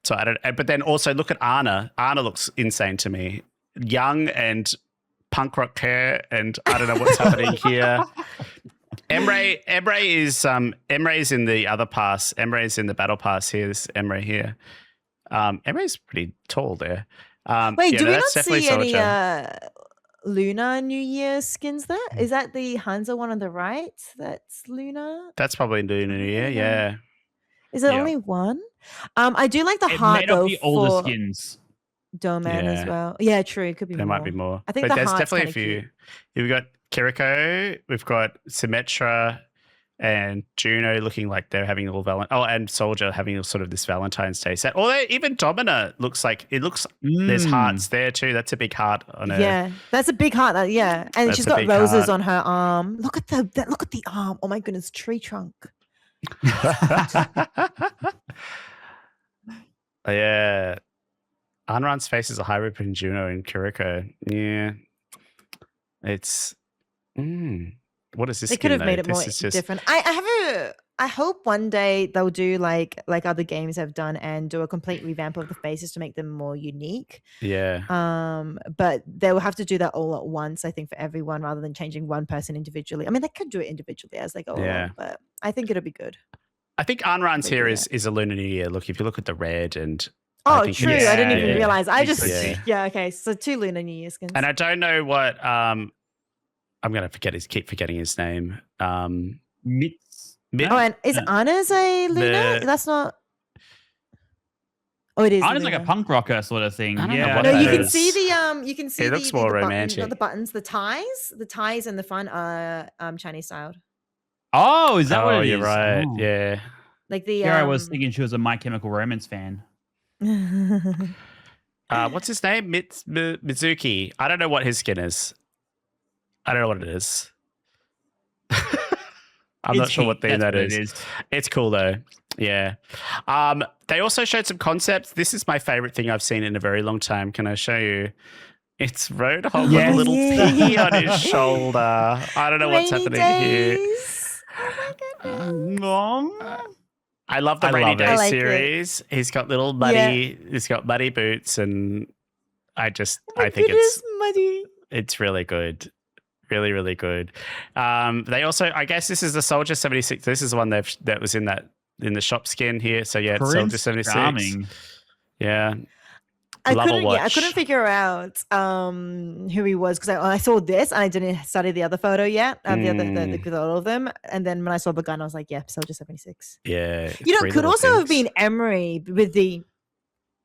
So I don't, but then also look at Anna. Anna looks insane to me. Young and punk rock hair, and I don't know what's happening here. Emre is in the other pass. Emre is in the battle pass here. This is Emre here. Emre's pretty tall there. Wait, do we not see any Luna New Year skins there? Is that the Hanzo one on the right? That's Luna? That's probably Luna New Year, yeah. Is it only one? I do like the heart, though, be all the skins. Domain as well. Yeah, true. It could be there more. Might be more. I think but the there's definitely a few. Cute. We've got Kiriko, we've got Symmetra and Juno looking like they're having all and Soldier having sort of this Valentine's Day set. Or even Domina looks like there's hearts there too. That's a big heart on her. Yeah, that's a big heart. And she's got roses on her arm. Look at the arm. Oh my goodness, tree trunk. Yeah. Anran's face is a hybrid between Juno and Kiriko. Yeah. It's what is this? They could skin, have made though? it more This is just different. I hope one day they'll do like other games have done and do a complete revamp of the faces to make them more unique. yeah. But they will have to do that all at once, I think, for everyone rather than changing one person individually. I mean, they could do it individually as they go Yeah. along, but I think it'll be good. I think Anran's They do here that. is a Lunar New Year. Look, if you look at the red and I Oh, think true. it's- I didn't even yeah. realize. I just Yeah. yeah. Okay, so 2 Lunar New Year skins. And I don't know what I'm gonna keep forgetting his name. Myths. Oh, and is Yeah. Anna's a Luna? The- That's not. Oh, it is. Anna's like a Luna. punk rocker sort of thing. I don't know Yeah. what No, that you can is. see the you can see It looks the more button- romantic. not the buttons, the ties. The ties and the front are Chinese styled. Oh, is that what it is? you're right. Oh. Yeah. Like the Here I was thinking she was a My Chemical Romance fan. What's his name? Mizuki. I don't know what his skin is. I don't know what it is. I'm not It's sure what heat, theme that's that what it is. It's cool though. Yeah. They also showed some concepts. This is my favorite thing I've seen in a very long time. Can I show you? It's Roadhog with a Yes. little piggy on his shoulder. I don't know what's Rainy happening here. days. Oh my goodness. I love the I Rainy love it. Day I like it. series. He's got little muddy. He's got muddy boots, and I think It is muddy. it's really good, really really good. They also, I guess, this is the Soldier 76. This is the one that was in the shop skin here. So yeah, it's Soldier Prince 76. Charming. Yeah, I Love a couldn't watch. figure out who he was because I saw this and I didn't study the other photo yet. The all of them, and then when I saw the gun, I was like, yeah, Soldier 76. yeah. You know, three it could little also have things. been Emery with the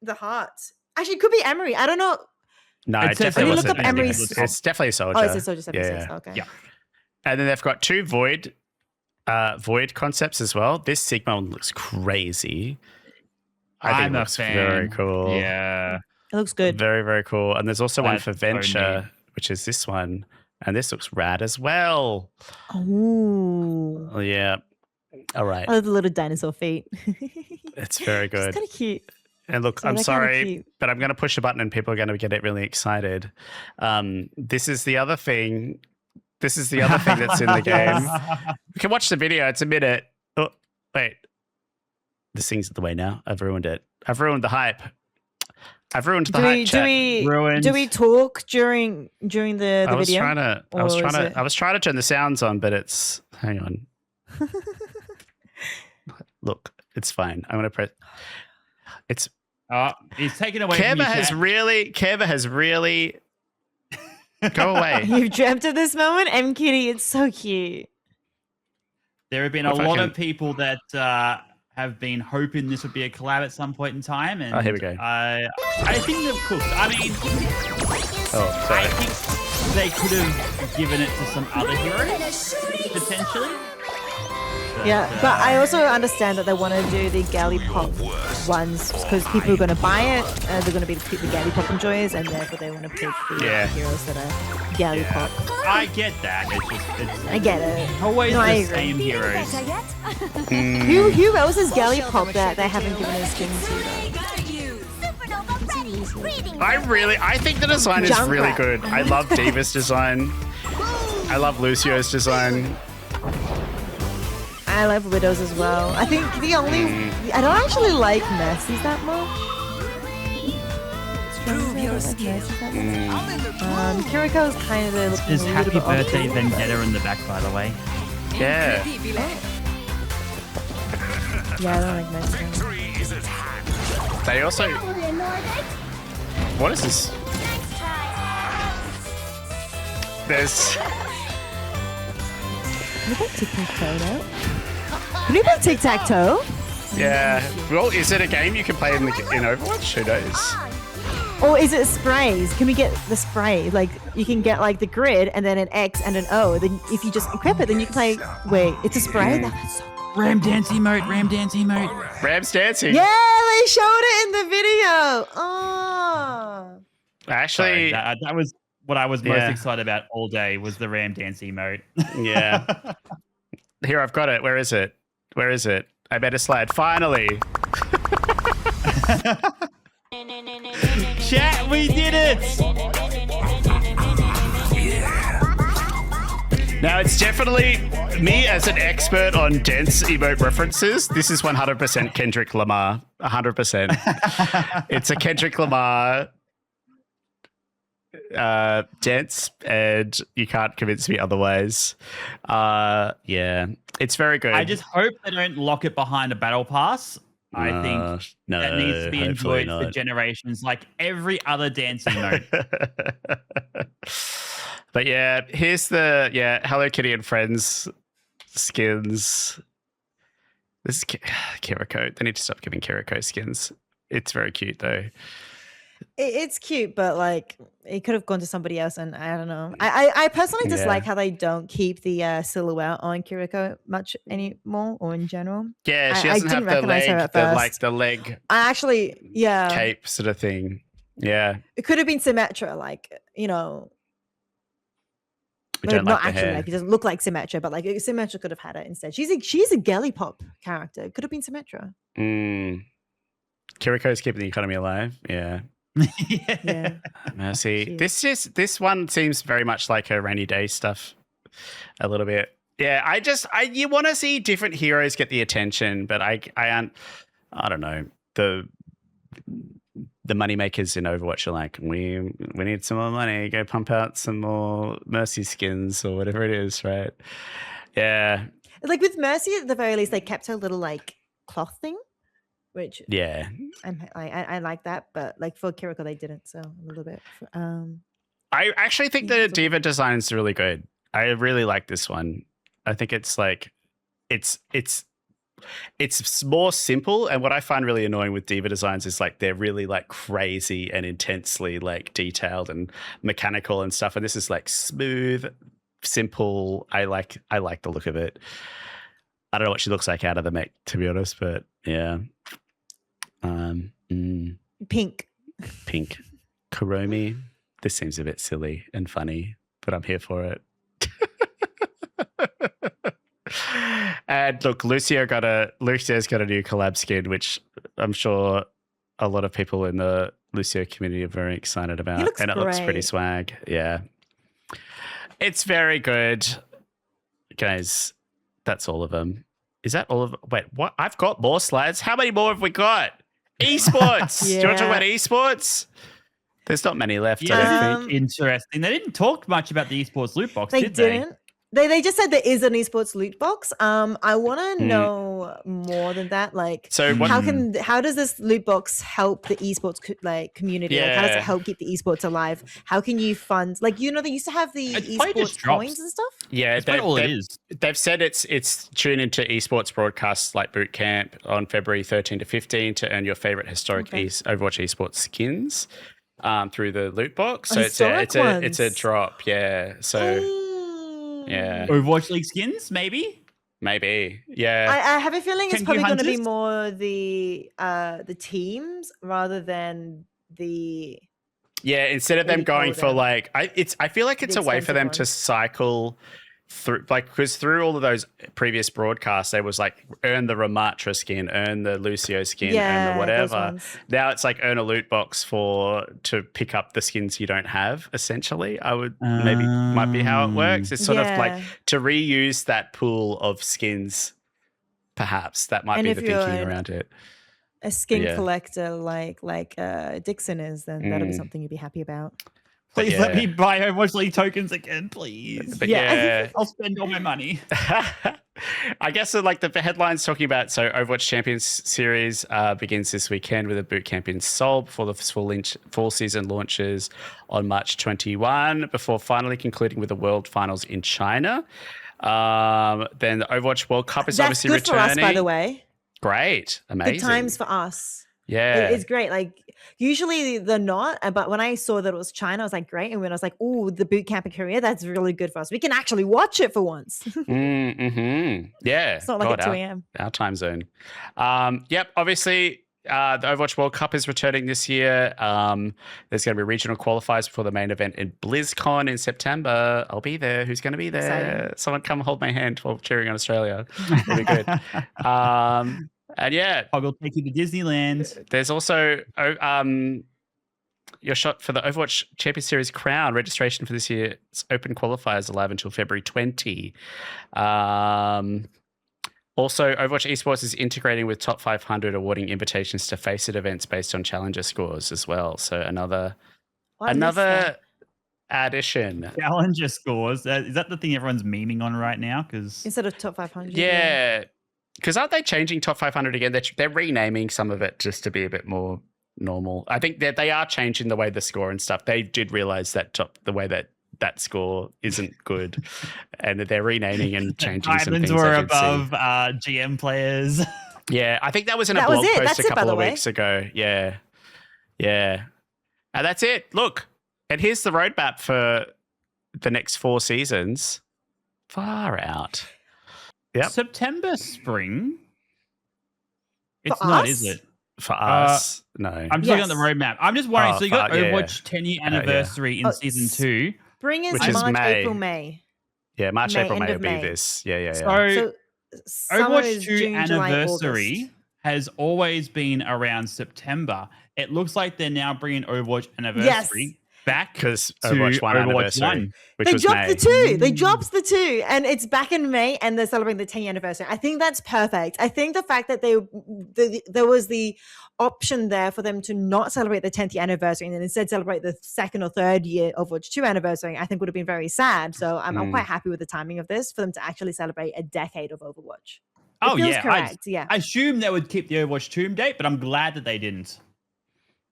heart. Actually, it could be Emery. I don't know. No, It it says- definitely When you look wasn't. up Emery's- It's definitely a Soldier. Oh, it's a Soldier 76. Yeah. Okay. Yeah. And then they've got 2 Void concepts as well. This Sigma one looks crazy. I think I'm it a looks fan. very cool. Yeah. It looks good. Very, very cool. And there's also one That's for so Venture, neat. which is this one. And this looks rad as well. Oh, Oh, yeah. All right. I love the little dinosaur feet. It's very good. It's kind of cute. And look, So I'm they're kinda sorry, cute. but I'm going to push a button and people are going to get it really excited. This is the other thing. This is the other thing that's in the game. You can watch the video. It's a minute. Oh, wait. This thing's the way now. I've ruined it. I've ruined the hype. I've ruined the hype chat. Ruined. Do we talk during the I was video? I was trying to turn the sounds on, but it's hang on. Look, it's fine. I'm gonna press. It's Oh, he's taken away from Keva you, has really go away. You've dreamt of this moment, M Kitty. It's so cute. There have been If a I lot can- of people that have been hoping this would be a collab at some point in time, and Oh, here we go. I think of course. I mean, Oh, I sorry. think they could have given it to some other heroes potentially. Yeah, but I also understand that they want to do the Galley Pop ones because people are going to buy it. They're going to be the Galley Pop enjoyers, and therefore they want to pick the Yeah. heroes that are Galley Pop. I get that. It's I get it. always No, I the agree. same heroes. Who else is Galley Pop that they haven't given a skin to? I think the design is really Junkrat. good. I love Diva's design. I love Lucio's design. I love Widows as well. I think the only I don't actually like Mercy's that much. Prove your skill. Kiriko's kind of looking Is a little Happy bit Birthday off. Vendetta in the back, by the way. Yeah. Yeah, I don't like Mercy. They also. What is this? There's. Can you play tic-tac-toe now? Can you play tic-tac-toe? Yeah. Well, is it a game you can play in Overwatch? Who knows? Or is it sprays? Can we get the spray? Like, you can get, like, the grid and then an X and an O. Then if you just equip it, then you can play... Wait, it's a spray? That's so cool. Ram dance emote. Ram dance emote. Ram's dancing. Yeah, they showed it in the video. Oh. Actually, Sorry, that was what I was most Yeah. excited about all day was the Ram dance emote. yeah. Here, I've got it. Where is it? Where is it? I better slide. Finally. Chat, we did it! Now, it's definitely me as an expert on dense emote references. This is 100% Kendrick Lamar. 100%. It's a Kendrick Lamar dense, and you can't convince me otherwise. Yeah, it's very good. I just hope they don't lock it behind a battle pass. I think that needs to be enjoyed for generations, like every other dancing emote. But yeah, here's the Hello Kitty and Friends skins. This is Kiriko. They need to stop giving Kiriko skins. It's very cute though. It's cute, but like it could have gone to somebody else, and I don't know. I personally dislike how they don't keep the silhouette on Kiriko much anymore, or in general. Yeah, she doesn't have the leg, the leg. I actually, cape sort of thing. Yeah, it could have been Symmetra, like not actually, like it doesn't look like Symmetra, but like Symmetra could have had it instead. She's a girly pop character. It could have been Symmetra. Kiriko's keeping the economy alive. Yeah. Yeah. Mercy. This one seems very much like a rainy day stuff. A little bit. Yeah, you want to see different heroes get the attention, but I don't know. The money makers in Overwatch are like, we need some more money. Go pump out some more Mercy skins or whatever it is, right? Yeah. Like with Mercy, at the very least, they kept her little like cloth thing, which I like that, but like for Kiriko they didn't, so a little bit. I actually think the Diva design is really good. I really like this one. I think it's like it's more simple, and what I find really annoying with Diva designs is like they're really like crazy and intensely like detailed and mechanical and stuff, and this is like smooth, simple. I like the look of it. I don't know what she looks like out of the mech, to be honest, but yeah. Pink. Kuromi. This seems a bit silly and funny, but I'm here for it. And look, Lucio's got a new collab skin, which I'm sure a lot of people in the Lucio community are very excited about. And it looks pretty swag. Yeah. It's very good. Guys, that's all of them. Is that all of them? Wait, what? I've got more slides. How many more have we got? Esports. Do you want to talk about esports? There's not many left, I don't think. Interesting. They didn't talk much about the esports loot box, did they? Didn't. They just said there is an esports loot box. I want to know more than that. Like, so how does this loot box help the esports community? Yeah. Like, how does it help keep the esports alive? How can you fund? Like, they used to have the esports coins and stuff. Yeah, that's all it is. They've said it's tune into esports broadcasts like Boot Camp on February 13 to 15 to earn your favorite historic Overwatch esports skins through the loot box. So it's a drop. Yeah. So. Yeah. Overwatch League skins, maybe. Yeah. I have a feeling it's probably going to be more the teams rather than the. Yeah, instead of them going for like, I feel like it's a way for them to cycle through, like, because through all of those previous broadcasts, they was like earn the Ramattra skin, earn the Lucio skin, earn the whatever. Now it's like earn a loot box to pick up the skins you don't have. Essentially, I would might be how it works. It's sort of like to reuse that pool of skins. Perhaps that might be the thinking around it. A skin collector like Dixon is, then that'll be something you'd be happy about. Please let me buy Overwatch League tokens again, please. But I'll spend all my money. I guess like the headlines talking about, so Overwatch Champions Series begins this weekend with a boot camp in Seoul before the full season launches on March 21, before finally concluding with the World Finals in China. Then the Overwatch World Cup is obviously returning. That's good for us, by the way. Great. Amazing. Good times for us. Yeah. It's great. Like, usually they're not, but when I saw that it was China, I was like, great. And when I was like, oh, the boot camp in Korea, that's really good for us. We can actually watch it for once. Yeah. It's not like at 2 a.m. Our time zone. Yep. Obviously, the Overwatch World Cup is returning this year. There's going to be regional qualifiers before the main event in BlizzCon in September. I'll be there. Who's going to be there? Exciting. Someone come hold my hand while cheering on Australia. It'll be good. And yeah, I'll go take you to Disneyland. There's also your shot for the Overwatch Champion Series crown. Registration for this year's open qualifiers alive until February 20. Also, Overwatch Esports is integrating with Top 500, awarding invitations to Faceit events based on challenger scores as well. So another addition. Challenger scores. Is that the thing everyone's memeing on right now? Because Instead of top 500. Yeah. Because aren't they changing Top 500 again? They're renaming some of it just to be a bit more normal. I think that they are changing the way the score and stuff. They did realize that the way that score isn't good, and that they're renaming and changing some things. Diamonds were above GM players. Yeah, I think that was in a blog post a couple of weeks ago. Yeah. And that's it. Look, and here's the roadmap for the next 4 seasons. Far out. Yep. September, spring. It's For not, us? is it? For us, no. I'm just looking at the roadmap. I'm just wondering. So you got Overwatch 10-year anniversary in season 2. Spring is Which is March, May. April, May. Yeah, March, May, April, end May of will be May. this. Yeah. So summer is Overwatch 2 June, July, anniversary August. has always been around September. It looks like they're now bringing Overwatch anniversary back Because to Overwatch 1 Overwatch anniversary, 1. which They was dropped May. the 2. They dropped the 2, and it's back in May, and they're celebrating the 10th anniversary. I think that's perfect. I think the fact that there was the option there for them to not celebrate the 10th anniversary and then instead celebrate the 2nd or 3rd year Overwatch 2 anniversary, I think would have been very sad. So I'm quite happy with the timing of this for them to actually celebrate a decade of Overwatch. It feels correct. I assumed they would keep the Overwatch Tomb date, but I'm glad that they didn't.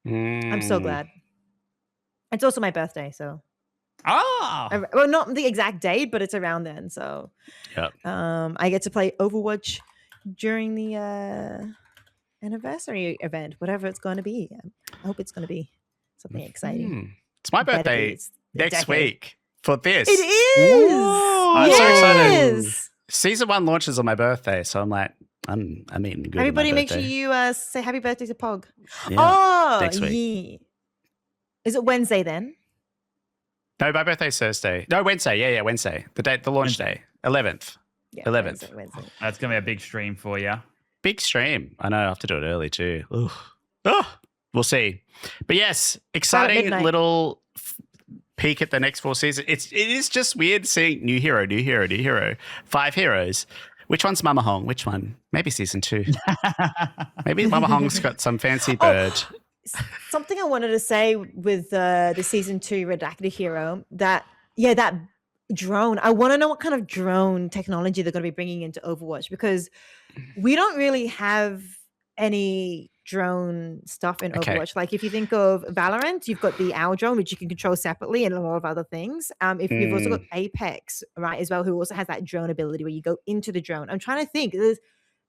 I'm so glad. It's also my birthday, so well, not the exact date, but it's around then. So I get to play Overwatch during the anniversary event, whatever it's going to be. I hope it's going to be something exciting. It's my birthday next week for this. It is. I'm so excited. Season 1 launches on my birthday, so I'm like, I'm eating good. Everybody, on my make sure birthday. you say happy birthday to Pog. Yeah, next week. Yeah. Is it Wednesday then? No, my birthday's Thursday. No, Wednesday. Yeah, Wednesday. The launch day, 11th. Yeah, 11th. Wednesday. That's going to be a big stream for you. Big stream. I know. I have to do it early too. We'll see. But yes, exciting little peek at the next 4 seasons. It is just weird seeing new hero, 5 heroes. Which one's Mama Hong? Which one? Maybe season 2. Maybe Mama Hong's got some fancy bird. Something I wanted to say with the season 2 redacted hero, that drone. I want to know what kind of drone technology they're going to be bringing into Overwatch, because we don't really have any drone stuff in Overwatch. Like if you think of Valorant, you've got the Owl drone, which you can control separately, and a lot of other things. If you've also got Apex, right, as well, who also has that drone ability where you go into the drone. I'm trying to think.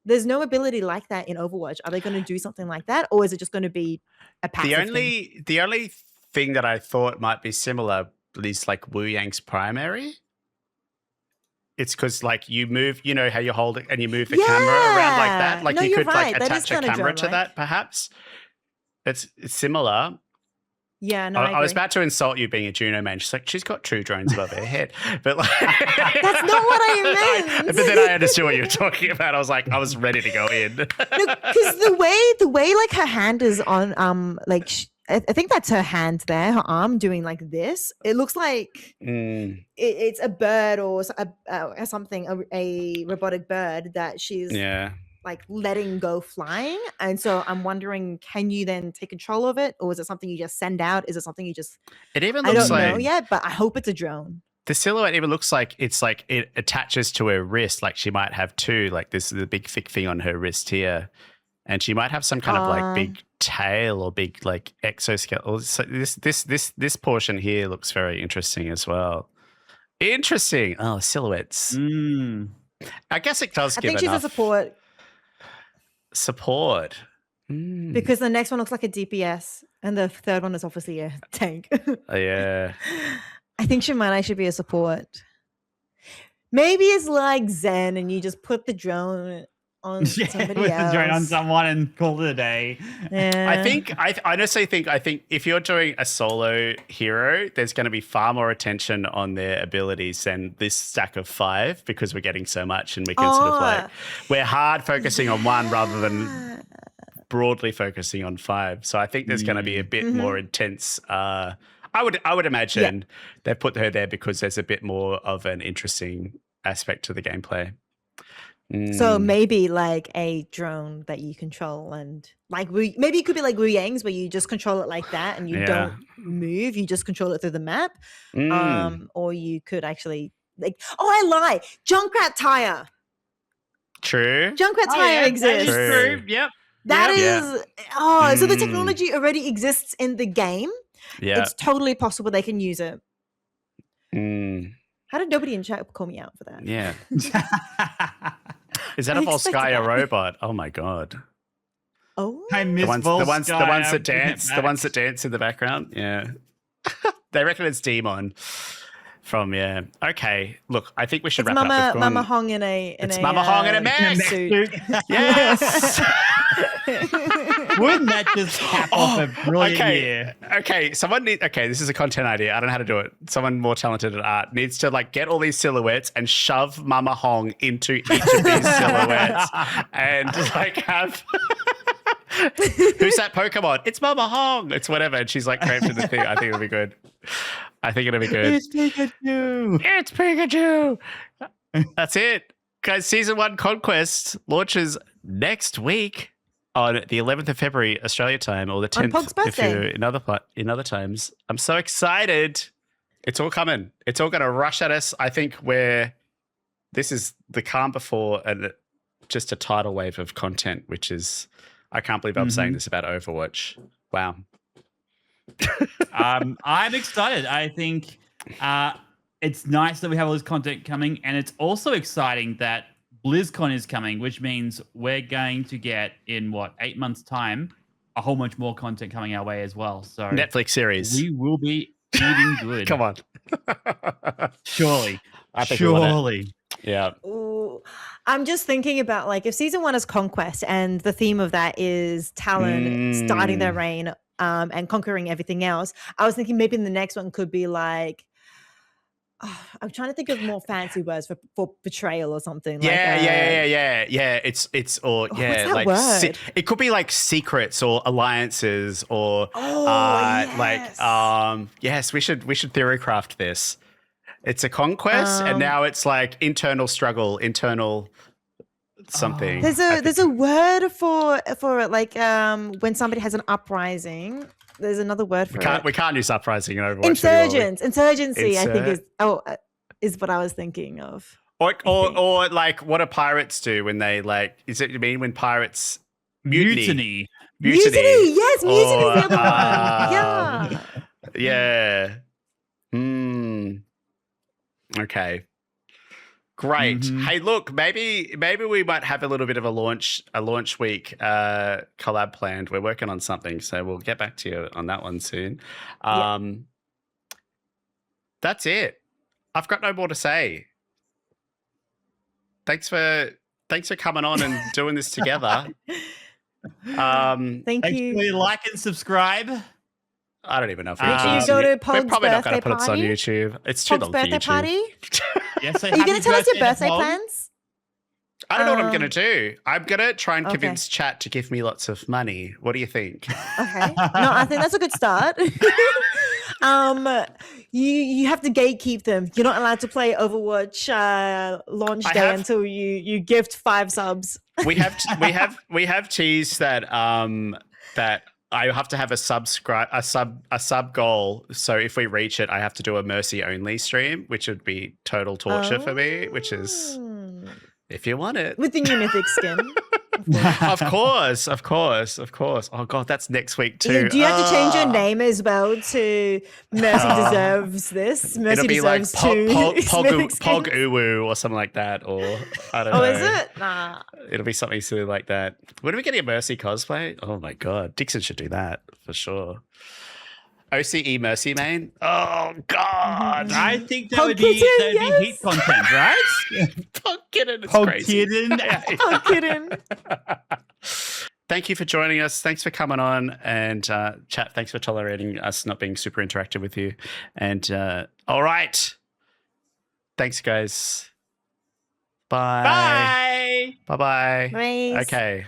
There's no ability like that in Overwatch. Are they going to do something like that, or is it just going to be a passive thing? The only thing that I thought might be similar is like Wu Yang's primary. It's because like you move, you know how you hold it and you move the camera around like that. Like you could like attach a camera to that, perhaps. It's similar. Yeah, no, I was about to insult you being a Juno man. She's like, she's got 2 drones above her head. But like, that's not what I meant. But then I understood what you were talking about. I was like, I was ready to go in. Because the way like her hand is on, I think that's her hand there, her arm doing like this. It looks like it's a bird or something, a robotic bird that she's like letting go flying. And so I'm wondering, can you then take control of it, or is it something you just send out? Is it something you just? It even looks I don't know yet, but I hope it's a drone. The silhouette even looks like it's like it attaches to her wrist. Like she might have 2. Like this is a big thick thing on her wrist here, and she might have some kind of like big tail or big like exoskeleton. So this portion here looks very interesting as well. Interesting. Oh, silhouettes. I guess it does give enough. I think she's a support. Because the next one looks like a DPS, and the third one is obviously a tank. Yeah. I think she might actually be a support. Maybe it's like Zen, and you just put the drone on somebody put else. the drone on someone and call it a day. Yeah. I honestly think if you're doing a solo hero, there's going to be far more attention on their abilities than this stack of 5, because we're getting so much, and we can sort of like we're hard focusing on one rather than broadly focusing on 5. So I think there's going to be a bit more intense. I would imagine they've put her there because there's a bit more of an interesting aspect to the gameplay. So maybe like a drone that you control, and like maybe it could be like Wuyang's where you just control it like that and you don't move, you just control it through the map. Or you could actually like, I lie, Junkrat tire. True. Junkrat tire exists. That is true. Yep. That is so the technology already exists in the game. Yeah. It's totally possible they can use it. Mm. How did nobody in chat call me out for that? Yeah. Is that a Volskaya robot? Oh my god. Oh, I miss the ones that dance, the ones that dance in the background. Yeah. They reckon it's Demon from Okay. Look, I think we should wrap up. Mama Hong in a Mama Hong in a mech suit. Yes. Wouldn't that just cap off a brilliant year? Okay, this is a content idea. I don't know how to do it. Someone more talented at art needs to like get all these silhouettes and shove Mama Hong into each of these silhouettes and like have who's that Pokemon? It's Mama Hong. It's whatever. And she's like cramped in the thing. I think it'll be good. It's Pikachu. It's Pikachu. That's it. Guys, Season 1 Conquest launches next week on the 11th of February, Australia time, or the 10th Pog's if you're birthday. in other times. I'm so excited. It's all coming. It's all going to rush at us. I think this is the calm before just a tidal wave of content, which is, I can't believe I'm saying this about Overwatch. Wow. I'm excited. I think it's nice that we have all this content coming, and it's also exciting that BlizzCon is coming, which means we're going to get in 8 months' time a whole bunch more content coming our way as well. So Netflix series. We will be eating good. Come on. Surely. I think we want it. Surely. Yeah. Ooh, I'm just thinking about like if Season 1 is Conquest and the theme of that is Talon starting their reign and conquering everything else. I was thinking maybe the next one could be like, I'm trying to think of more fancy words for betrayal or something. Yeah. It's what's that like word? it could be like secrets or alliances or yes, we should theorycraft this. It's a conquest and now it's like internal struggle, internal something. There's a word for it, like when somebody has an uprising. There's another word for it. We can't use uprising in Overwatch. Insurgency, I think is what I was thinking of. Or like what do pirates do when they like? Is it you mean when pirates mutiny? Mutiny, yes, mutiny is the other one. Yeah. Okay. Great. Hey, look, maybe we might have a little bit of a launch week collab planned. We're working on something, so we'll get back to you on that one soon. That's it. I've got no more to say. Thanks for coming on and doing this together. Thank you. Like and subscribe. I don't even know if Make sure you go to Pog's we're probably not going to put birthday this on party. YouTube. It's too long for birthday YouTube. party? Yes, Are you going to tell us your birthday plans? I don't know what I'm going to do. I'm going to try and convince chat to give me lots of money. What do you think? Okay. No, I think that's a good start. You have to gatekeep them. You're not allowed to play Overwatch launch day until you gift 5 subs. We have teased that that I have to have a sub goal. So if we reach it, I have to do a mercy only stream, which would be total torture for me, which is if you want it. With the new Mythic skin. Of course. Oh God, that's next week too. Do you have to change your name as well to Mercy deserves this? Mercy It'll be deserves like Pog Pog Uwu or something like that, or I don't know. Oh, is it? Nah. It'll be something silly like that. When are we getting a Mercy cosplay? Oh my God, Dixon should do that for sure. OCE Mercy main? Oh God. I think that would be heat content, right? Pog-kitten, it's crazy. Pog-kitten. Thank you for joining us. Thanks for coming on. And chat, thanks for tolerating us not being super interactive with you. And all right. Thanks, guys. Bye. Bye. Bye-bye. Nice. Okay.